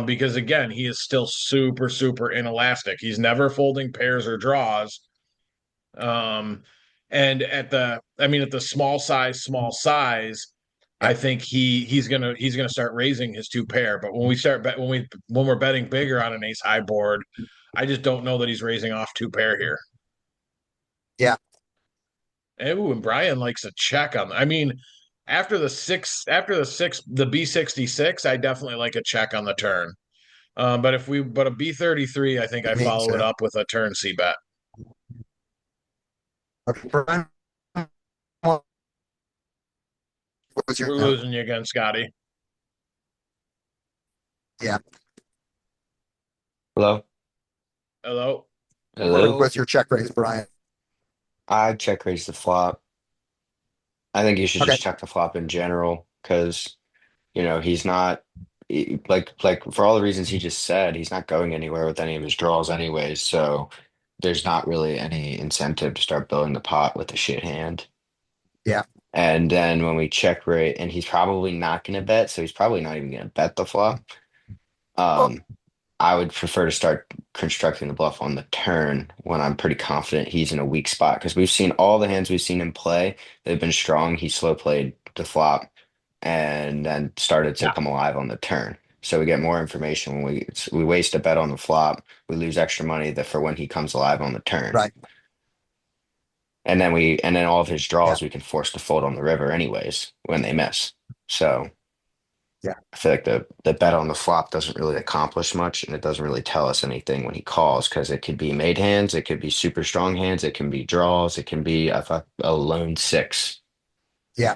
Because again, he is still super, super inelastic. He's never folding pairs or draws. And at the small size, I think he's gonna start raising his two pair. But when we're betting bigger on an ace high board, I just don't know that he's raising off two pair here. Yeah. And Brian likes a check on. I mean, after the B66, I definitely like a check on the turn. But a B33, I think I follow it up with a turn C bet. We're losing you again, Scotty. Yeah. Hello? Hello? Hello? What's your check raise, Brian? I'd check raise the flop. I think you should Okay. just check the flop in general because, he's not like for all the reasons he just said, he's not going anywhere with any of his draws anyways. So there's not really any incentive to start building the pot with a shit hand. Yeah. And then when we check rate, and he's probably not going to bet, so he's probably not even going to bet the flop. I would prefer to start constructing the bluff on the turn when I'm pretty confident he's in a weak spot because we've seen all the hands we've seen him play. They've been strong. He slow played the flop and then started to come alive on the turn. So we get more information when we waste a bet on the flop. We lose extra money that for when he comes alive on the turn. Right. And then all of his draws we can force to fold on the river anyways when they miss. So yeah, I feel like the bet on the flop doesn't really accomplish much, and it doesn't really tell us anything when he calls because it could be made hands, it could be super strong hands, it can be draws, it can be a lone six. Yeah.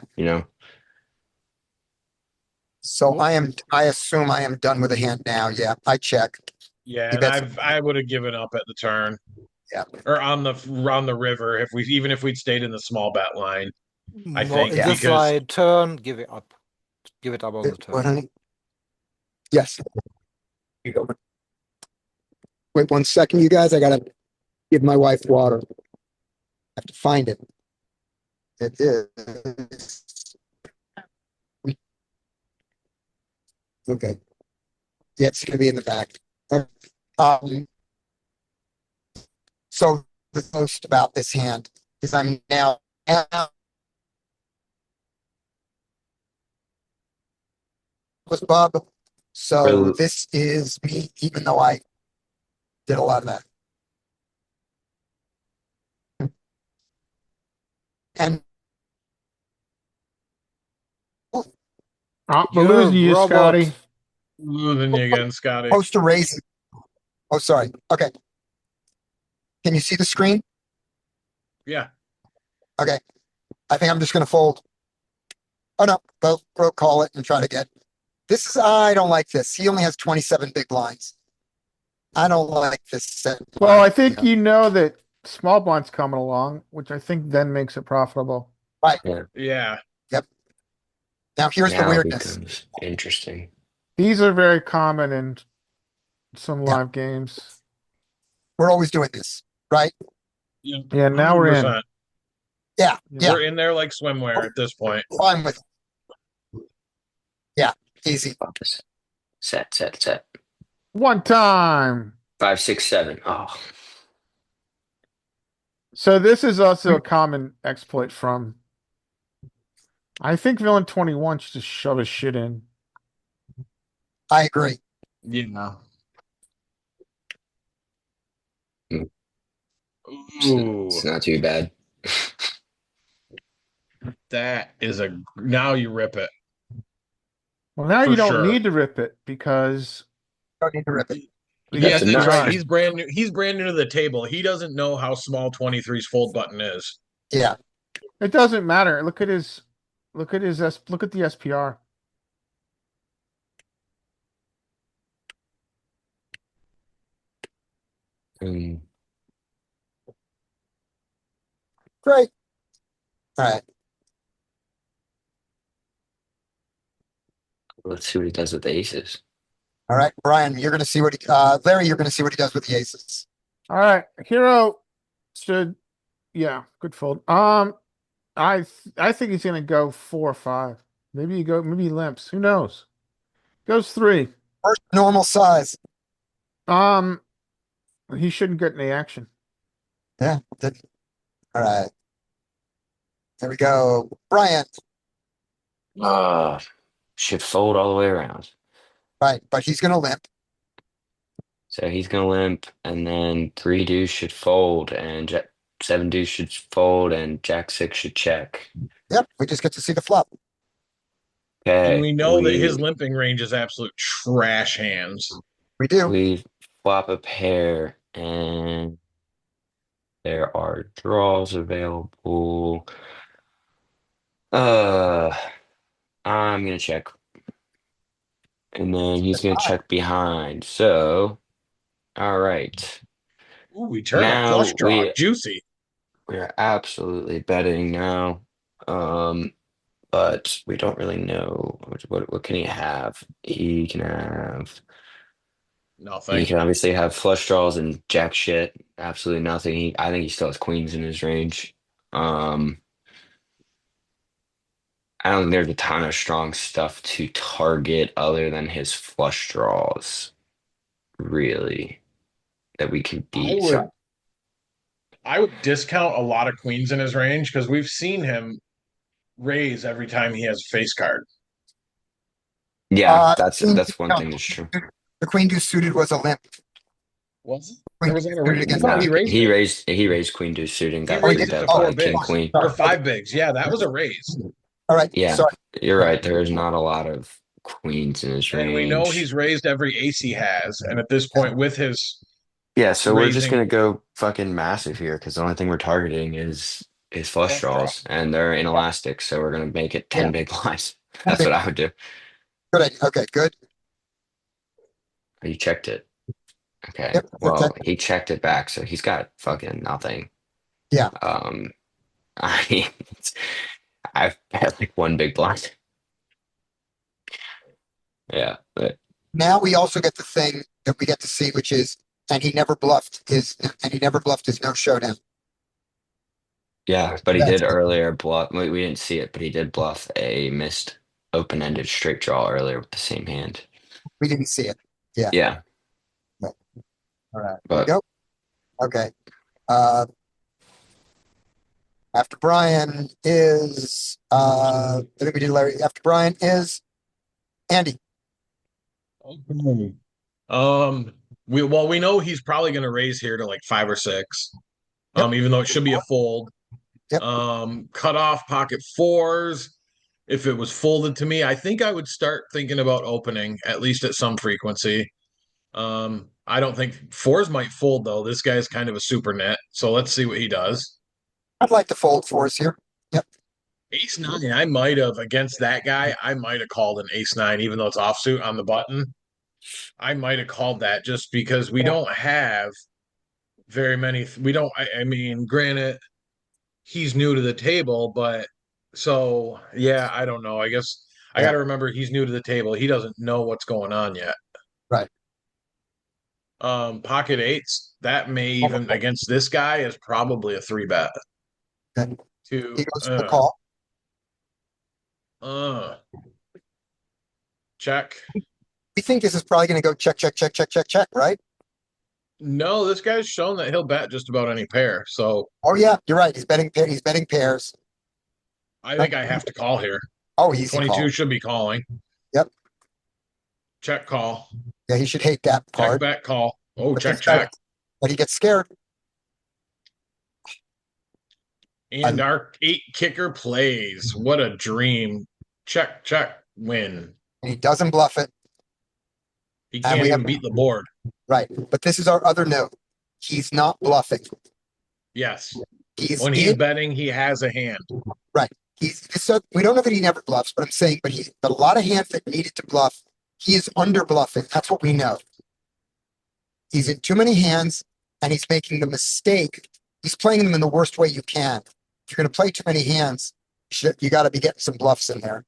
So I assume I am done with a hand now. Yeah, I check. Yeah, He and bets- I would have given up at the turn. Yeah. Or on the river if we'd stayed in the small bet line. I No, think in this because slide, turn, give it up. Give it up on the turn. What, honey? Yes. You go. Wait 1 second, you guys. I gotta give my wife water. I have to find it. It is. Okay. Yeah, it's gonna be in the back. So the most about this hand is I'm now with Bob. So Well- this is me, even though I did a lot of that. And We're losing you, Robert. Scotty. losing you again, Scotty. poster raising. Oh, sorry. Okay. Can you see the screen? Yeah. Okay. I think I'm just gonna fold. Oh no, we'll call it and try to get. This is, I don't like this. He only has 27 big blinds. I don't like this set. Well, I think you know that small blind's coming along, which I think then makes it profitable. Right. Yeah. Now here's the Now it weirdness. becomes interesting. These are very common in some Yeah. live games. We're always doing this, right? Yeah, now we're in. 100%. Yeah. Yeah. We're in there like swimwear at this point. Fine with it. Yeah. Easy. Set. One time. 5, 6, 7. Oh, So this is also a common exploit from. I think Villain 21 should just shove his shit in. I agree. Yeah. Mm. Ooh, it's not too bad. that is now you rip it. Well, now For you don't sure. need to rip it because Don't need to rip it. Yeah, That's that's enough. right. He's brand new. He's brand new to the table. He doesn't know how small 23's fold button is. Yeah. it doesn't matter. Look at the SPR. Um, Great. All right. let's see what he does with the aces. All right. Brian, you're gonna see what Larry, you're gonna see what he does with the aces. All right, Hero should, yeah, good fold. I think he's gonna go 4 or 5. Maybe he limps. Who knows? Goes 3. First normal size. He shouldn't get any action. Yeah. All right. There we go. Brian. Should fold all the way around. Right, but he's gonna limp. So he's gonna limp, and then 3 deuce should fold, and 7 deuce should fold, and Jack 6 should check. Yep. We just get to see the flop. Okay. And we know that his limping range is absolute trash hands. We do. We flop a pair, and there are draws available. I'm gonna check. And then he's gonna check behind. So, all right. Ooh, we turn a Now flush draw. we Juicy. are absolutely betting now. But we don't really know what can he have. He can Nothing. obviously have flush draws and jack shit. Absolutely nothing. I think he still has queens in his range. I don't think there's a ton of strong stuff to target other than his flush draws, really, that we can beat. I would discount a lot of queens in his range because we've seen him raise every time he has a face card. Yeah, Queen- that's one no, thing that's true. The queen deuce suited was a limp. Was it? Queen Or was that a suited raise? against No, No, he raised it. he raised queen deuce suited and He got raised three it to bet four by king bigs queen. or five bigs. Yeah, that was a raise. All right, Yeah, sorry. you're right. There is not a lot of queens in his And we know range. he's raised every ace he has. And at this point, with his Yeah, so we're just raising- gonna go fucking massive here because the only thing we're targeting is flush Flush draw. draws, and they're inelastic, so we're gonna make it 10 big blinds. That's what I would do. Good idea. Okay, good. You checked it. Okay. Yep, Well, okay. he checked it back, so he's got fucking nothing. Yeah. I mean, I've had like one big blind. Yeah, but Now we also get the thing that we get to see, which is, and he never bluffed his no showdown. yeah, but he That's did good. earlier bluff. We didn't see it, but he did bluff a missed open-ended straight draw earlier with the same hand. We didn't see it. Yeah. Yeah, All right. but Go. Okay. After Brian is I think we did Larry. After Brian is Andy. we know he's probably going to raise here to like 5 or 6. Yep. Even though it should be a fold. Yep. Cut off pocket 4s. If it was folded to me, I think I would start thinking about opening at least at some frequency. I don't think 4s might fold though. This guy's kind of a super net, so let's see what he does. I'd like to fold 4s here. Yep. Ace 9, I might have against that guy. I might have called an ace 9, even though it's offsuit on the button. I might have called that just because we don't have very many. We don't. I mean, granted, he's new to the table, but so yeah, I don't know. I guess I got to remember he's new to the table. He doesn't know what's going on yet. Right. Pocket 8s, that may even against this guy is probably a 3 bet. Okay. To He goes for the call. Check. We think this is probably going to go check, check, check, check, check, check, right? No, this guy's shown that he'll bet just about any pair. So Oh yeah, you're right. He's betting pairs. I think I have to call here. Oh, easy 22 call. should be calling. Yep. Check call. Yeah, he should hate that Check card. bet call. Oh, But check this guy- check. But he gets scared. And our 8 kicker plays. What a dream. Check check win. And he doesn't bluff it. He And can't we even have- beat the board. Right. But this is our other note. He's not bluffing. Yes. He's When he's betting, he has a hand. so we don't know that he never bluffs, but I'm saying, but a lot of hands that needed to bluff, he is under bluffing. That's what we know. He's in too many hands and he's making the mistake. He's playing them in the worst way you can. If you're going to play too many hands, you got to be getting some bluffs in there.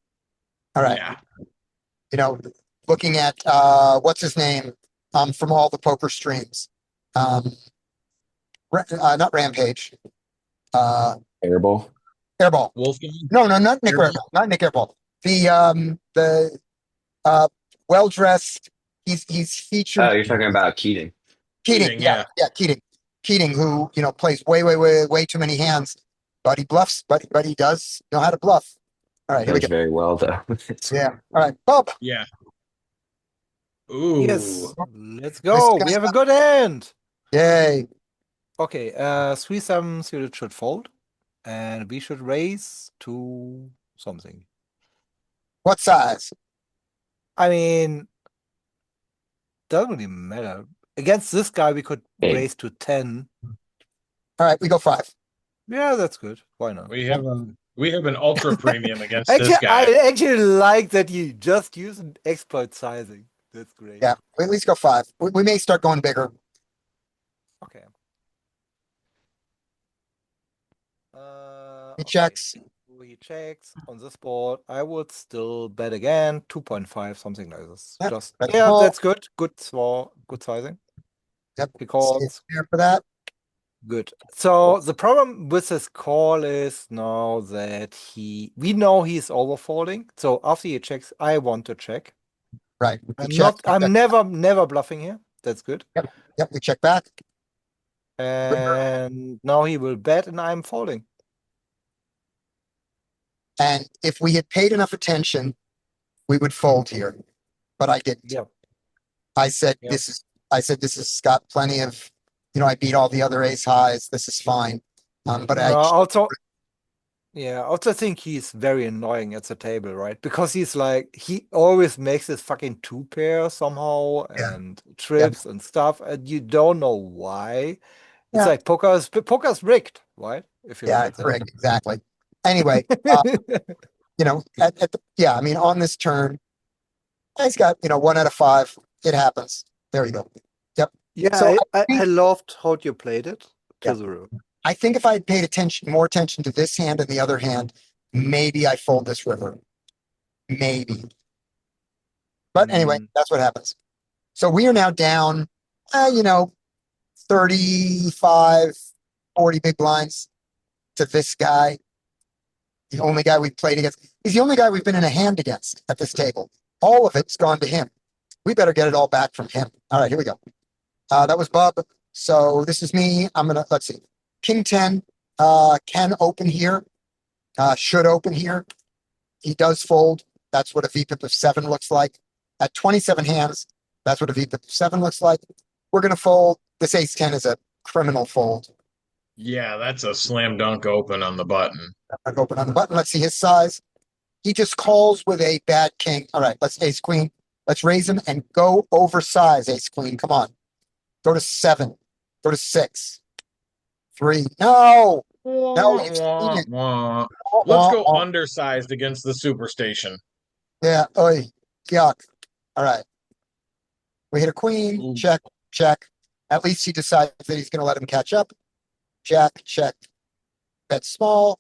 All right. Yeah. You know, looking at what's his name from all the poker streams. Not Rampage. Airball. Airball. Wolfgang? No, not Nick Airball? Airball. Not Nick Airball. The well dressed. He's featured. Oh, you're talking about Keating. Keating, yeah, Keating. Keating, who plays way too many hands, but he bluffs. But he does know how to bluff. All right, here we Does go. very well though. Yeah. All right, Bob. Yeah. Ooh. Yes, let's go. We have a good hand. Yay. Okay, 3-7 suited should fold, and we should raise to something. What size? I mean, doesn't really matter. Against this guy, we could Big. raise to 10. All right, we go 5. Yeah, that's good. Why not? We have an ultra premium against this guy. I actually like that you just use an exploit sizing. That's great. Yeah, we at least go 5. We may start going bigger. Okay. He checks. He checks on this board. I would still bet again, 2.5, something like this. Yep, Just bet yeah, small. that's good. Good small, good sizing. Yep. He calls. Here for that. Good. So the problem with this call is now that we know he's overfolding. So after he checks, I want to check. Right. We I'm check, not. I'm check. never bluffing here. That's good. Yep. We check back. And now he will bet, and I'm folding. And if we had paid enough attention, we would fold here. But I didn't. Yeah. I said Yep. this has got plenty of, I beat all the other ace highs. This is fine. But No, also, yeah, I also think he's very annoying at the table, right? Because he's like, he always makes this fucking two pair somehow Yeah. and trips and stuff, and you don't know why. It's Yeah. like poker's rigged, right? If you yeah, look it's at rigged, exactly. Anyway, that. on this turn, he's got, 1 out of 5. It happens. There you go. Yep. Yeah, So I loved how you played it to Yeah. the room. I think if I had paid more attention to this hand and the other hand, maybe I fold this river. Maybe. But anyway, that's what happens. So we are now down, 35, 40 big blinds to this guy. The only guy we've played against. He's the only guy we've been in a hand against at this table. All of it's gone to him. We better get it all back from him. All right, here we go. That was Bub. So this is me. Let's see. King 10 can open here. Should open here. He does fold. That's what a VPIP of 7 looks like. At 27 hands, that's what a VPIP of 7 looks like. We're going to fold. This ace 10 is a criminal fold. Yeah, that's a slam dunk open on the button. I'll open on the button. Let's see his size. He just calls with a bad king. All right, let's ace queen. Let's raise him and go oversize ace queen. Come on. Go to 7. Go to 6. 3. No. No, you've seen it. Let's go undersized against the superstation. Yeah. Oy. Yuck. All right. We hit a queen. Ooh. Check. Check. At least he decides that he's going to let him catch up. Jack. Check. Bet small.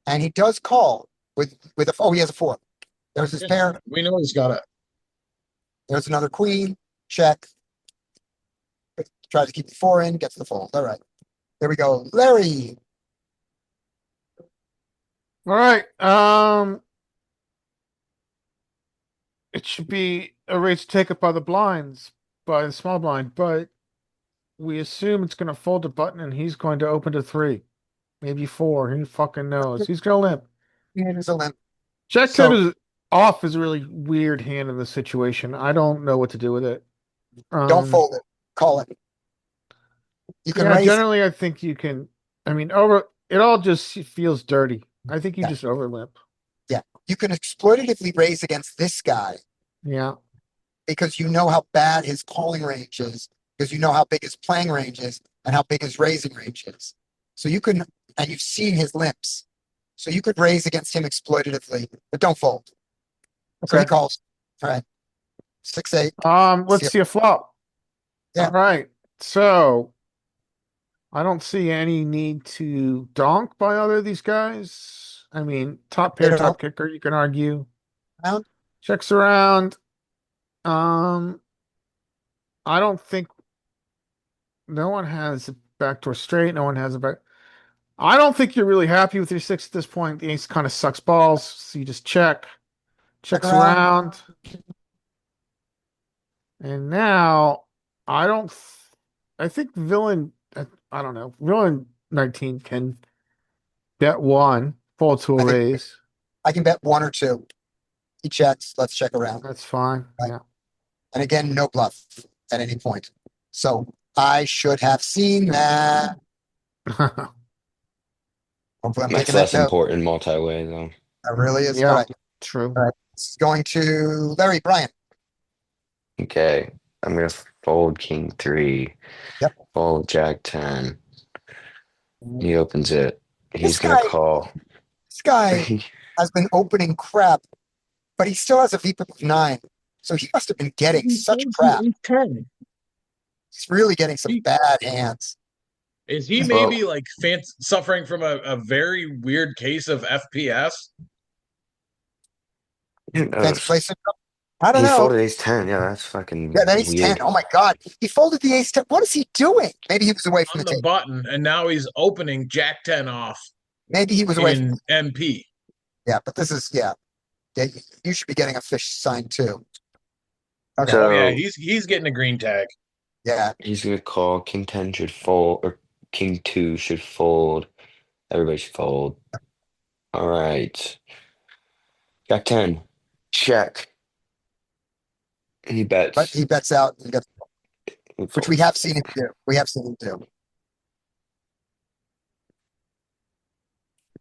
And he does call with a. Oh, he has a 4. There's his pair. We know he's got it. There's another queen. Check. Tries to keep the 4 in. Gets the fold. All right. There we go. Larry. All right. It should be a raise to take up by the blinds, by the small blind, but we assume it's going to fold a button and he's going to open to 3, maybe 4. Who fucking knows? He's going to limp. There's a limp. Jack So- 10 is off is a really weird hand in this situation. I don't know what to do with it. Don't fold it. Call it. You can Yeah, raise. generally I think you can. I mean, it all just feels dirty. I think you Yeah. just over limp. You can exploitatively raise against this guy Yeah. because you know how bad his calling range is, because you know how big his playing range is and how big his raising range is. So you can, and you've seen his limps. So you could raise against him exploitatively, but don't fold. So he Okay. calls. All right. 6-8. Let's see a flop. Yeah. All right. So I don't see any need to donk by either of these guys. I mean, top They pair, don't top kicker, you can argue. Round. Checks around. I don't think no one has a backdoor straight. No one has a back. I don't think you're really happy with your 6 at this point. The ace kind of sucks balls, so you just check. Checks around. And now I think villain, I don't know, villain 19 can bet 1, fold to a I think- raise. I can bet 1 or 2. He checks. Let's check around. That's fine. Right. Yeah. And again, no bluff at any point. So I should have seen that. Hopefully I'm That's taking that less note. important multi-way though. That really is. Yeah. All right. True. All right. This is going to Larry Brian. Okay, I'm gonna fold king 3. Yep. Fold jack 10. He opens it. He's This gonna guy- call. This guy has been opening crap, but he still has a VPIP of 9. So he must have been getting such crap. He's really getting some bad hands. Is he Well- maybe like suffering from a very weird case of FPS? Who Fancy knows? play syndrome? I don't He know. folded ace 10. Yeah, that's fucking Yeah, that ace weird. 10. Oh my God. He folded the ace 10. What is he doing? Maybe he was away from On the the table. button, and now he's opening Jack 10 off Maybe he was away from in MP. Yeah, but this is, yeah. Yeah, you should be getting a fish sign too. Okay. So Oh yeah, he's getting a green tag. Yeah. he's gonna call. King 10 should fold, or King 2 should fold. Everybody should fold. All right. Jack 10. Check. And he bets. But he bets out, and gets, He which we folds. have seen him do. We have seen him do.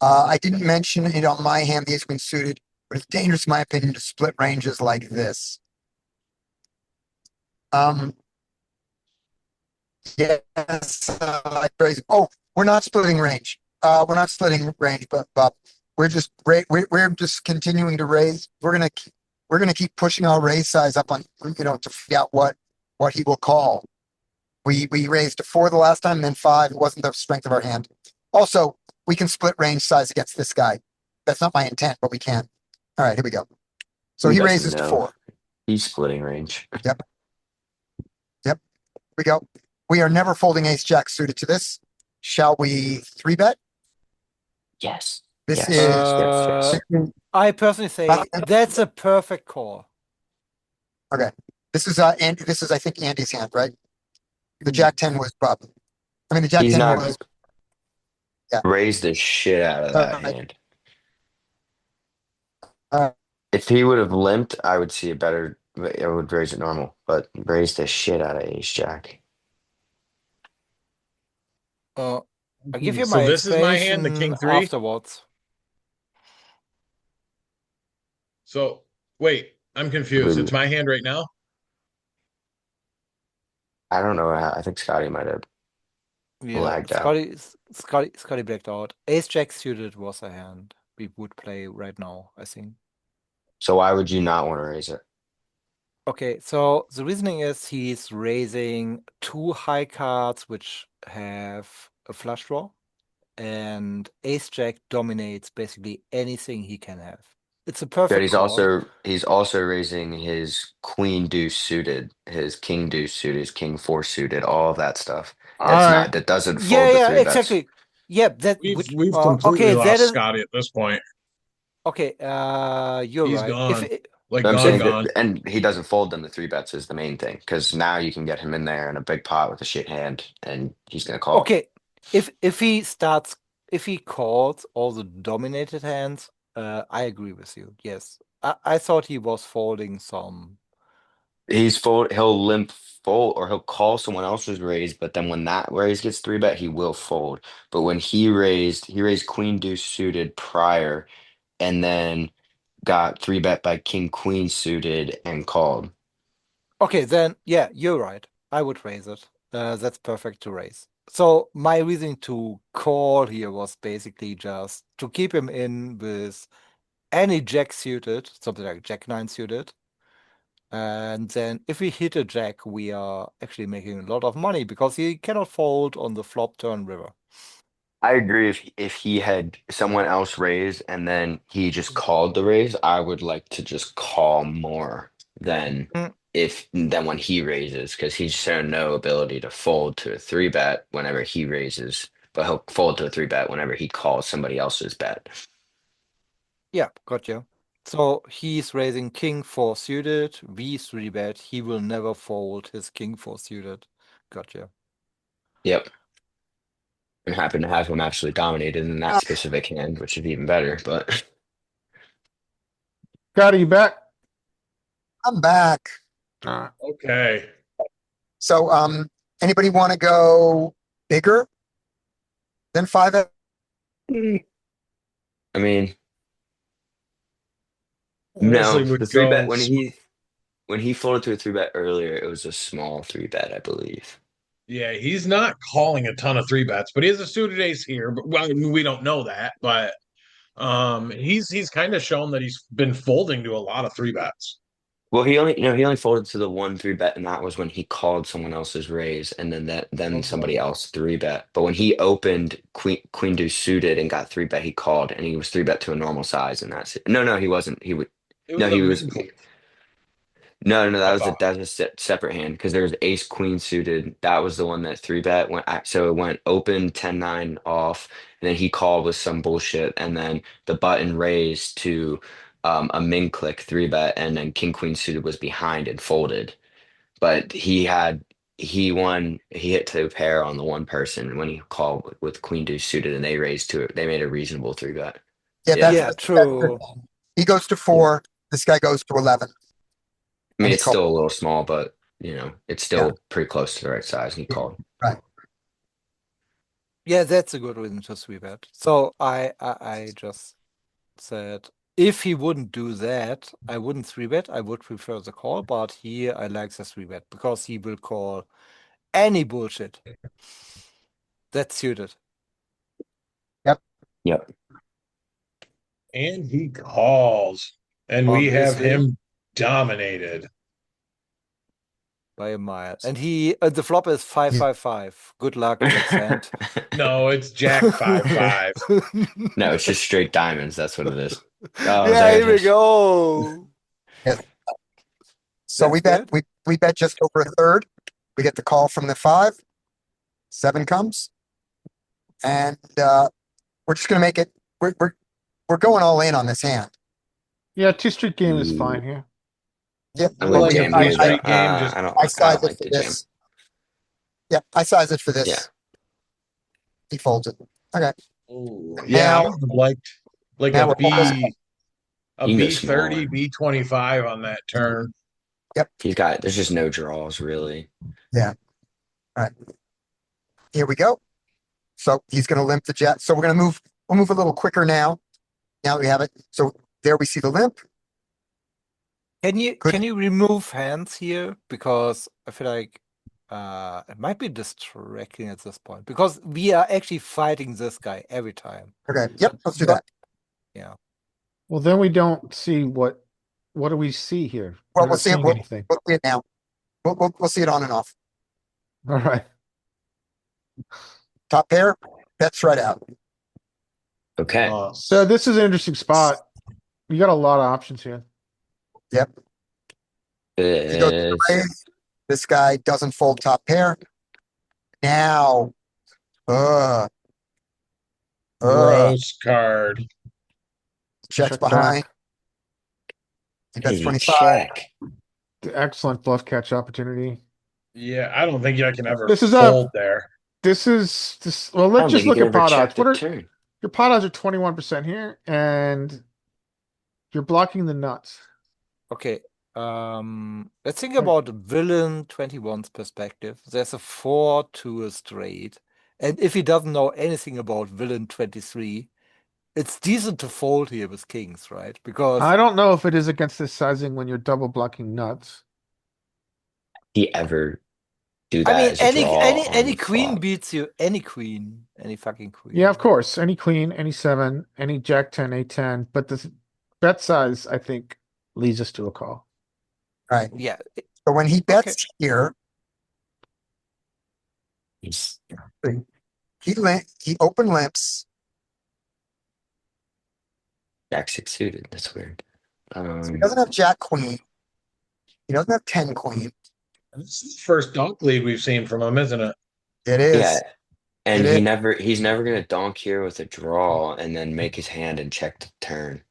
I didn't mention it on my hand, the ace queen suited, but it's dangerous, in my opinion, to split ranges like this. Yes, oh, we're not splitting range. We're not splitting range, but we're just we're just continuing to raise. We're gonna keep pushing our raise size up on, to figure out what he will call. We raised to 4 the last time, then 5. It wasn't the strength of our hand. Also, we can split range size against this guy. That's not my intent, but we can. All right, here we go. So he doesn't raises to know? 4. He's splitting range. Yep. Here we go. We are never folding ace jack suited to this. Shall we 3-bet? Yes. This Yes, is yes, yes. I personally say that's a perfect call. this is I think Andy's hand, right? The Jack 10 was problem. I mean the Jack He's 10 not was raised the shit out of that Alright. hand. Uh, If he would have limped, I would see a better. I would raise it normal, but raised the shit out of ace jack. I'll give you So my this is my hand, the explanation king 3. afterwards. So wait, I'm confused. Ooh. It's my hand right now. I don't know. I think Scotty might have Yeah, lagged out. Scotty blacked out. Ace jack suited was a hand we would play right now, I think. So why would you not want to raise it? Okay, so the reasoning is he's raising 2 high cards which have a flush draw, and ace jack dominates basically anything he can have. It's a But perfect he's call. also raising his queen deuce suited, his king deuce suited, his king 4 suited, all of that stuff. That's All not right. that doesn't fold Yeah, to yeah, 3 bets. exactly. Yeah, that We've completely okay, that lost is Scotty at this point. okay. You're He's right. If gone. Like But I'm gone, saying gone. that, and he doesn't fold them to 3 bets is the main thing, because now you can get him in there in a big pot with a shit hand, and he's gonna call. okay, if he calls all the dominated hands, I agree with you. Yes, I thought he was folding some. He'll limp fold, or he'll call someone else's raise, but then when that raise gets 3 bet, he will fold. But when he raised queen deuce suited prior, and then got 3 bet by king queen suited and called. Okay, then yeah, you're right. I would raise it. That's perfect to raise. So my reason to call here was basically just to keep him in with any jack suited, something like jack 9 suited. And then if we hit a jack, we are actually making a lot of money because he cannot fold on the flop turn river. I agree. If he had someone else raise and then he just called the raise, I would like to just call more than Mm. than when he raises, because he's shown no ability to fold to a 3 bet whenever he raises, but he'll fold to a 3 bet whenever he calls somebody else's bet. Yeah, gotcha. So he's raising king 4 suited, we 3-bet. He will never fold his king 4 suited. Gotcha. Yep. And happen to have him actually dominated in that specific hand, which is even better. But Scotty, you back? I'm back. All right. Okay. So anybody want to go bigger than 5? I mean, Honestly, no, would the 3 bet go when he folded to a 3 bet earlier, it was a small 3 bet, I believe. Yeah, he's not calling a ton of 3 bets, but he has a suited ace here. But well, we don't know that, but he's kind of shown that he's been folding to a lot of 3 bets. Well, he only folded to the 1 3 bet, and that was when he called someone else's raise, and then somebody else 3 bet. But when he opened Queen Deuce suited and got 3 bet, he called, and he was 3 bet to a normal size, and that's it. No, he wasn't. It was No, a he was. min call, No, I that was a thought. separate hand because there was Ace Queen suited. That was the one that 3 bet so it went open 10-9 off, and then he called with some bullshit, and then the button raised to a min click 3 bet, and then King Queen suited was behind and folded. But he hit to a pair on the one person when he called with Queen Deuce suited, and they raised to it. They made a reasonable 3 bet. Yeah, Yeah. Yeah, true. he goes to 4. This guy goes to 11. I mean, And he it's still a called. little small, but it's still pretty close to the right size, and he called. Right. Yeah, that's a good reason to 3-bet. So I just said if he wouldn't do that, I wouldn't 3-bet. I would prefer the call, but here I like the 3-bet because he will call any bullshit that's suited. Yep. And he calls, and we have Obviously. him dominated. By a mile. And the flop is 5-5-5. Good luck, next hand. No, it's Jack 5-5. No, it's just straight diamonds. That's what it is. Yeah, there it here we is. go. So we That's bet we bet just over a third. We get the call from the 5. 7 comes. And we're just gonna make it. We're going all in on this hand. Yeah, two-street game is fine here. Yep. I I wouldn't like jam a here, though. three-straight game, just I don't I size like it for the jam. this. Yep, I size it for this. Yeah. He folds it. Okay. Ooh, yeah, I Now- would have liked like now a we're focused. a You can go B30, smaller. B25 on that turn. There's just no draws, really. Here we go. So he's gonna limp the jet. So we'll move a little quicker now. Now that we have it. So there we see the limp. Can you Good. can you remove hands here? Because I feel like it might be distracting at this point. Because we are actually fighting this guy every time. Okay. Yep, let's do that. Well, then we don't see what do we see here? Well, We're we'll not see it. seeing We'll anything. see it now. We'll see it on and off. All right. Top pair, bets right out. Okay. So this is an interesting spot. You got a lot of options here. Yep. He goes to raise. This guy doesn't fold top pair. Now, Gross card. checks Check behind. back. He bets Hey, 25. check. Excellent bluff catch opportunity. Yeah, I don't think I can ever This is fold there. Well, I let's don't just think you look can at ever pot check odds. the What are turn. your pot odds are 21% here, and you're blocking the nuts. Okay. Let's think about the villain 21's perspective. There's a 4 to a straight. And if he doesn't know anything about villain 23, it's decent to fold here with kings, right? Because I don't know if it is against this sizing when you're double blocking nuts. He ever do I that mean as a draw on any the queen flop? beats you. Any queen. Any fucking queen. Yeah, of course. Any queen, any 7, any jack 10, a10. But the bet size, I think, leads us to a call. Right. Yeah. So when he bets here, He's he open limps. Jack 6 suited. That's weird. So he doesn't have jack queen. He doesn't have 10 queen. This is the first dunk lead we've seen from him, isn't it? It is. Yeah. And It he's never gonna donk here with a draw and then make his hand and check the turn.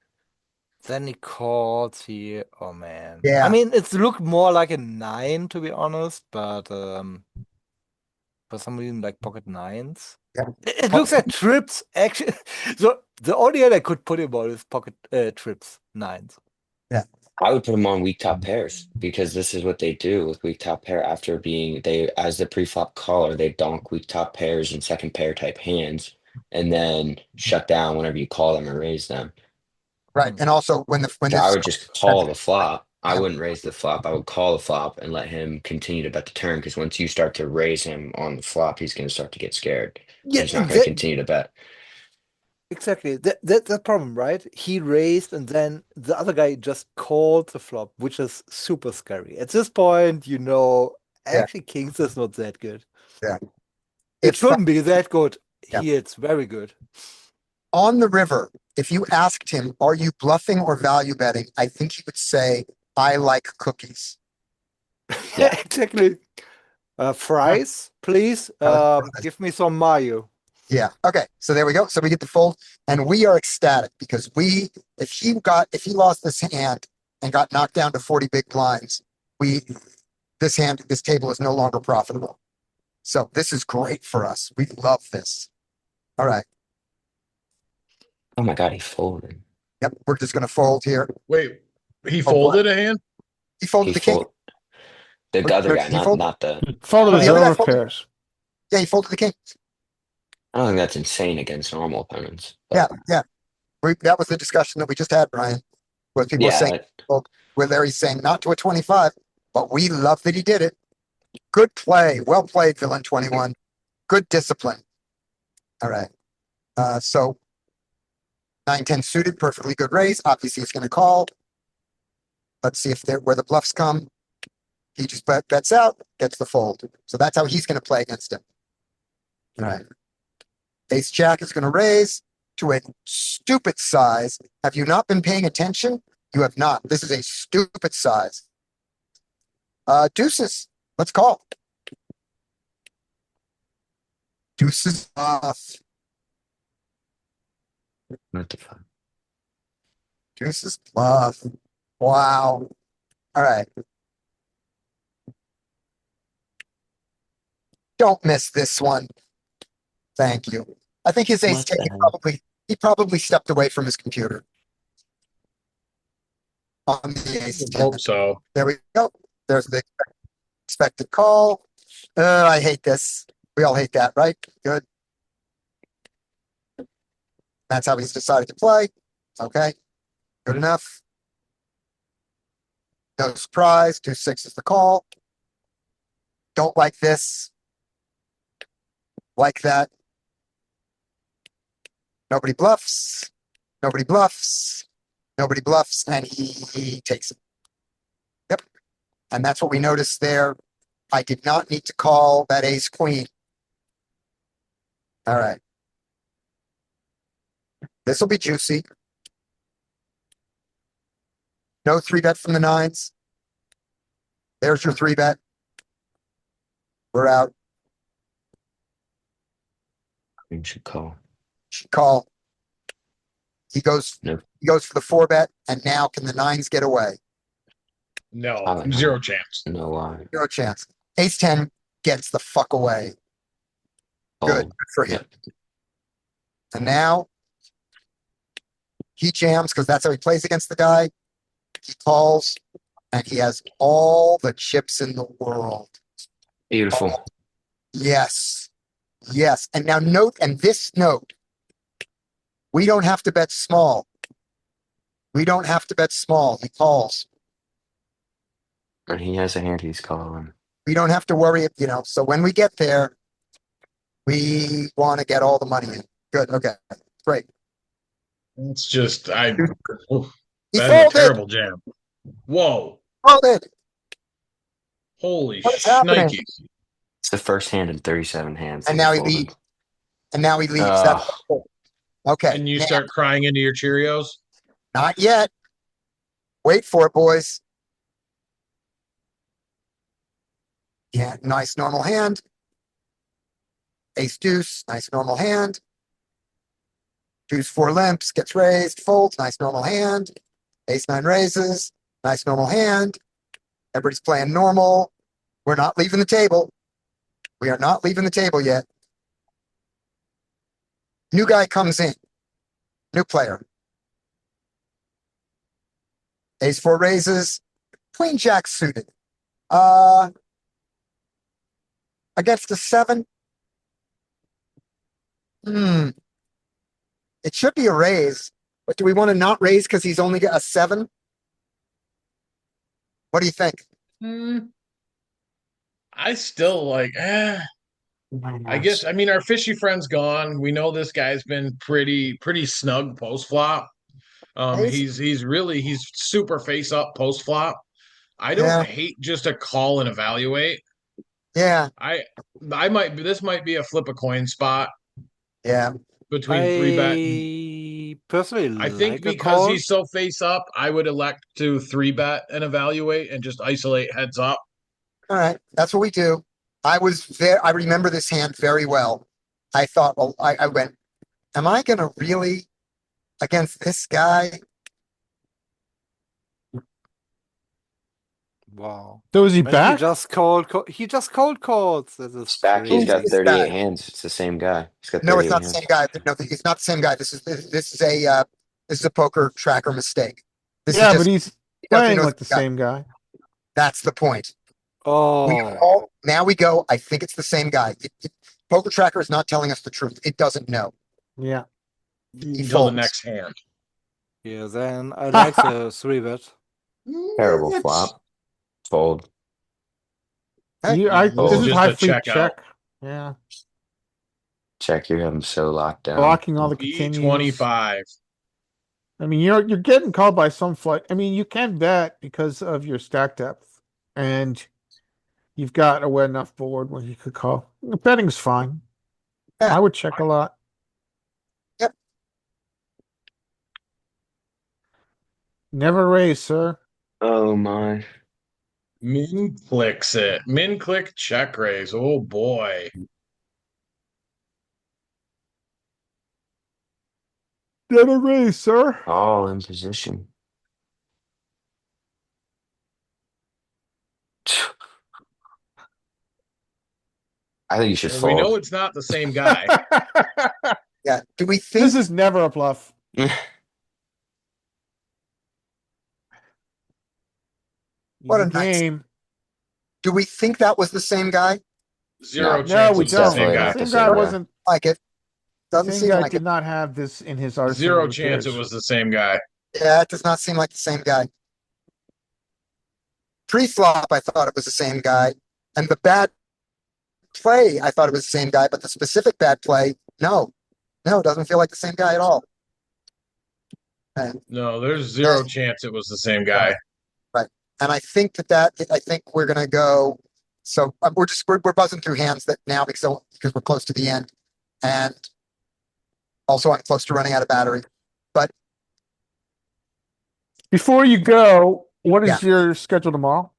Then he calls here. Oh man. Yeah. I mean, it's looked more like a 9 to be honest, but for some reason like pocket 9s. Yeah. It looks at trips actually. So the only hand I could put him on is pocket trips 9s. I would put him on weak top pairs because this is what they do with weak top pair after as the pre-flop caller, they donk weak top pairs and second pair type hands and then shut down whenever you call them or raise them. right. And also when So I would just call the flop. I wouldn't raise the flop. I would call the flop and let him continue to bet the turn because once you start to raise him on the flop, he's going to start to get scared. Yeah, He's not going to continue to bet. Exactly. That's the problem, right? He raised and then the other guy just called the flop, which is super scary. At this point, Yeah. actually Kings is not that good. Yeah. It If shouldn't be that good. Yeah. Here it's very good. on the river, if you asked him, are you bluffing or value betting? I think he would say, I like cookies. Yeah. Exactly. Fries, please. Fries. Give me some mayo. Yeah. Okay. So there we go. So we get the fold and we are ecstatic because if he lost this hand and got knocked down to 40 big blinds, this table is no longer profitable. So this is great for us. We love this. All right. Oh my God, he folded. Yep. We're just going to fold here. Wait, he Oh, folded a hand? He folded He the king. fold the other guy, He folded? not the. Folded Oh, his the other guy over folded? pairs. Yeah, he folded the king. I don't think that's insane against normal opponents. Yeah. But Yeah. That was the discussion that we just had, Brian, where people were saying, yeah, where Larry's saying not to a 25, but we love that he did it. Good play. Well played, Villain 21. Good discipline. All right. So 9-10 suited, perfectly good raise. Obviously, he's going to call. Let's see where the bluffs come. He just bets out, gets the fold. So that's how he's going to play against him. All right. Ace Jack is going to raise to a stupid size. Have you not been paying attention? You have not. This is a stupid size. Deuces. Let's call. Deuces off. what the fuck? Deuces bluff. Wow. All right. Don't miss this one. Thank you. I think his ace What 10, the hell? he probably stepped away from his computer. On the ace 10. Hope so. There we go. There's the expected call. I hate this. We all hate that, right? Good. That's how he's decided to play. Okay. Good enough. No surprise. 2-6 is the call. Don't like this. Like that. Nobody bluffs. Nobody bluffs. Nobody bluffs. And he takes it. Yep. And that's what we noticed there. I did not need to call that ace queen. All right. This will be juicy. No 3-bet from the nines. There's your 3-bet. We're out. You should call. Should call. He goes. No. He goes for the 4-bet, and now can the nines get away? No, Probably not. zero chance. No why. Zero chance. Ace 10 gets the fuck away. Good. Fold. Good for him. And now he jams because that's how he plays against the guy. He calls, and he has all the chips in the world. Beautiful. Yes. Yes. And now note, and this note, we don't have to bet small. We don't have to bet small. He calls. And he has a hand he's calling. We don't have to worry, so when we get there, we want to get all the money in. Good. Okay. Great. It's just He that's a folded. terrible jam. Whoa. Folded. Holy What is happening? shnikes. It's the first hand in 37 hands. And that now he folded. leaves. And now he leaves. Ugh. That's okay. And you now- start crying into your Cheerios? Not yet. Wait for it, boys. Yeah, nice normal hand. Ace deuce, nice normal hand. Deuce 4 limps, gets raised, folds, nice normal hand. Ace 9 raises, nice normal hand. Everybody's playing normal. We're not leaving the table. We are not leaving the table yet. New guy comes in. New player. Ace 4 raises. Queen Jack suited. Against the 7. It should be a raise, but do we want to not raise because he's only got a 7? What do you think? Mm, I still like, I guess, I mean, our fishy friend's gone. We know this guy's been pretty snug post flop. He's super face up post flop. I don't Yeah. hate just a call and evaluate. Yeah, This might be a flip a coin spot yeah. between three bet. I personally I think like a because call. he's so face up, I would elect to three bet and evaluate and just isolate heads up. All right, that's what we do. I remember this hand very well. I thought, well, I went, am I gonna really against this guy? Wow. So is he And he back? just he just cold calls. This is Stack, he's got Who's 38 that? hands. It's the same guy. He's got No, it's 38 not the hands. same guy. No, it's not the same guy. This is a poker tracker mistake. This Yeah, is but just, he's he doesn't playing know like the it's guy. same guy. That's the point. Oh, Now we go. I think it's the same guy. Poker tracker is not telling us the truth. It doesn't know. Yeah. Until the folds. next hand. yeah. Then I like the 3-bet. Terrible flop. Fold. Hey, This Fold. is Just high a fleet check out. check. Yeah. Check. You have him so locked down. Blocking all the continues. B25. I mean, you're getting called by some flight. I mean, you can bet because of your stack depth, and you've got a wet enough board where you could call. Betting's fine. Yeah. I would check a lot. Yep. Never raise, sir. Oh my. Min clicks it. Min click check raise. Oh boy. Never raise, sir. All in position. I think you should Well, fold. we know it's not the same guy. Yeah. Do we think This is never a bluff. What a Easy nice- game. do we think that was the same guy? Zero No, chance we it's the don't. same guy. Not the Same same guy guy. wasn't. Like it. Doesn't Same seem guy like did it. not have this in his arsenal. Zero of chance it appears. was the same guy. Yeah, it does not seem like the same guy. Pre-flop, I thought it was the same guy. And the bad play, I thought it was the same guy, but the specific bad play, no. No, it doesn't feel like the same guy at all. And, No, there's zero chance it was the same guy. and I think I think we're gonna go. So we're buzzing through hands that now because we're close to the end, and also I'm close to running out of battery. But Before you go, what is your schedule tomorrow?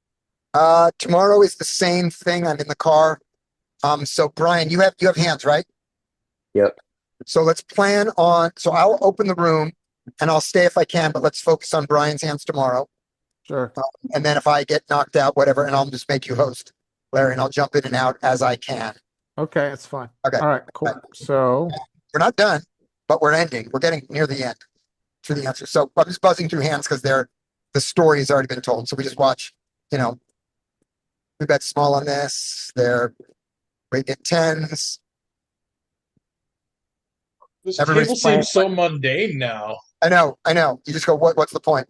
tomorrow is the same thing. I'm in the car. So Brian, you have hands, right? Yep. So let's plan on. So I'll open the room, and I'll stay if I can. But let's focus on Brian's hands tomorrow. Sure. And then if I get knocked out, whatever, and I'll just make you host, Larry, and I'll jump in and out as I can. Okay, that's fine. Okay. All right, cool. So We're not done, but we're ending. We're getting near the end for the answer. So I'm just buzzing through hands because the story has already been told. So we just watch, we bet small on this. They're rated at tens. This Everybody's table playing seems so mundane now. I know. You just go, what's the point?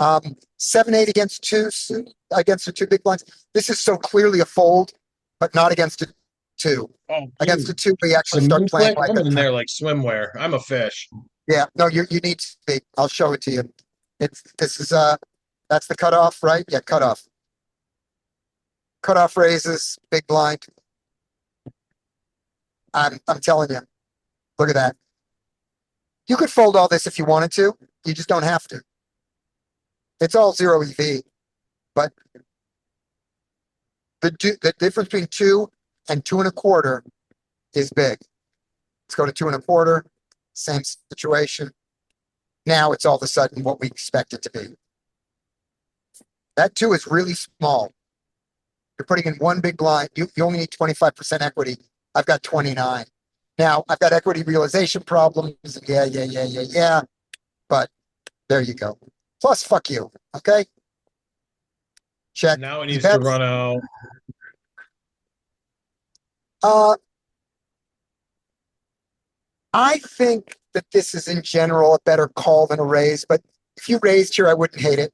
7-8 against the two big blinds. This is so clearly a fold, but not against a two. Oh, Against dude. a two, we actually Some start min playing click? like I'm in that. there like swimwear. I'm a fish. Yeah, no, you need to be. I'll show it to you. That's the cutoff, right? Yeah, cutoff. Cutoff raises, big blind. I'm telling you. Look at that. You could fold all this if you wanted to. You just don't have to. It's all zero EV, but the difference between 2 and 2.25 is big. Let's go to 2.25. Same situation. Now it's all of a sudden what we expect it to be. That 2 is really small. You're putting in one big blind. You only need 25% equity. I've got 29. Now I've got equity realization problems. Yeah. But there you go. Plus, fuck you. Okay. Check. Now it needs to run out. I think that this is in general a better call than a raise, but if you raised here, I wouldn't hate it.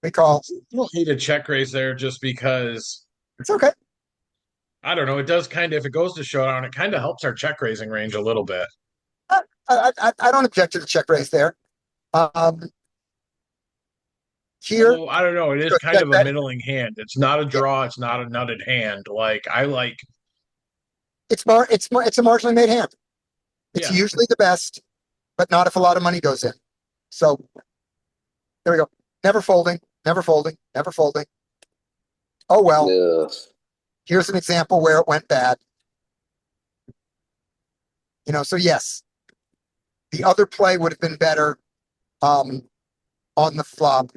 We call. I don't hate a check raise there just because It's okay. I don't know. It does kind of, if it goes to showdown, it kind of helps our check raising range a little bit. I don't object to the check raise there. Here, Although, I don't know. It is so kind check of a that. middling hand. It's not a draw. It's not a nutted hand. Like I like. It's a marginally made hand. It's Yeah. usually the best, but not if a lot of money goes in. So there we go. Never folding, never folding, never folding. Oh well. Ugh. Here's an example where it went bad. So yes, the other play would have been better on the flop.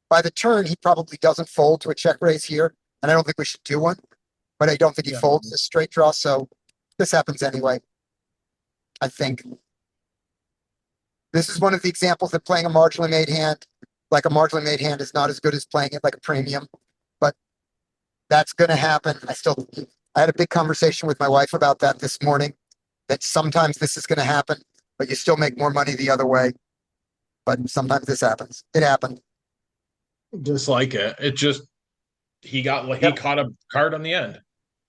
By the turn, he probably doesn't fold to a check raise here, and I don't think we should do one. But I don't think he Yeah. folds this straight draw, so this happens anyway. I think. This is one of the examples that playing a marginally made hand, like a marginally made hand, is not as good as playing it like a premium. But that's going to happen. I had a big conversation with my wife about that this morning, that sometimes this is going to happen, but you still make more money the other way. But sometimes this happens. It happened. Just like it. It just he caught a card on the end.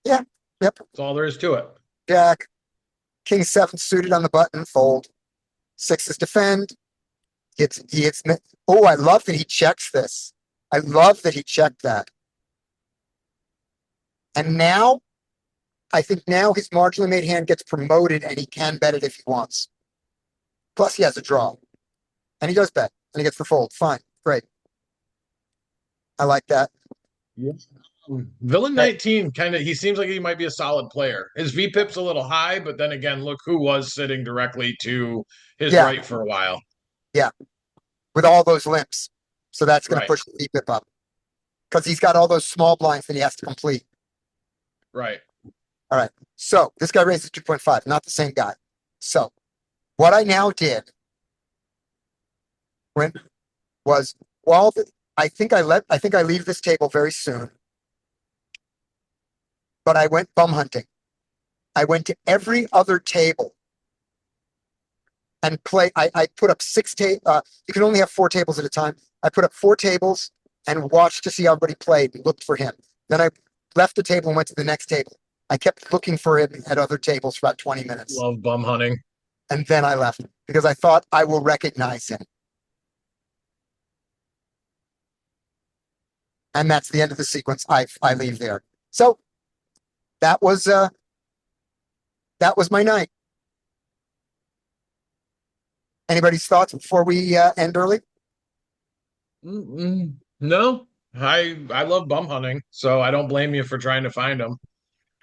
Yeah. Yep. That's all there is to it. Jack. King 7 suited on the button. Fold. 6 defend. He hits. Oh, I love that he checks this. I love that he checked that. And now, I think now his marginally made hand gets promoted and he can bet it if he wants. Plus he has a draw. And he does bet. And he gets the fold. Fine. Great. I like that. Villain 19 he seems like he might be a solid player. His VPIP's a little high, but then again, look who was sitting directly to his Yeah. right for a while. Yeah. With all those limps. So that's going Right. to push the VPIP up. Because he's got all those small blinds that he has to complete. Right. All right. So this guy raises 2.5, not the same guy. So what I now did was I think I leave this table very soon. But I went bum hunting. I went to every other table and I put up 6 tables. You can only have 4 tables at a time. I put up 4 tables and watched to see how everybody played and looked for him. Then I left the table and went to the next table. I kept looking for him at other tables for about 20 minutes. Love bum hunting. And then I left because I thought I will recognize him. And that's the end of the sequence. I leave there. So that was my night. Anybody's thoughts before we end early? No, I love bum hunting, so I don't blame you for trying to find them.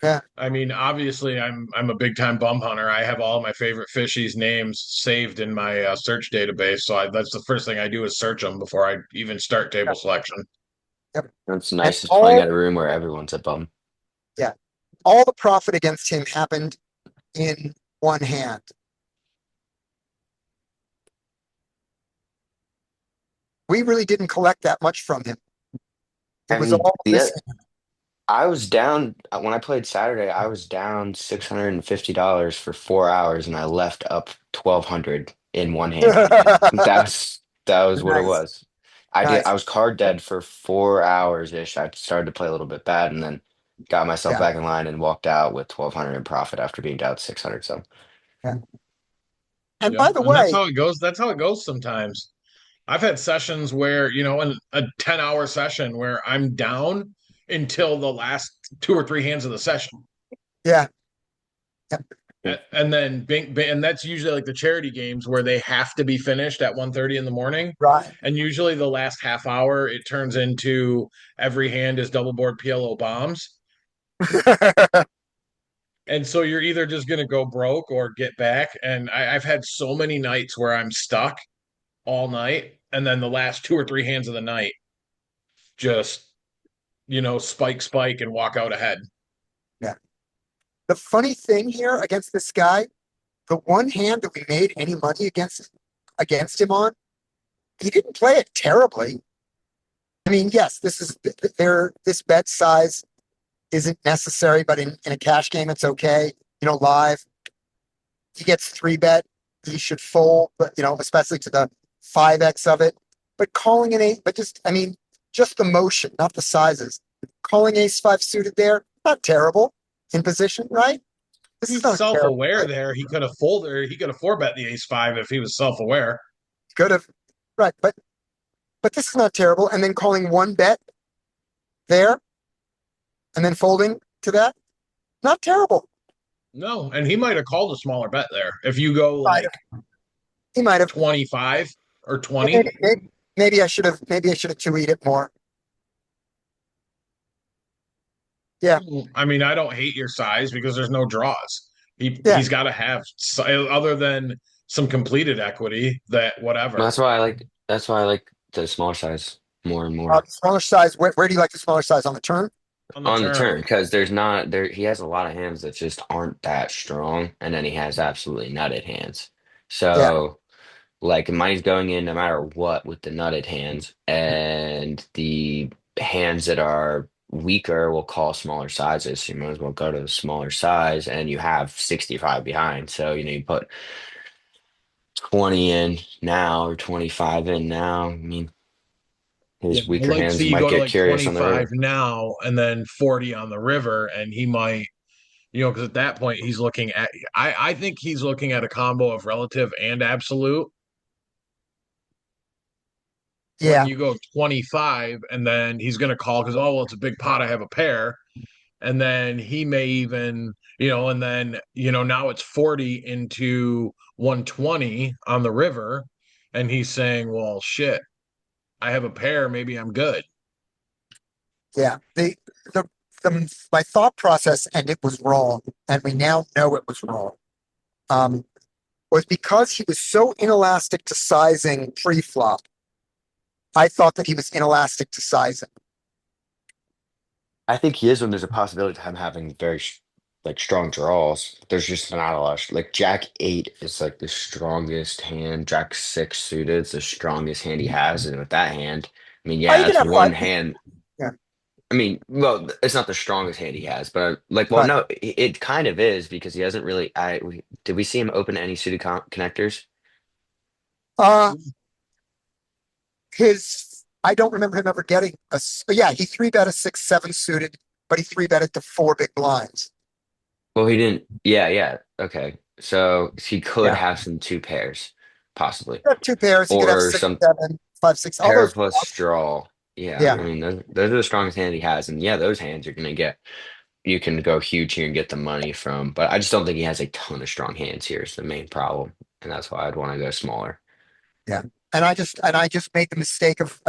Yeah. I mean, obviously, I'm a big time bum hunter. I have all my favorite fishies' names saved in my search database, so that's the first thing I do is search them before I even start table selection. Yep. It's nice And just playing at a room where everyone's a bum. all the profit against him happened in one hand. We really didn't collect that much from him. It was all this. I was down when I played Saturday. I was down $650 for 4 hours, and I left up 1,200 in one hand. That was what it Nice. was. I was card dead for 4 hours ish. I started to play a little bit bad, and then got myself Yeah. back in line and walked out with 1,200 in profit after being down 600. So And Yeah, by the and way, that's how it goes. That's how it goes sometimes. I've had sessions where, in a 10-hour session where I'm down until the last 2 or 3 hands of the session. yeah, And then and that's usually like the charity games where they have to be finished at 1:30 in the morning. right. And usually the last half hour it turns into every hand is double board PLO bombs. And so you're either just going to go broke or get back. And I've had so many nights where I'm stuck all night. And then the last 2 or 3 hands of the night, just, spike and walk out ahead. The funny thing here against this guy, the one hand that we made any money against him on, he didn't play it terribly. I mean, yes, this bet size isn't necessary, but in a cash game, it's okay. Live, he gets 3-bet, he should fold, but especially to the 5x of it. But calling an 8, just the motion, not the sizes. Calling ace 5 suited there, Not terrible in position, right? This He's is not terrible. self-aware Right? there. He could have folded, or he could have four bet the ace five if he was self-aware. Could have, right? But this is not terrible. And then calling one bet there, and then folding to that, not terrible. No, and he might have called a smaller bet there. If you go Might like He might have. 25 or 20. Maybe I should have. Maybe I should have 2-E'd it more. Yeah. I mean, I don't hate your size because there's no draws. Yeah. He's got to have other than some completed equity that whatever. That's why I like the smaller size more and more. Smaller size. Where do you like the smaller size on the turn? On the turn, because there's not there he has a lot of hands that just aren't that strong, and then he has absolutely nutted hands. So like money's going in no matter what with the nutted hands, and the hands that are weaker will call smaller sizes. So you might as well go to the smaller size, and you have 65 behind. So you put 20 in now or 25 in now. I mean, his weaker like hands see you might go to get like curious on the 25 river. now and then 40 on the river, and he might, because at that point he's looking at. I think he's looking at a combo of relative and absolute. Yeah. When you go 25, and then he's going to call because, oh, well, it's a big pot. I have a pair. And then he may even, and then, now it's 40 into 120 on the river. And he's saying, well, shit, I have a pair. Maybe I'm good. Yeah. My thought process, and it was wrong, and we now know it was wrong. Was because he was so inelastic to sizing pre-flop. I thought that he was inelastic to sizing. I think he is when there's a possibility of him having very strong draws. There's just not a lot. Like Jack 8 is like the strongest hand. Jack 6 suited is the strongest hand he has, and with that hand, I mean, Oh, yeah, you can that's have one five. hand. Yeah. I mean, well, it's not the strongest hand he has, but well, Right. no, it kind of is because he hasn't really. Did we see him open any suited connectors? I don't remember him ever getting yeah, he 3-bet a 6-7 suited, but he 3-bet to 4 big blinds. Well, he didn't. Yeah, yeah. Okay, so he could Yeah. have some two pairs, possibly, You have 2 pairs, he could have or 6, some 7, 5, 6, all pair those. plus straw. Yeah, Yeah. I mean those are the strongest hand he has, and yeah, those hands you're gonna get. You can go huge here and get the money from, but I just don't think he has a ton of strong hands here is the main problem, and that's why I'd want to go smaller. Yeah. And I just made the mistake of,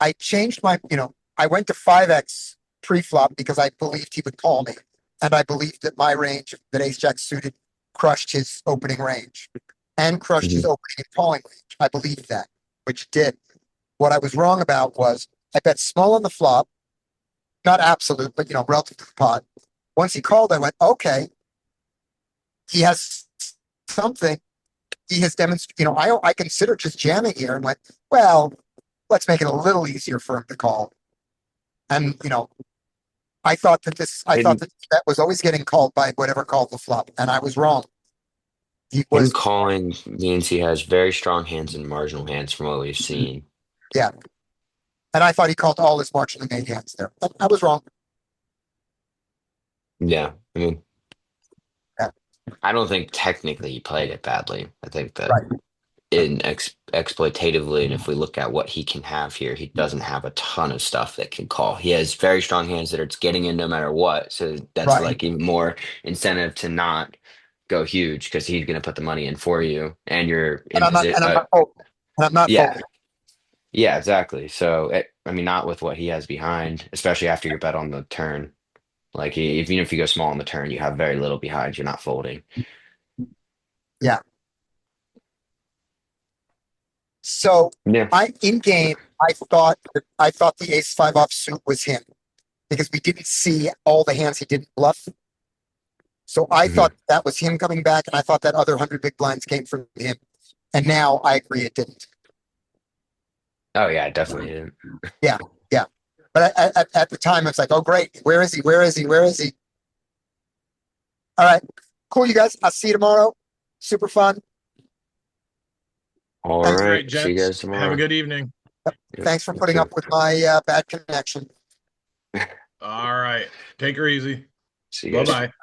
I changed I went to 5x pre-flop because I believed he would call me. And I believed that my range, that ace jack suited, crushed his opening range and crushed his opening and calling range. I believed that, which it did. What I was wrong about was I bet small on the flop, not absolute, but relative to the pot. Once he called, I went, okay, he has something. He has demonstrated, I consider just jamming here and went, well, let's make it a little easier for him to call. And, I thought that that was always getting called by whatever called the flop, and I was wrong. He was Him calling means he has very strong hands and marginal hands from what we've seen. Yeah. And I thought he called all his marginally made hands there. But I was wrong. Yeah, I mean, Yeah. I don't think technically he played it badly. I think that Right. in exploitatively, and if we look at what he can have here, he doesn't have a ton of stuff that can call. He has very strong hands that are getting in no matter what. So that's Right. like even more incentive to not go huge because he's going to put the money in for you, and you're in position. I'm not Yeah. folding. Yeah, exactly. So, I mean, not with what he has behind, especially after your bet on the turn. Like, even if you go small on the turn, you have very little behind. You're not folding. Yeah. So, Yeah. in game, I thought the ace 5 offsuit was him because we didn't see all the hands he didn't bluff. So I thought that was him coming back, and I thought that other 100 big blinds came from him. And now I agree it didn't. Oh, yeah, it definitely didn't. Yeah. But at the time, it's like, oh, great. Where is he? Where is he? Where is he? All right. Cool, you guys. I'll see you tomorrow. Super fun. All Thanks. right. Gents. See you guys tomorrow. Have a good evening. Yep, Thanks for you putting too. up with my bad connection. All right. Take her easy. See you Bye guys. bye.